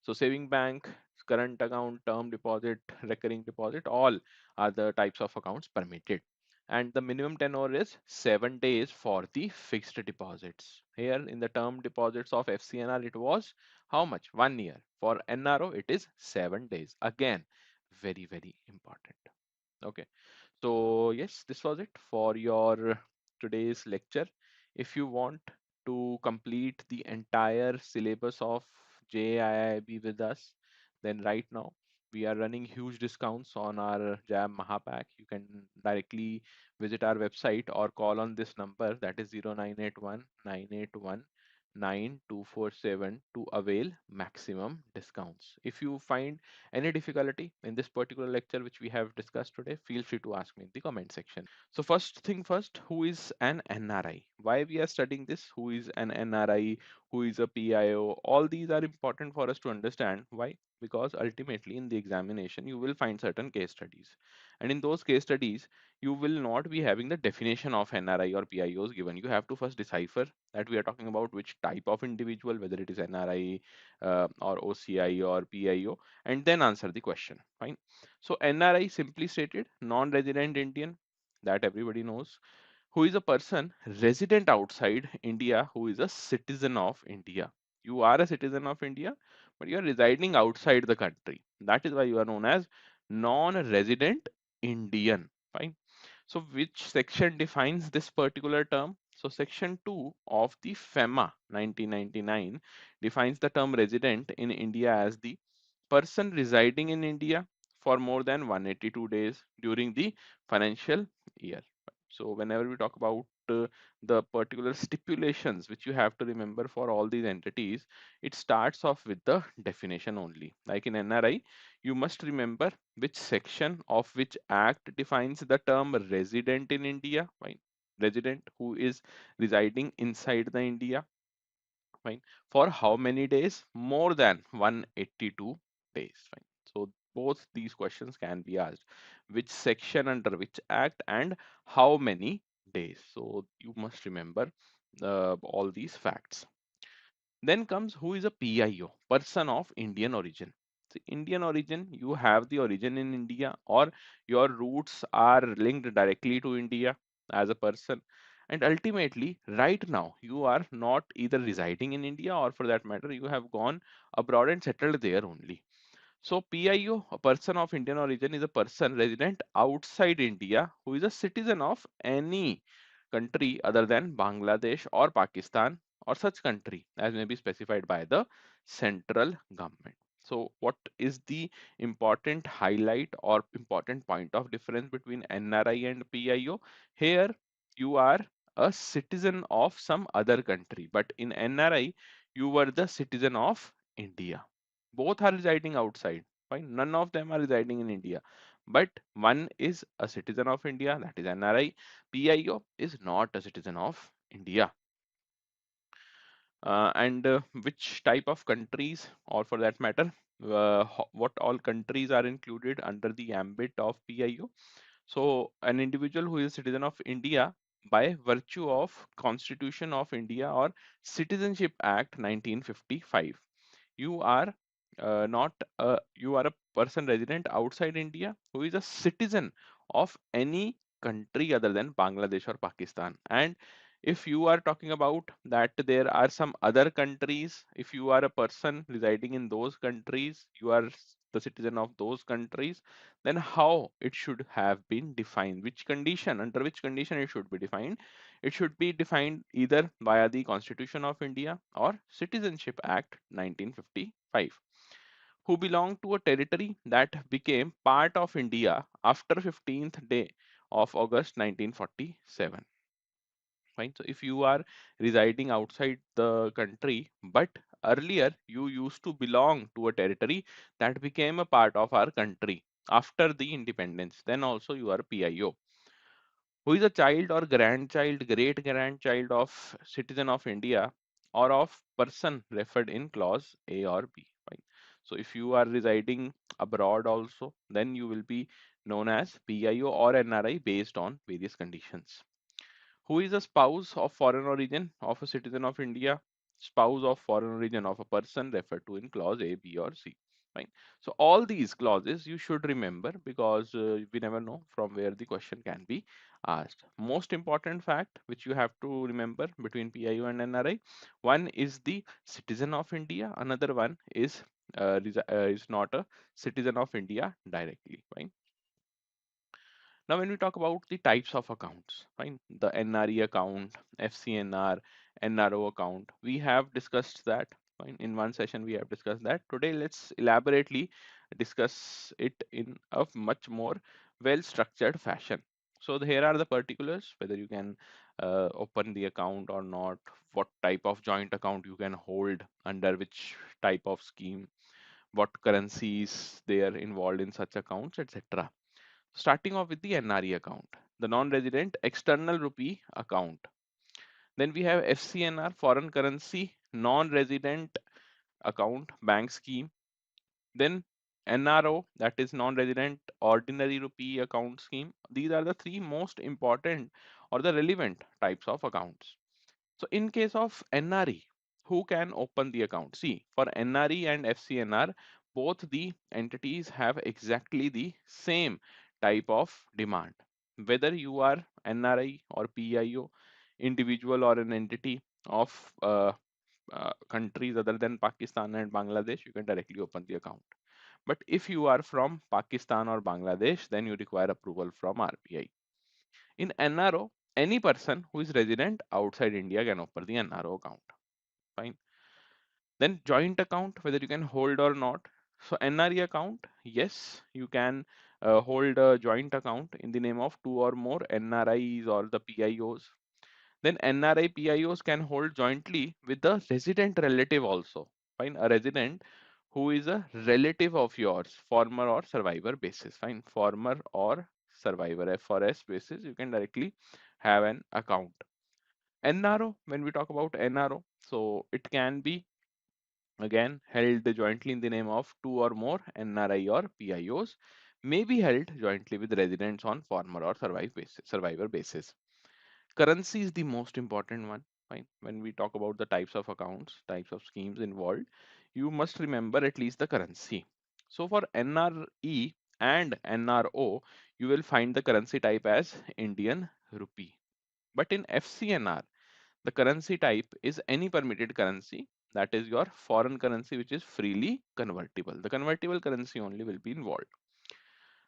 So saving bank, current account, term deposit, recurring deposit, all are the types of accounts permitted. And the minimum tenure is 7 days for the fixed deposits. Here in the term deposits of FCNR, it was how much? 1 year. For NRO, it is 7 days. Again, very, very important. Okay. So yes, this was it for your today's lecture. If you want to complete the entire syllabus of JIIB with us, then right now we are running huge discounts on our JAM Mahapack. You can directly visit our website or call on this number, that is 0981 981 9247, to avail maximum discounts. If you find any difficulty in this particular lecture which we have discussed today, feel free to ask me in the comment section. So first thing first, who is an NRI? Why we are studying this? Who is an NRI? who is a PIO. All these are important for us to understand. Why? Because ultimately in the examination you will find certain case studies, and in those case studies you will not be having the definition of NRI or PIOs given. You have to first decipher that we are talking about which type of individual, whether it is NRI or OCI or PIO, and then answer the question. Fine. So NRI, simply stated, non-resident Indian, that everybody knows, who is a person resident outside India who is a citizen of India. You are a citizen of India, but you are residing outside the country. That is why you are known as non-resident Indian. Fine. So which section defines this particular term? So section 2 of the FEMA 1999 defines the term resident in India as the person residing in India for more than 182 days during the financial year. So whenever we talk about the particular stipulations which you have to remember for all these entities, it starts off with the definition only. Like in NRI, you must remember which section of which act defines the term resident in India. Fine. Resident who is residing inside the India. Fine. For how many days? More than 182 days. Fine. So both these questions can be asked. Which section under which act and how many days? So you must remember all these facts. Then comes who is a PIO, person of Indian origin. So Indian origin, you have the origin in India or your roots are linked directly to India as a person. And ultimately, right now, you are not either residing in India or for that matter, you have gone abroad and settled there only. So PIO, a person of Indian origin, is a person resident outside India who is a citizen of any country other than Bangladesh or Pakistan or such country as may be specified by the central government. So what is the important highlight or important point of difference between NRI and PIO? Here you are a citizen of some other country, but in NRI you were the citizen of India. Both are residing outside. Fine. None of them are residing in India. But one is a citizen of India, that is NRI. PIO is not a citizen of India. And which type of countries, or for that matter, what all countries are included under the ambit of PIO? So, an individual who is a citizen of India by virtue of Constitution of India or Citizenship Act 1955. You are not you are a person resident outside India who is a citizen of any country other than Bangladesh or Pakistan. And if you are talking about that there are some other countries, if you are a person residing in those countries, you are the citizen of those countries, then how it should have been defined, which condition, under which condition it should be defined? It should be defined either via the Constitution of India or Citizenship Act 1955. Who belong to a territory that became part of India after 15th day of August 1947. Fine. So if you are residing outside the country, but earlier you used to belong to a territory that became a part of our country after the independence, then also you are PIO. Who is a child or grandchild, great grandchild of citizen of India or of person referred in clause A or B. Fine. So if you are residing abroad also, then you will be known as PIO or NRI based on various conditions. Who is a spouse of foreign origin of a citizen of India? Spouse of foreign origin of a person referred to in clause A, B, or C. Fine. So all these clauses you should remember because we never know from where the question can be asked. Most important fact which you have to remember between PIO and NRI: one is the citizen of India, another one is not a citizen of India directly. Fine. Now, when we talk about the types of accounts, fine, the NRE account, FCNR, NRO account, we have discussed that. Fine. In one session, we have discussed that. Today, let's elaborately discuss it in a much more well-structured fashion. So here are the particulars, whether you can open the account or not, what type of joint account you can hold, under which type of scheme, what currencies they are involved in such accounts, etc. Starting off with the NRE account, the non-resident external rupee account. Then we have FCNR, foreign currency non-resident account bank scheme. Then NRO, that is non-resident ordinary rupee account scheme. These are the three most important or the relevant types of accounts. So in case of NRE, who can open the account? See, for NRE and FCNR, both the entities have exactly the same type of demand. Whether you are NRI or PIO, individual or an entity of countries other than Pakistan and Bangladesh, you can directly open the account. But if you are from Pakistan or Bangladesh, then you require approval from RBI. In NRO, any person who is resident outside India can open the NRO account. Fine. Then joint account, whether you can hold or not. So NRE account, yes, you can hold a joint account in the name of two or more NRIs or the PIOs. Then NRI PIOs can hold jointly with the resident relative also. Fine, a resident who is a relative of yours, former or survivor basis. Fine, former or survivor FRS basis, you can directly have an account. NRO, when we talk about NRO, so it can be again held jointly in the name of two or more NRI or PIOs, may be held jointly with residents on former or survivor basis. Currency is the most important one. Fine. When we talk about the types of accounts, types of schemes involved, you must remember at least the currency. So for NRE and NRO, you will find the currency type as Indian rupee. But in FCNR, the currency type is any permitted currency, that is your foreign currency which is freely convertible. The convertible currency only will be involved.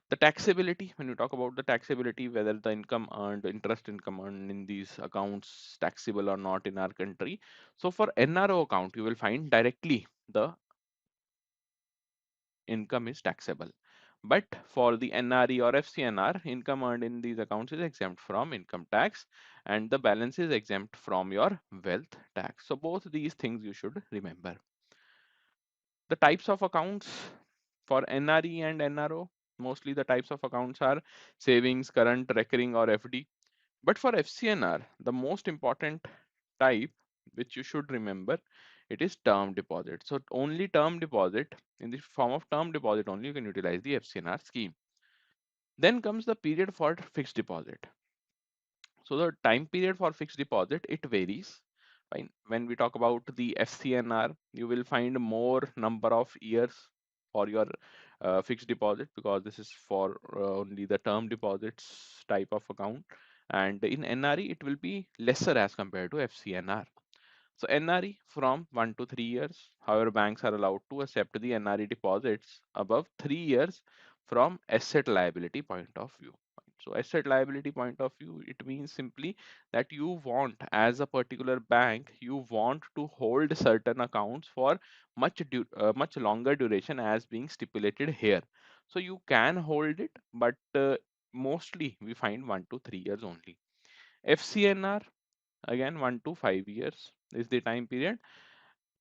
The taxability, when you talk about the taxability, whether the income earned, interest income earned in these accounts taxable or not in our country. So for NRO account, you will find directly the income is taxable. But for the NRE or FCNR, income earned in these accounts is exempt from income tax and the balance is exempt from your wealth tax. So both these things you should remember. The types of accounts for NRE and NRO, mostly the types of accounts are savings, current, recurring or FD. But for FCNR, the most important type which you should remember, it is term deposit. So only term deposit, in the form of term deposit only you can utilize the FCNR scheme. Then comes the period for fixed deposit. So the time period for fixed deposit, it varies. Fine. When we talk about the FCNR, you will find more number of years for your fixed deposit because this is for only the term deposits type of account. And in NRE, it will be lesser as compared to FCNR. So NRE from 1 to 3 years. However, banks are allowed to accept the NRE deposits above 3 years from asset liability point of view. So asset liability point of view, it means simply that you want, as a particular bank, you want to hold certain accounts for much longer duration as being stipulated here. So you can hold it, but mostly we find 1 to 3 years only. FCNR, again 1 to 5 years is the time period.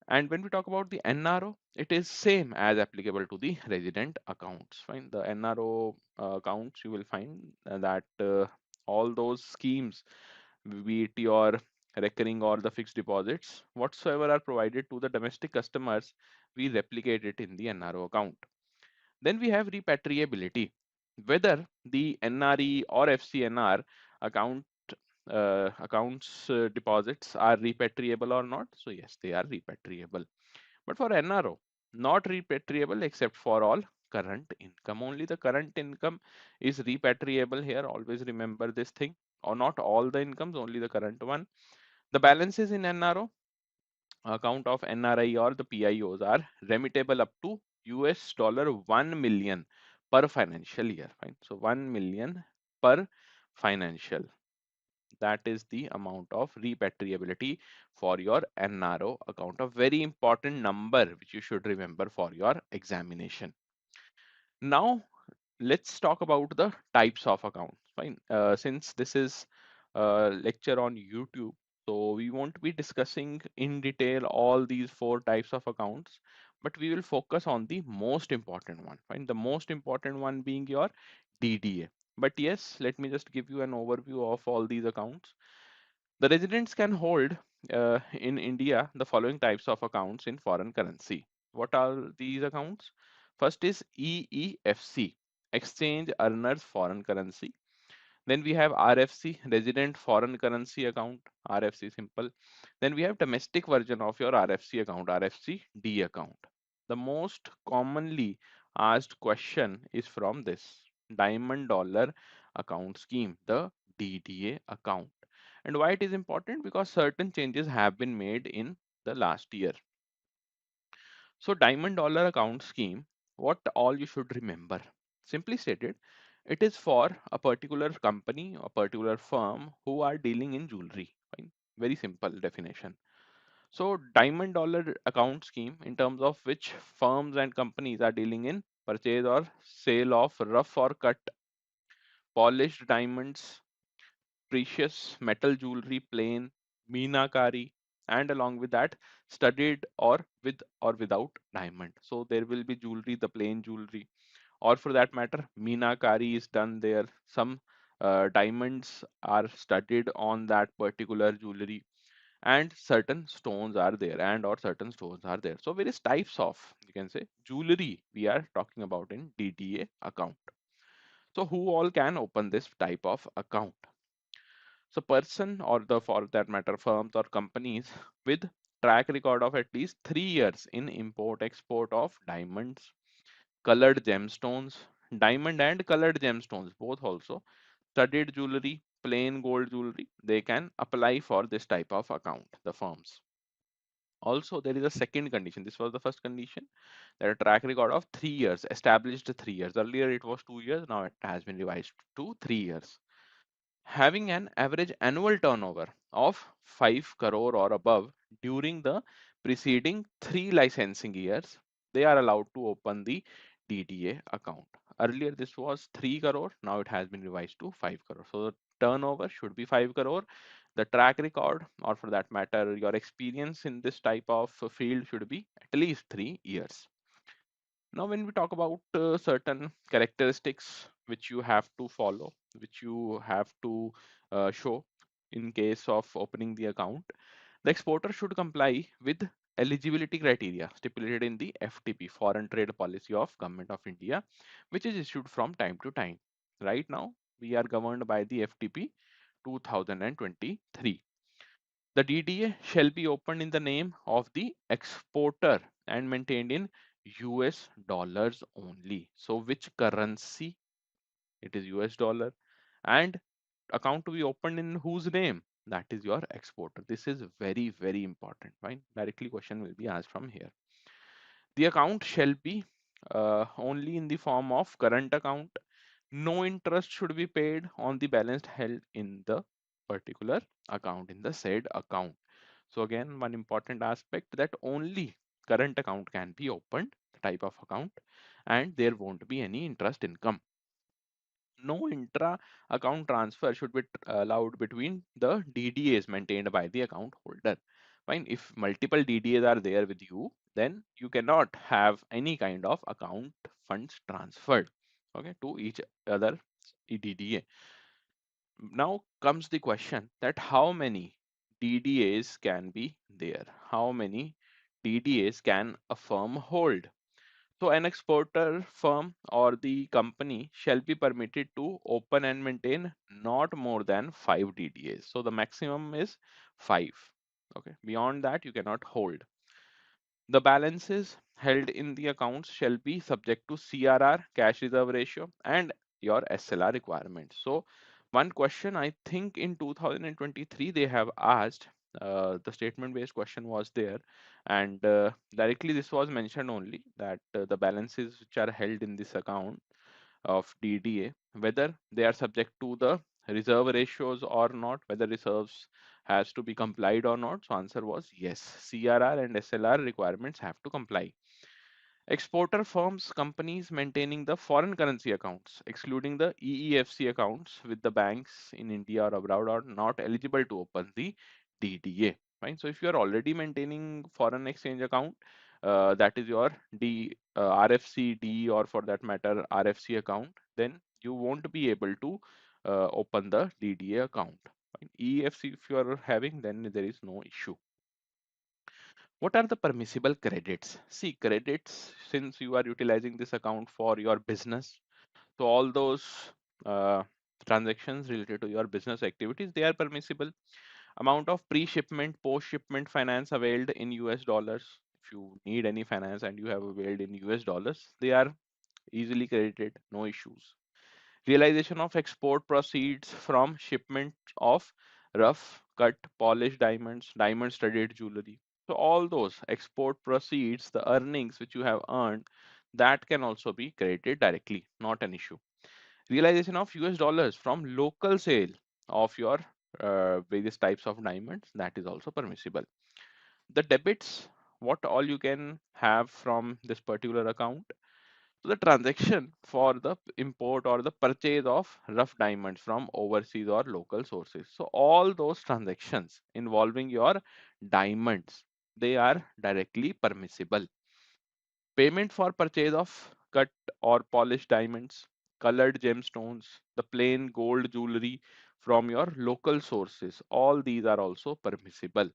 And when we talk about the NRO, it is same as applicable to the resident accounts. Fine, the NRO accounts, you will find that all those schemes, be it your recurring or the fixed deposits, whatsoever are provided to the domestic customers, we replicate it in the NRO account. Then we have repatriability. Whether the NRE or FCNR account accounts deposits are repatriable or not. So yes, they are repatriable. But for NRO, not repatriable except for all current income. Only the current income is repatriable here. Always remember this thing. Or not all the incomes, only the current one. The balances in NRO account of NRI or the PIOs are remittable up to US dollar 1 million per financial year. Fine. So 1 million per financial. That is the amount of repatriability for your NRO account. A very important number which you should remember for your examination. Now let's talk about the types of accounts. Fine. Since this is a lecture on YouTube, so we won't be discussing in detail all these four types of accounts, but we will focus on the most important one. Fine. The most important one being your DDA. But yes, let me just give you an overview of all these accounts. The residents can hold in India the following types of accounts in foreign currency. What are these accounts? First is EEFC, Exchange Earners Foreign Currency. Then we have RFC, Resident Foreign Currency Account, RFC simple. Then we have domestic version of your RFC account, RFC-D account. The most commonly asked question is from this Diamond Dollar Account Scheme, the DDA account. And why it is important? Because certain changes have been made in the last year. So Diamond Dollar Account Scheme, what all you should remember. Simply stated, it is for a particular company, a particular firm who are dealing in jewelry. Fine. Very simple definition. So Diamond Dollar Account Scheme, in terms of which firms and companies are dealing in purchase or sale of rough or cut polished diamonds, precious metal jewelry, plain, meenakari, and along with that, studded or with or without diamond. So there will be jewelry, the plain jewelry, or for that matter, meenakari is done there. Some diamonds are studded on that particular jewelry, and certain stones are there, and or certain stones are there. So various types of, you can say, jewelry we are talking about in DDA account. So who all can open this type of account? So person or the for that matter firms or companies with track record of at least 3 years in import export of diamonds, colored gemstones, diamond and colored gemstones both also, studded jewelry, plain gold jewelry, they can apply for this type of account, the firms. Also, there is a second condition. This was the first condition, that a track record of 3 years, established 3 years. Earlier it was 2 years, now it has been revised to 3 years. Having an average annual turnover of 5 crore or above during the preceding 3 licensing years, they are allowed to open the DDA account. Earlier this was 3 crore, now it has been revised to 5 crore. So the turnover should be 5 crore. The track record, or for that matter, your experience in this type of field should be at least 3 years. Now, when we talk about certain characteristics which you have to follow, which you have to show in case of opening the account, the exporter should comply with eligibility criteria stipulated in the FTP, Foreign Trade Policy of Government of India, which is issued from time to time. Right now, we are governed by the FTP 2023. The DDA shall be opened in the name of the exporter and maintained in US dollars only. So which currency? It is US dollar. And account to be opened in whose name? That is your exporter. This is very, very important. Right? Directly question will be asked from here. The account shall be only in the form of current account. No interest should be paid on the balance held in the particular account, in the said account. So again, one important aspect, that only current account can be opened, the type of account, and there won't be any interest income. No intra account transfer should be allowed between the DDAs maintained by the account holder. Fine. If multiple DDAs are there with you, then you cannot have any kind of account funds transferred, okay, to each other DDA. Now comes the question that how many DDAs can be there? How many DDAs can a firm hold? So an exporter firm or the company shall be permitted to open and maintain not more than 5 DDAs. So the maximum is 5. Okay. Beyond that, you cannot hold. The balances held in the accounts shall be subject to CRR, cash reserve ratio, and your SLR requirements. So, one question I think in 2023 they have asked, the statement based question was there, and directly this was mentioned only, that the balances which are held in this account of DDA, whether they are subject to the reserve ratios or not, whether reserves has to be complied or not. So answer was yes. CRR and SLR requirements have to comply. Exporter firms, companies maintaining the foreign currency accounts, excluding the EEFC accounts with the banks in India or abroad, are not eligible to open the DDA. Fine. So if you are already maintaining foreign exchange account, that is your RFCD, or for that matter RFC account, then you won't be able to open the DDA account. Fine. EFC if you are having, then there is no issue. What are the permissible credits? See, credits, since you are utilizing this account for your business, so all those uh, transactions related to your business activities, they are permissible. Amount of pre-shipment, post-shipment finance availed in US dollars. If you need any finance and you have availed in US dollars, they are easily credited, no issues. Realization of export proceeds from shipment of rough cut polished diamonds, diamond studded jewelry. So all those export proceeds, the earnings which you have earned, that can also be credited directly, not an issue. Realization of US dollars from local sale of your various types of diamonds, that is also permissible. The debits, what all you can have from this particular account. So the transaction for the import or the purchase of rough diamonds from overseas or local sources. So all those transactions involving your diamonds, they are directly permissible. Payment for purchase of cut or polished diamonds, colored gemstones, the plain gold jewelry from your local sources, all these are also permissible.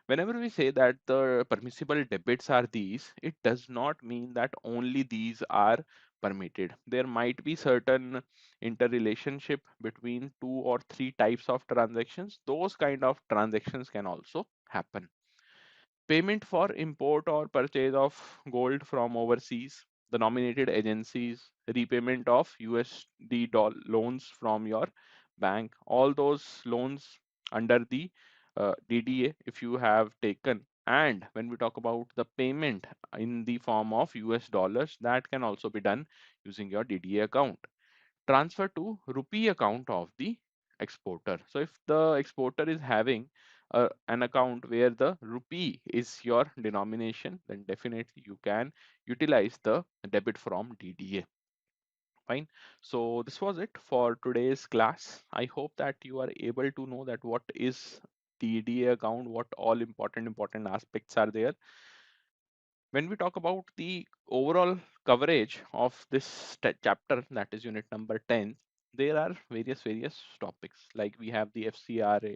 Whenever we say that the permissible debits are these, it does not mean that only these are permitted. There might be certain interrelationship between two or three types of transactions. Those kind of transactions can also happen. Payment for import or purchase of gold from overseas, the nominated agencies, repayment of USD loans from your bank, all those loans under the DDA if you have taken. And when we talk about the payment in the form of US dollars, that can also be done using your DDA account. Transfer to rupee account of the exporter. So if the exporter is having an account where the rupee is your denomination, then definitely you can utilize the debit from DDA. Fine. So this was it for today's class. I hope that you are able to know that what is DDA account, what all important aspects are there. When we talk about the overall coverage of this chapter, that is unit number 10, there are various topics, like we have the FCRA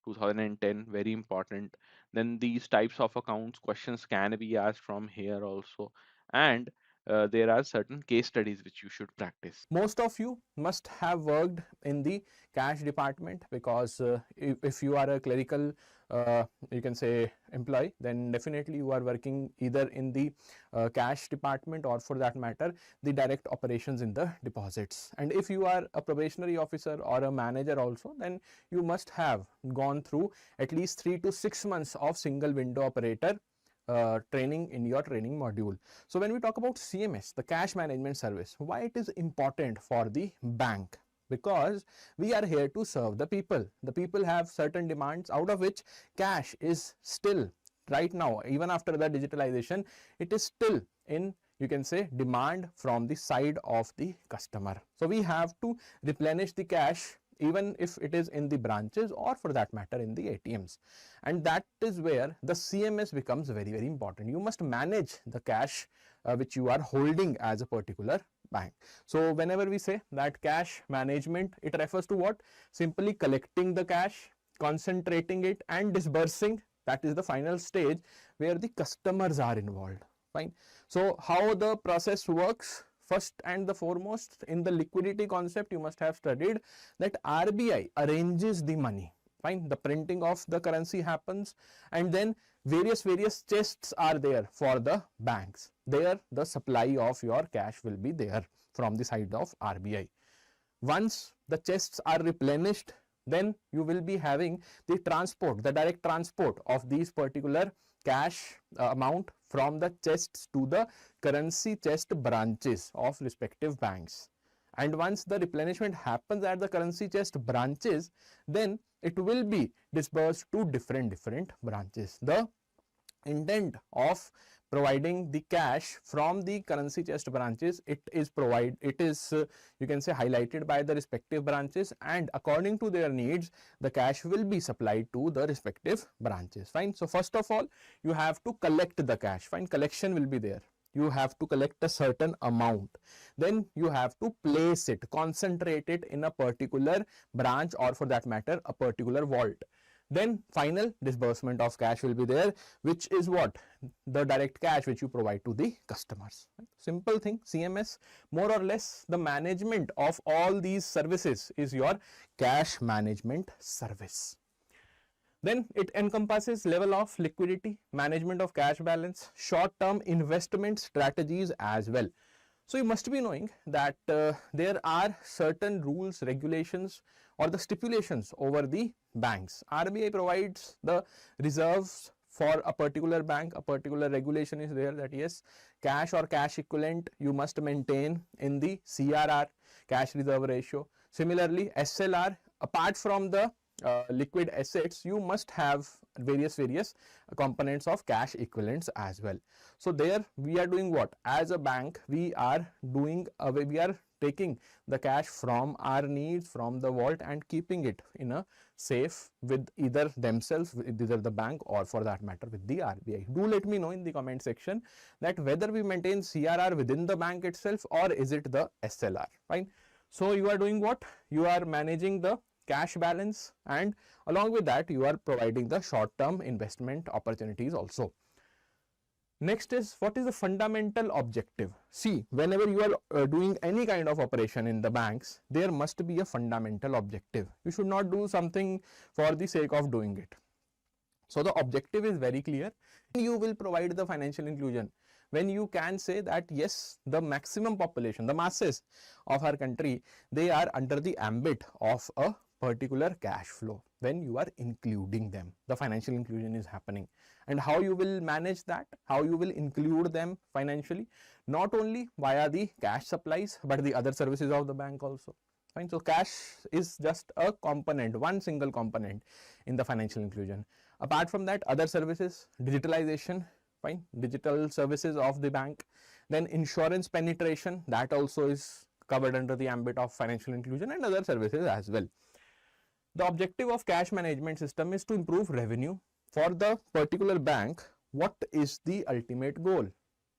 2010, very important. Then these types of accounts questions can be asked from here also, and there are certain case studies which you should practice. Most of you must have worked in the cash department, because if you are a clerical you can say employee, then definitely you are working either in the cash department, or for that matter the direct operations in the deposits. And if you are a probationary officer or a manager also, then you must have gone through at least 3 to 6 months of single window operator training in your training module. So when we talk about CMS, the cash management service, why it is important for the bank? Because we are here to serve the people. The people have certain demands, out of which cash is still right now, even after the digitalization, it is still in, you can say, demand from the side of the customer. So we have to replenish the cash, even if it is in the branches or for that matter in the ATMs. And that is where the CMS becomes very important. You must manage the cash which you are holding as a particular bank. So whenever we say that cash management, it refers to what? Simply collecting the cash, concentrating it and disbursing. That is the final stage where the customers are involved. Fine. So how the process works? First and the foremost, in the liquidity concept, you must have studied that RBI arranges the money. Fine. The printing of the currency happens, and then various chests are there for the banks. There the supply of your cash will be there from the side of RBI. Once the chests are replenished, then you will be having the transport, the direct transport of these particular cash amount from the chests to the currency chest branches of respective banks. And once the replenishment happens at the currency chest branches, then it will be disbursed to different branches. The intent of providing the cash from the currency chest branches, it is you can say highlighted by the respective branches, and according to their needs the cash will be supplied to the respective branches. Fine. So first of all, you have to collect the cash. Fine. Collection will be there. you have to collect a certain amount, then you have to place it, concentrate it in a particular branch, or for that matter a particular vault. Then final disbursement of cash will be there, which is what? The direct cash which you provide to the customers. Simple thing. CMS, more or less the management of all these services is your cash management service. Then it encompasses level of liquidity, management of cash balance, short-term investment strategies as well. So you must be knowing that there are certain rules, regulations, or the stipulations over the banks. RBI provides the reserves for a particular bank. A particular regulation is there that yes, cash or cash equivalent you must maintain in the CRR, cash reserve ratio. Similarly, SLR, apart from the liquid assets, you must have various components of cash equivalents as well. So there we are doing what? As a bank, we are taking the cash from our needs, from the vault, and keeping it in a safe with either themselves, with either the bank, or for that matter with the RBI. Do let me know in the comment section that whether we maintain CRR within the bank itself or is it the SLR. Fine. So you are doing what? You are managing the cash balance, and along with that you are providing the short-term investment opportunities also. Next is, what is the fundamental objective? See, whenever you are doing any kind of operation in the banks, there must be a fundamental objective. You should not do something for the sake of doing it. So the objective is very clear. You will provide the financial inclusion when you can say that yes, the maximum population, the masses of our country, they are under the ambit of a particular cash flow. When you are including them, the financial inclusion is happening. And how you will manage that, how you will include them financially, not only via the cash supplies but the other services of the bank also. Fine. So cash is just a component, one single component in the financial inclusion. Apart from that, other services, digitalization, fine, digital services of the bank. Then insurance penetration, that also is covered under the ambit of financial inclusion, and other services as well. The objective of cash management system is to improve revenue for the particular bank. What is the ultimate goal?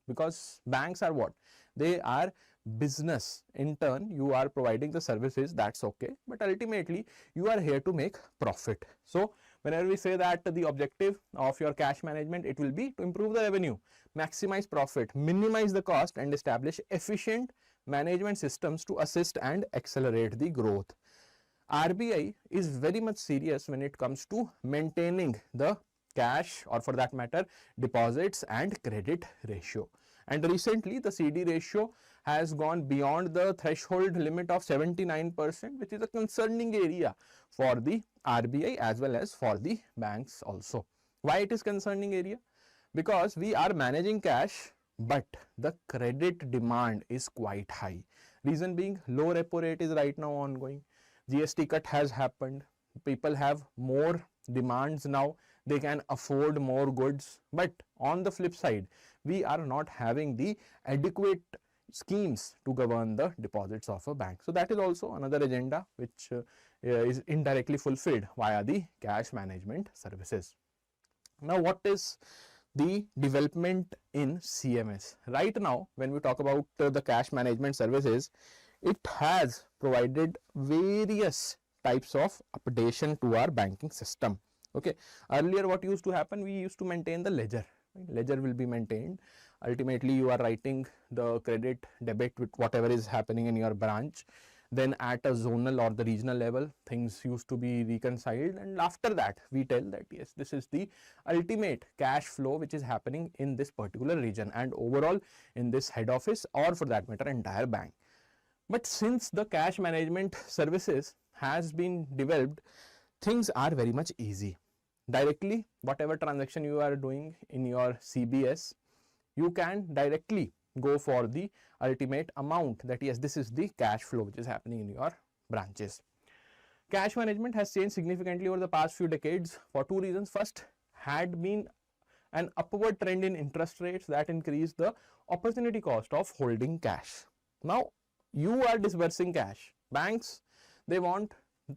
Because banks are what? They are business. In turn, you are providing the services, that's okay, but ultimately you are here to make profit. So whenever we say that the objective of your cash management, it will be to improve the revenue, maximize profit, minimize the cost, and establish efficient management systems to assist and accelerate the growth. RBI is very much serious when it comes to maintaining the cash, or for that matter deposits and credit ratio. And recently the CD ratio has gone beyond the threshold limit of 79%, which is a concerning area for the RBI as well as for the banks also. Why it is concerning area? Because we are managing cash, but the credit demand is quite high. Reason being, low repo rate is right now ongoing. GST cut has happened. People have more demands now. They can afford more goods. But on the flip side, we are not having the adequate schemes to govern the deposits of a bank. So that is also another agenda which is indirectly fulfilled via the cash management services. Now, what is the development in CMS? Right now, when we talk about the cash management services, it has provided various types of updation to our banking system. Okay, earlier what used to happen, we used to maintain the ledger. Ledger will be maintained. Ultimately, you are writing the credit, debit with whatever is happening in your branch. Then at a zonal or the regional level, things used to be reconciled, and after that we tell that yes, this is the ultimate cash flow which is happening in this particular region and overall in this head office, or for that matter entire bank. But since the cash management services has been developed, things are very much easy. Directly, whatever transaction you are doing in your CBS, you can directly go for the ultimate amount, that yes, this is the cash flow which is happening in your branches. Cash management has changed significantly over the past few decades for two reasons. First, had been an upward trend in interest rates that increased the opportunity cost of holding cash. Now you are disbursing cash. Banks, they want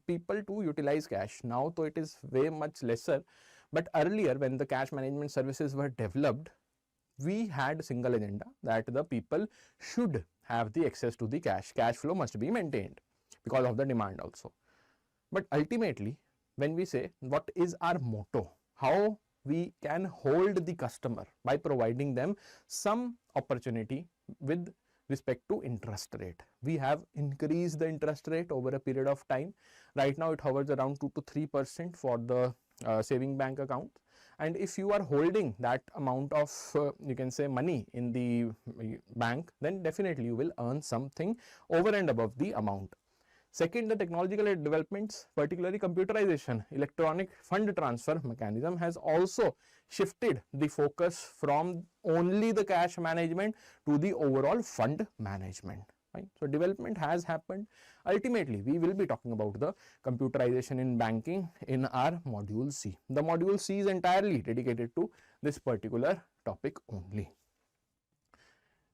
people to utilize cash. Now though it is way much lesser, but earlier when the cash management services were developed, we had a single agenda that the people should have the access to the cash. Cash flow must be maintained because of the demand also. But ultimately, when we say what is our motto, how we can hold the customer by providing them some opportunity with respect to interest rate. We have increased the interest rate over a period of time. Right now it hovers around 2 to 3% for the saving bank account, and if you are holding that amount of you can say money in the bank, then definitely you will earn something over and above the amount. Second, the technological developments, particularly computerization, electronic fund transfer mechanism has also shifted the focus from only the cash management to the overall fund management. Right? So development has happened. Ultimately, we will be talking about the computerization in banking in our module C. The module C is entirely dedicated to this particular topic only.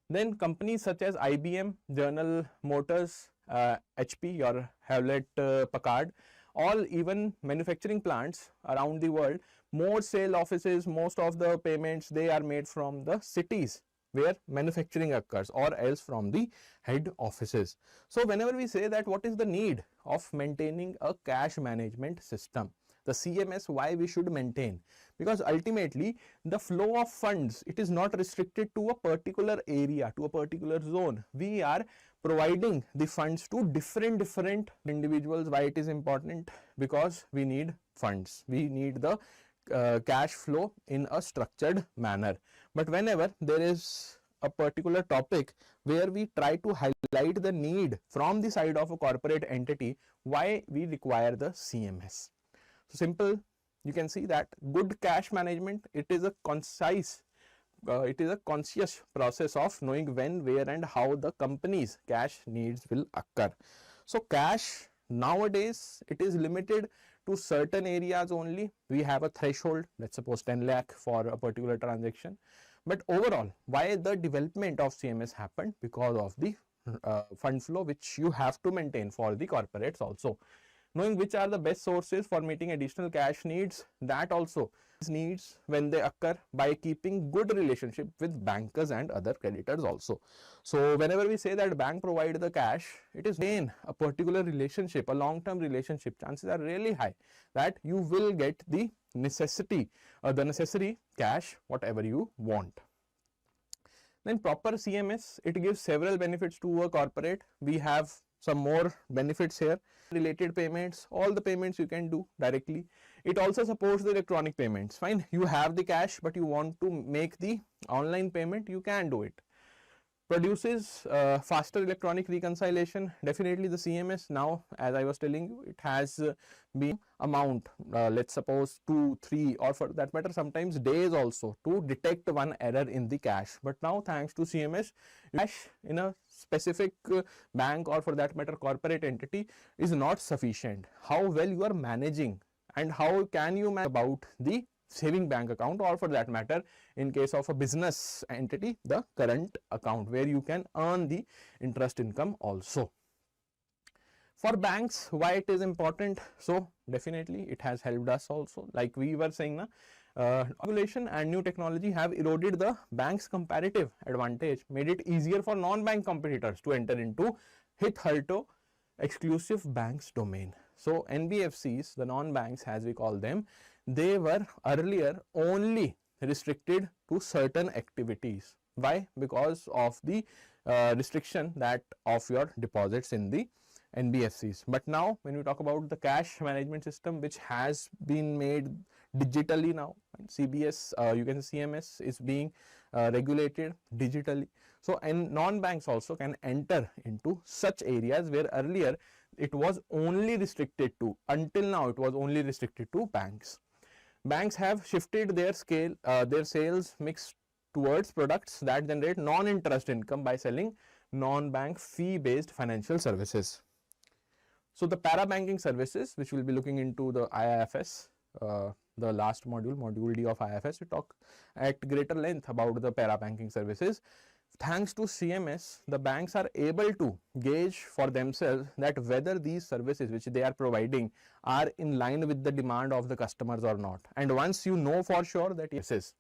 Then companies such as IBM, General Motors, HP or Hewlett Packard, all even manufacturing plants around the world, more sale offices, most of the payments, they are made from the cities where manufacturing occurs or else from the head offices. So whenever we say that what is the need of maintaining a cash management system, the CMS, why we should maintain, because ultimately the flow of funds, it is not restricted to a particular area, to a particular zone. We are providing the funds to different individuals. Why it is important? Because we need funds, we need the cash flow in a structured manner. But whenever there is a particular topic where we try to highlight the need from the side of a corporate entity, why we require the CMS. So simple, you can see that good cash management, it is a concise, it is a conscious process of knowing when, where and how the company's cash needs will occur. So cash nowadays, it is limited to certain areas only. We have a threshold, let's suppose 10 lakh for a particular transaction. But overall, why the development of CMS happened? Because of the fund flow which you have to maintain for the corporates also. Knowing which are the best sources for meeting additional cash needs, that also needs when they occur by keeping good relationship with bankers and other creditors also. So whenever we say that bank provide the cash, it is in a particular relationship, a long-term relationship, chances are really high that you will get the necessary cash whatever you want. Then proper CMS, it gives several benefits to a corporate. We have some more benefits here. Related payments, all the payments you can do directly. It also supports the electronic payments. Fine, you have the cash but you want to make the online payment, you can do it. Produces faster electronic reconciliation. Definitely the CMS now, as I was telling you, it has been amount, let's suppose 2, 3 or for that matter sometimes days also to detect one error in the cash. But now thanks to CMS, cash in a specific bank or for that matter corporate entity is not sufficient. How well you are managing and how can you manage about the saving bank account, or for that matter in case of a business entity the current account where you can earn the interest income also. For banks, why it is important? So definitely it has helped us also, like we were saying, regulation and new technology have eroded the bank's comparative advantage, made it easier for non-bank competitors to enter into hitherto exclusive banks domain. So NBFCs, the non-banks as we call them, they were earlier only restricted to certain activities. Why? Because of the restriction that of your deposits in the NBFCs. But now when we talk about the cash management system which has been made digitally now, CBS, you can see CMS is being regulated digitally. So and non-banks also can enter into such areas where earlier it was only restricted to, until now it was only restricted to banks. Banks have shifted their scale, their sales mix towards products that generate non-interest income by selling non-bank fee-based financial services. So the para-banking services, which we'll be looking into the IIFS, the last module, module D of IIFS, we talk at greater length about the para-banking services. Thanks to CMS, the banks are able to gauge for themselves that whether these services which they are providing are in line with the demand of the customers or not. And once you know for sure that yes,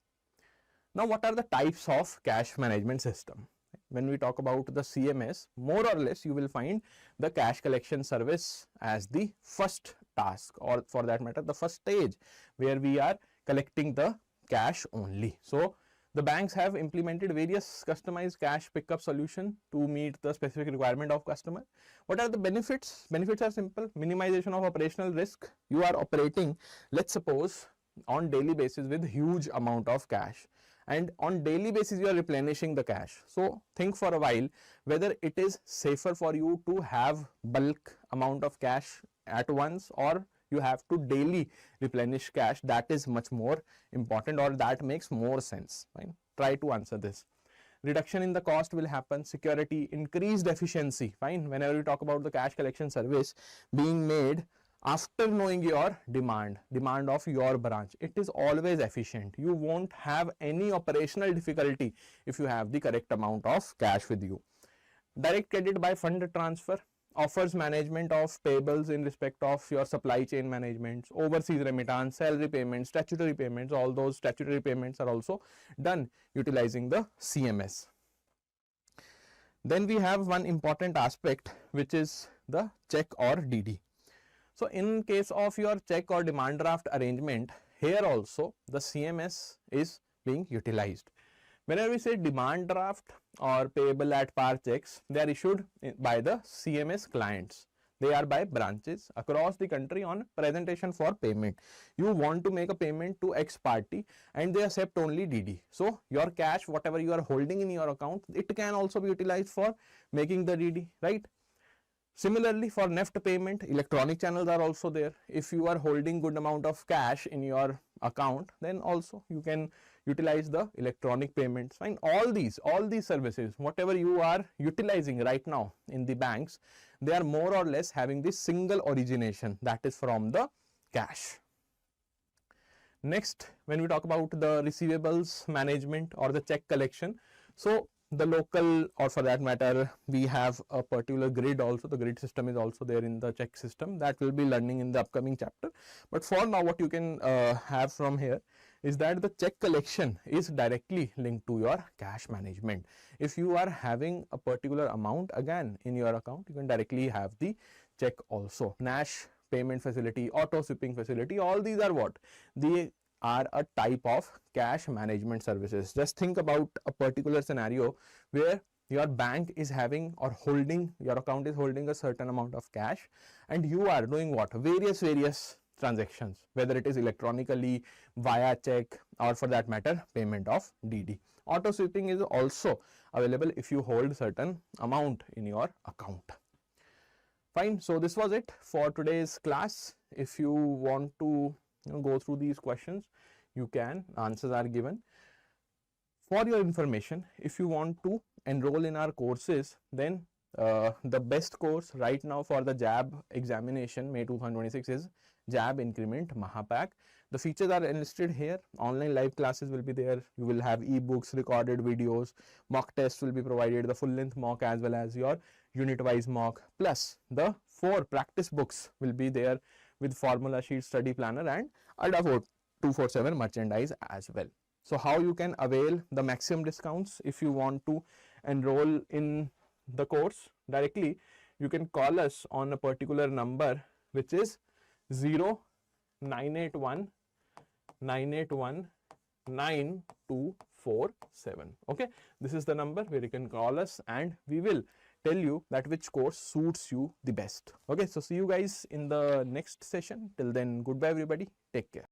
Now, what are the types of cash management system? When we talk about the CMS, more or less you will find the cash collection service as the first task, or for that matter the first stage where we are collecting the cash only. So the banks have implemented various customized cash pickup solution to meet the specific requirement of customer. What are the benefits? Benefits are simple: minimization of operational risk. You are operating, let's suppose, on daily basis with huge amount of cash, and on daily basis you are replenishing the cash. So think for a while whether it is safer for you to have bulk amount of cash at once, or you have to daily replenish cash. That is much more important, or that makes more sense. Fine, try to answer this. Reduction in the cost will happen, security, increased efficiency. Fine, whenever we talk about the cash collection service being made after knowing your demand of your branch, it is always efficient. You won't have any operational difficulty if you have the correct amount of cash with you. Direct credit by fund transfer offers management of payables in respect of your supply chain management, overseas remittance, salary payments, statutory payments. All those statutory payments are also done utilizing the CMS. Then we have one important aspect, which is the check or DD. So in case of your check or demand draft arrangement, here also the CMS is being utilized. Whenever we say demand draft or payable at par checks, they are issued by the CMS clients. They are by branches across the country on presentation for payment. You want to make a payment to X party and they accept only DD. So your cash, whatever you are holding in your account, it can also be utilized for making the DD, right? Similarly, for NEFT payment, electronic channels are also there. If you are holding good amount of cash in your account, then also you can utilize the electronic payments. Fine, all these services, whatever you are utilizing right now in the banks, they are more or less having this single origination, that is from the cash. Next, when we talk about the receivables management or the check collection, so the local, or for that matter, we have a particular grid also. The grid system is also there in the check system, that we'll be learning in the upcoming chapter. But for now, what you can have from here is that the check collection is directly linked to your cash management. If you are having a particular amount again in your account, you can directly have the check also. NASH payment facility, auto sweeping facility, all these are what? They are a type of cash management services. Just think about a particular scenario where your bank is having or holding, your account is holding a certain amount of cash, and you are doing what? Various transactions, whether it is electronically, via check, or for that matter payment of DD. Auto sweeping is also available if you hold certain amount in your account. Fine, so this was it for today's class. If you want to go through these questions, you can, answers are given. For your information, if you want to enroll in our courses, then the best course right now for the JAIIB examination May 2026 is JAIIB Increment Mahapack. The features are enlisted here. Online live classes will be there. You will have ebooks, recorded videos, mock tests will be provided, the full length mock as well as your unit wise mock, plus the 4 practice books will be there with formula sheet, study planner, and ADA 247 merchandise as well. So how you can avail the maximum discounts? If you want to enroll in the course directly, you can call us on a particular number, which is 0981 981 9247. Okay, this is the number where you can call us and we will tell you that which course suits you the best. Okay, so see you guys in the next session. Till then, goodbye everybody, take care.